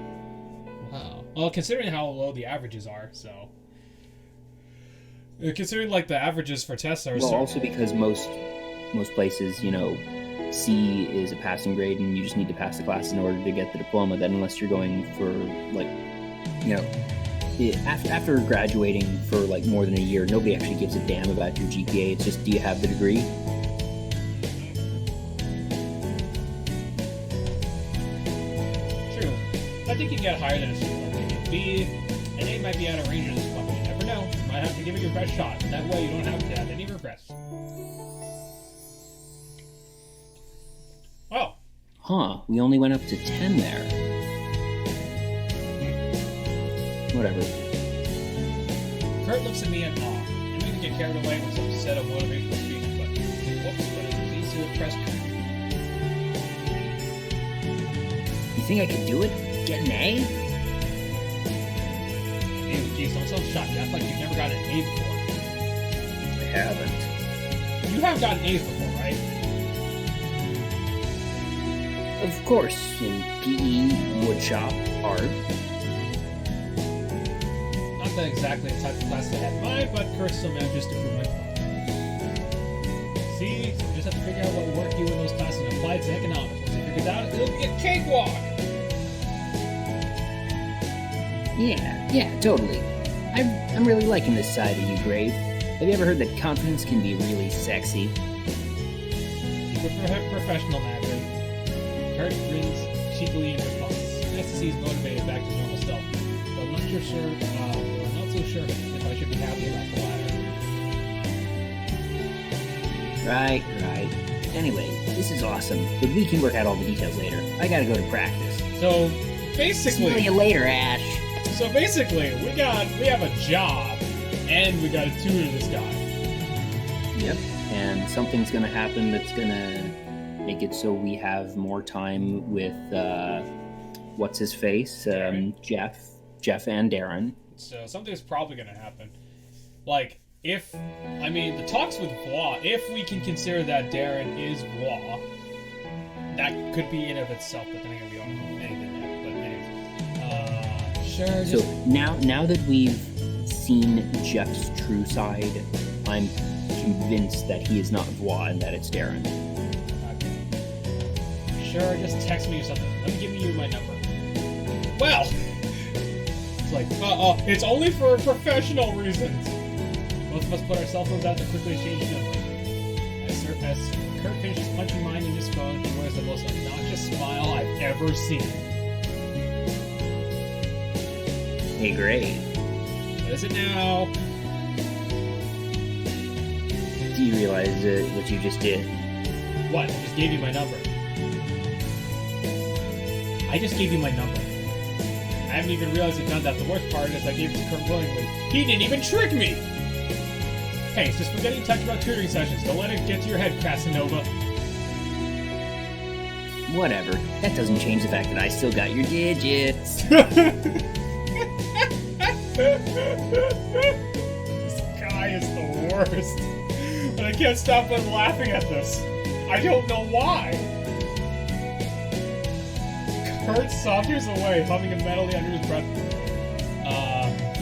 Speaker 3: Wow. Well, considering how low the averages are, so... Considering, like, the averages for tests are...
Speaker 2: Well, also because most places, C is a passing grade, and you just need to pass the class in order to get the diploma. Then unless you're going for, like, after graduating for, like, more than a year, nobody actually gives a damn about your GPA. It's just, do you have the degree?
Speaker 3: True. I think you can get higher than a C. B, an A might be out of range of this one, but you never know. You might have to give it your best shot. That way you don't have to have any regrets. Oh.
Speaker 2: Huh, we only went up to 10 there. Whatever.
Speaker 3: Kurt looks at me in awe. I'm going to get carried away with some set of motivational speech, but whoops, but it was easy to impress Kurt.
Speaker 2: You think I could do it? Get an A?
Speaker 3: Ew, geez, don't sound shocked. You act like you've never gotten an A before.
Speaker 2: I haven't.
Speaker 3: You have gotten A's before, right?
Speaker 2: Of course, in PE, woodshop, art.
Speaker 3: Not that exactly the type of class I had in mind, but Kurt still manages to prove my point. See, so we just have to figure out what will work you in those classes and apply it to economics. Once you figure it out, it'll be a cakewalk!
Speaker 2: Yeah, totally. I'm really liking this side of you, Grave. Have you ever heard that confidence can be really sexy?
Speaker 3: Professional Maverick. Kurt grins cheekily in response. Nice to see he's motivated back to his normal self. But I'm not so sure if I should be happy about the latter.
Speaker 2: Right. Anyway, this is awesome, but we can work out all the details later. I gotta go to practice.
Speaker 3: So, basically...
Speaker 2: See you later, Ash.
Speaker 3: So basically, we have a job, and we gotta tutor this guy.
Speaker 2: Yep, and something's gonna happen that's gonna make it so we have more time with, what's his face? Jeff and Darren.
Speaker 3: So something's probably gonna happen. Like, the talks with Voix, if we can consider that Darren is Voix, that could be in of itself, but then again, we don't know anything yet. But anyways, sure.
Speaker 2: So now that we've seen Jeff's true side, I'm convinced that he is not Voix and that it's Darren.
Speaker 3: Okay. Sure, just text me or something. Let me give you my number. Well, it's like, it's only for professional reasons. Both of us put our cell phones out to quickly exchange numbers. As Kurt finishes punching mine in his phone, he wears the most obnoxious smile I've ever seen.
Speaker 2: Hey, Grave.
Speaker 3: What is it now?
Speaker 2: Do you realize what you just did?
Speaker 3: What? I just gave you my number. I just gave you my number. I haven't even realized I've done that. The worst part is I gave it to Kurt willingly. He didn't even trick me! Hey, just forgetting to talk about tutoring sessions. Don't let it get to your head, Casanova.
Speaker 2: Whatever. That doesn't change the fact that I still got your digits.
Speaker 3: This guy is the worst. But I can't stop but laughing at this. I don't know why. Kurt saunters away, humming mentally under his breath.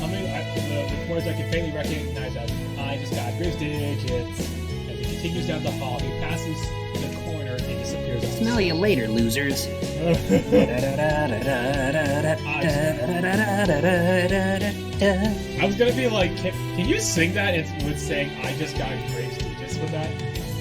Speaker 3: Humming the words I can faintly recognize as, I just got Grave's digits. As he continues down the hall. He passes the corner and disappears.
Speaker 2: Smell you later, losers.
Speaker 3: I was gonna be like, can you sing that with saying "I just got Graves digits" with that?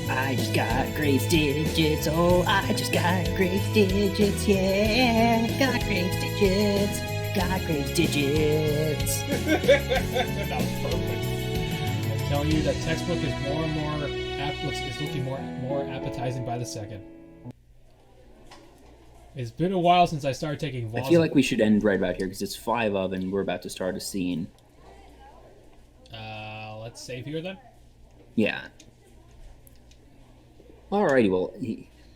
Speaker 2: I just got Graves digits. Oh, I just got Graves digits. Yeah, got Graves digits. Got Graves digits.
Speaker 3: That was perfect. I'm telling you, that textbook is more and more is looking more appetizing by the second. It's been a while since I started taking Vols.
Speaker 2: I feel like we should end right about here because it's 5 of and we're about to start a scene.
Speaker 3: Let's save here then.
Speaker 2: Yeah. Alrighty, well,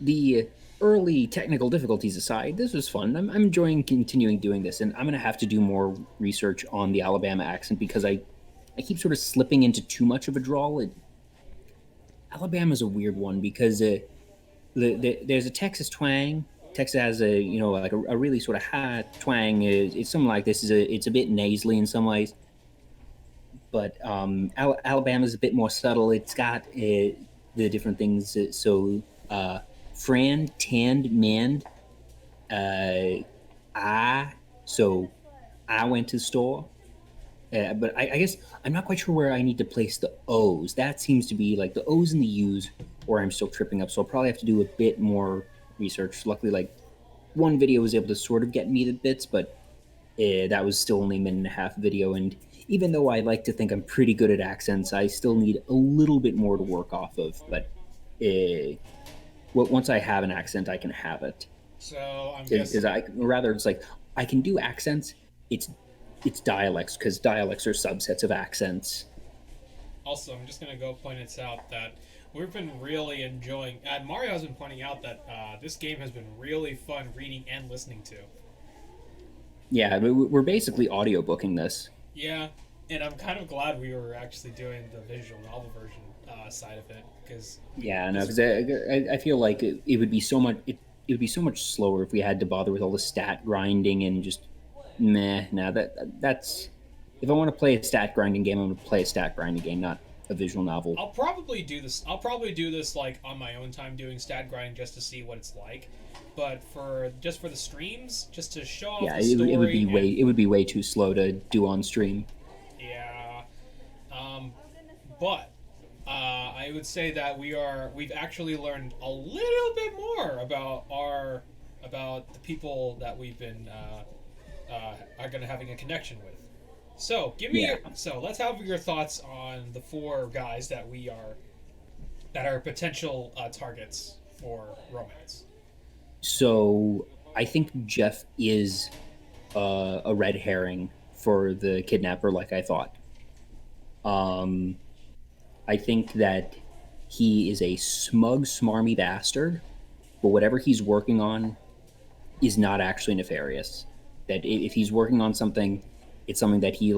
Speaker 2: the early technical difficulties aside, this was fun. I'm enjoying continuing doing this, and I'm going to have to do more research on the Alabama accent because I keep sort of slipping into too much of a drawl. Alabama's a weird one because there's a Texas twang. Texas has a a really sort of high twang. It's something like this. It's a bit nasally in some ways, but Alabama's a bit more subtle. It's got the different things. Fran, tanned, manned. I went to the store. But I guess I'm not quite sure where I need to place the O's. That seems to be like the O's and the U's where I'm still tripping up. So I'll probably have to do a bit more research. Luckily, like one video was able to sort of get me the bits, but that was still only a minute and a half video. And even though I like to think I'm pretty good at accents, I still need a little bit more to work off of. But once I have an accent, I can have it.
Speaker 3: So I'm guessing...
Speaker 2: It's like I can do accents. It's dialects, because dialects are subsets of accents.
Speaker 3: Also, I'm just going to go point it out that we've been really enjoying... Mario has been pointing out that this game has been really fun reading and listening to.
Speaker 2: Yeah, we're basically audiobooking this.
Speaker 3: Yeah, and I'm kind of glad we were actually doing the visual novel version side of it, because...
Speaker 2: Yeah, no, because I feel like it would be so much... It would be so much slower if we had to bother with all the stat grinding and just... That's if I want to play a stat grinding game, I'm going to play a stat grinding game, not a visual novel.
Speaker 3: I'll probably do this like on my own time, doing stat grinding just to see what it's like. But for the streams, just to show off the story,
Speaker 2: it would be way too slow to do on stream.
Speaker 3: Yeah, but I would say that we've actually learned a little bit more about the people that we've been are going to having a connection with. So let's have your thoughts on the 4 guys that are potential targets for romance.
Speaker 2: So I think Jeff is a red herring for the kidnapper, like I thought. I think that he is a smug, smarmy bastard, but whatever he's working on is not actually nefarious. That if he's working on something, it's something that he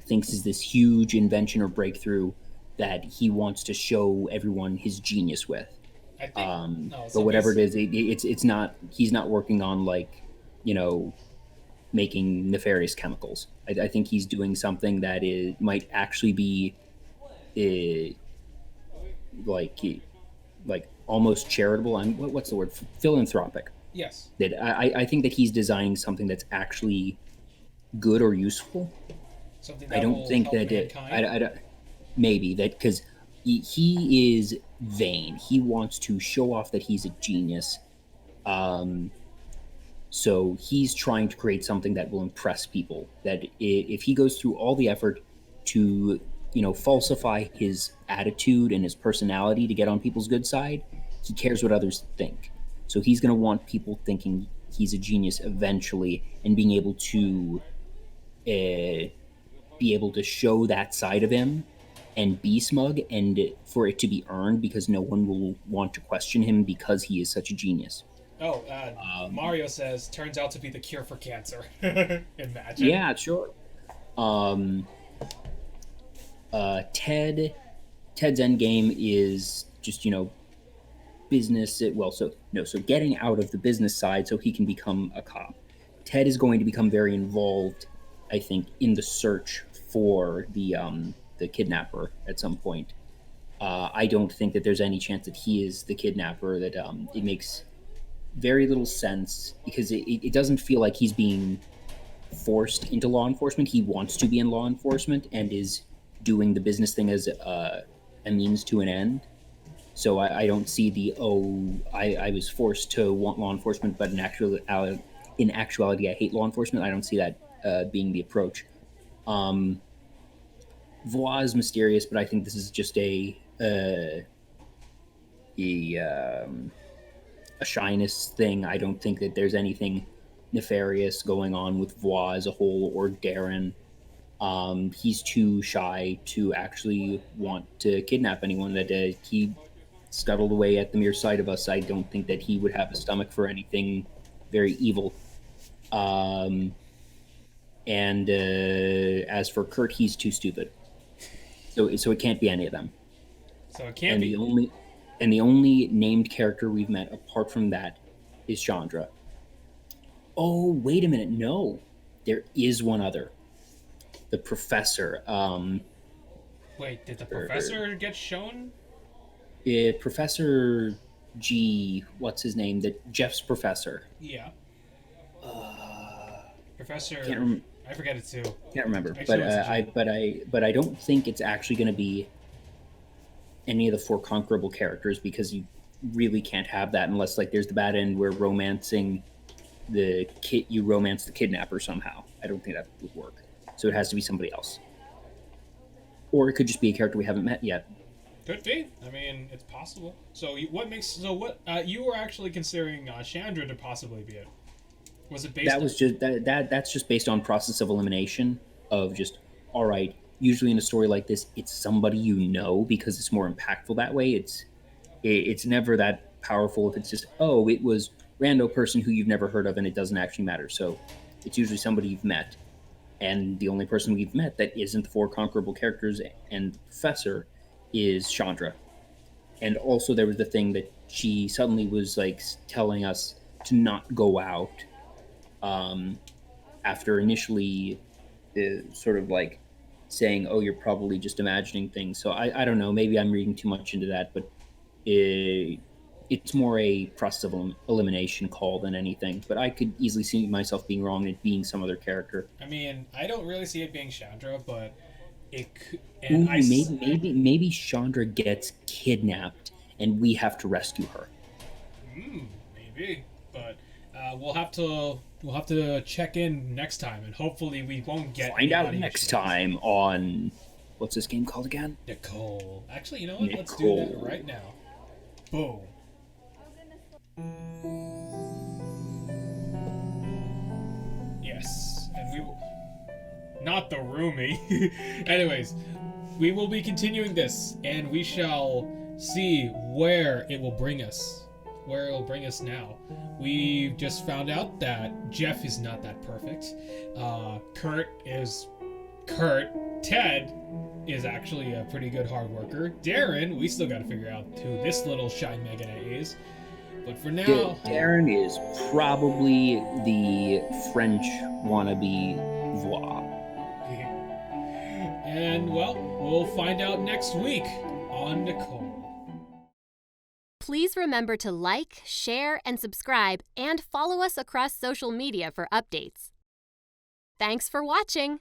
Speaker 2: thinks is this huge invention or breakthrough that he wants to show everyone his genius with.
Speaker 3: I think,
Speaker 2: but whatever it is, it's not. He's not working on making nefarious chemicals. I think he's doing something that might actually be, almost charitable. What's the word? Philanthropic.
Speaker 3: Yes.
Speaker 2: That I think that he's designing something that's actually good or useful.
Speaker 3: Something that
Speaker 2: I don't
Speaker 3: will
Speaker 2: think
Speaker 3: help
Speaker 2: that
Speaker 3: mankind?
Speaker 2: maybe that because he is vain. He wants to show off that he's a genius. So he's trying to create something that will impress people. That if he goes through all the effort to falsify his attitude and his personality to get on people's good side, he cares what others think. So he's going to want people thinking he's a genius eventually and being able to show that side of him and be smug, and for it to be earned because no one will want to question him because he is such a genius.
Speaker 3: Mario says, turns out to be the cure for cancer. Imagine.
Speaker 2: Yeah, sure. Ted's endgame is just, business. So getting out of the business side so he can become a cop. Ted is going to become very involved, I think, in the search for the kidnapper at some point. I don't think that there's any chance that he is the kidnapper. That it makes very little sense because it doesn't feel like he's being forced into law enforcement. He wants to be in law enforcement and is doing the business thing as a means to an end. So I don't see I was forced to want law enforcement, but in actuality, I hate law enforcement. I don't see that being the approach. Voix is mysterious, but I think this is just a shyness thing. I don't think that there's anything nefarious going on with Voix as a whole or Darren. He's too shy to actually want to kidnap anyone. That he scuttled away at the mere sight of us. I don't think that he would have a stomach for anything very evil. And as for Kurt, he's too stupid. So it can't be any of them.
Speaker 3: So it can't be.
Speaker 2: The only named character we've met apart from that is Chandra. Oh, wait a minute. No, there is one other. The professor.
Speaker 3: Wait, did the professor get shown?
Speaker 2: Professor G. What's his name? Jeff's professor.
Speaker 3: Yeah. Professor. I forget it too.
Speaker 2: Can't remember, but I don't think it's actually going to be any of the four conquerable characters because you really can't have that unless like there's the bad end where you romance the kidnapper somehow. I don't think that would work. So it has to be somebody else, or it could just be a character we haven't met yet.
Speaker 3: Could be. I mean, it's possible. So you were actually considering Chandra to possibly be it? Was it based?
Speaker 2: That's just based on process of elimination of just all right. Usually in a story like this, it's somebody you know because it's more impactful that way. It's never that powerful if it's just it was rando person who you've never heard of and it doesn't actually matter. So it's usually somebody you've met, and the only person we've met that isn't the four conquerable characters and the professor is Chandra. And also there was the thing that she suddenly was like telling us to not go out. After initially sort of like saying, you're probably just imagining things. So I don't know, maybe I'm reading too much into that, but it's more a process of elimination call than anything. But I could easily see myself being wrong and it being some other character.
Speaker 3: I mean, I don't really see it being Chandra, but it could...
Speaker 2: Maybe Chandra gets kidnapped and we have to rescue her.
Speaker 3: Maybe, but we'll have to check in next time, and hopefully we won't get.
Speaker 2: Find out next time on what's this game called again?
Speaker 3: Nicole. Actually, you know what? Let's do that right now. Boom. Yes, and we will... Not the roomie. Anyways, we will be continuing this, and we shall see where it will bring us. Where it will bring us now. We just found out that Jeff is not that perfect. Kurt is Kurt. Ted is actually a pretty good hard worker. Darren, we still got to figure out who this little shy Megana is. But for now...
Speaker 2: Darren is probably the French wannabe Voix.
Speaker 3: And, well, we'll find out next week on Nicole.
Speaker 4: Please remember to like, share, and subscribe, and follow us across social media for updates. Thanks for watching!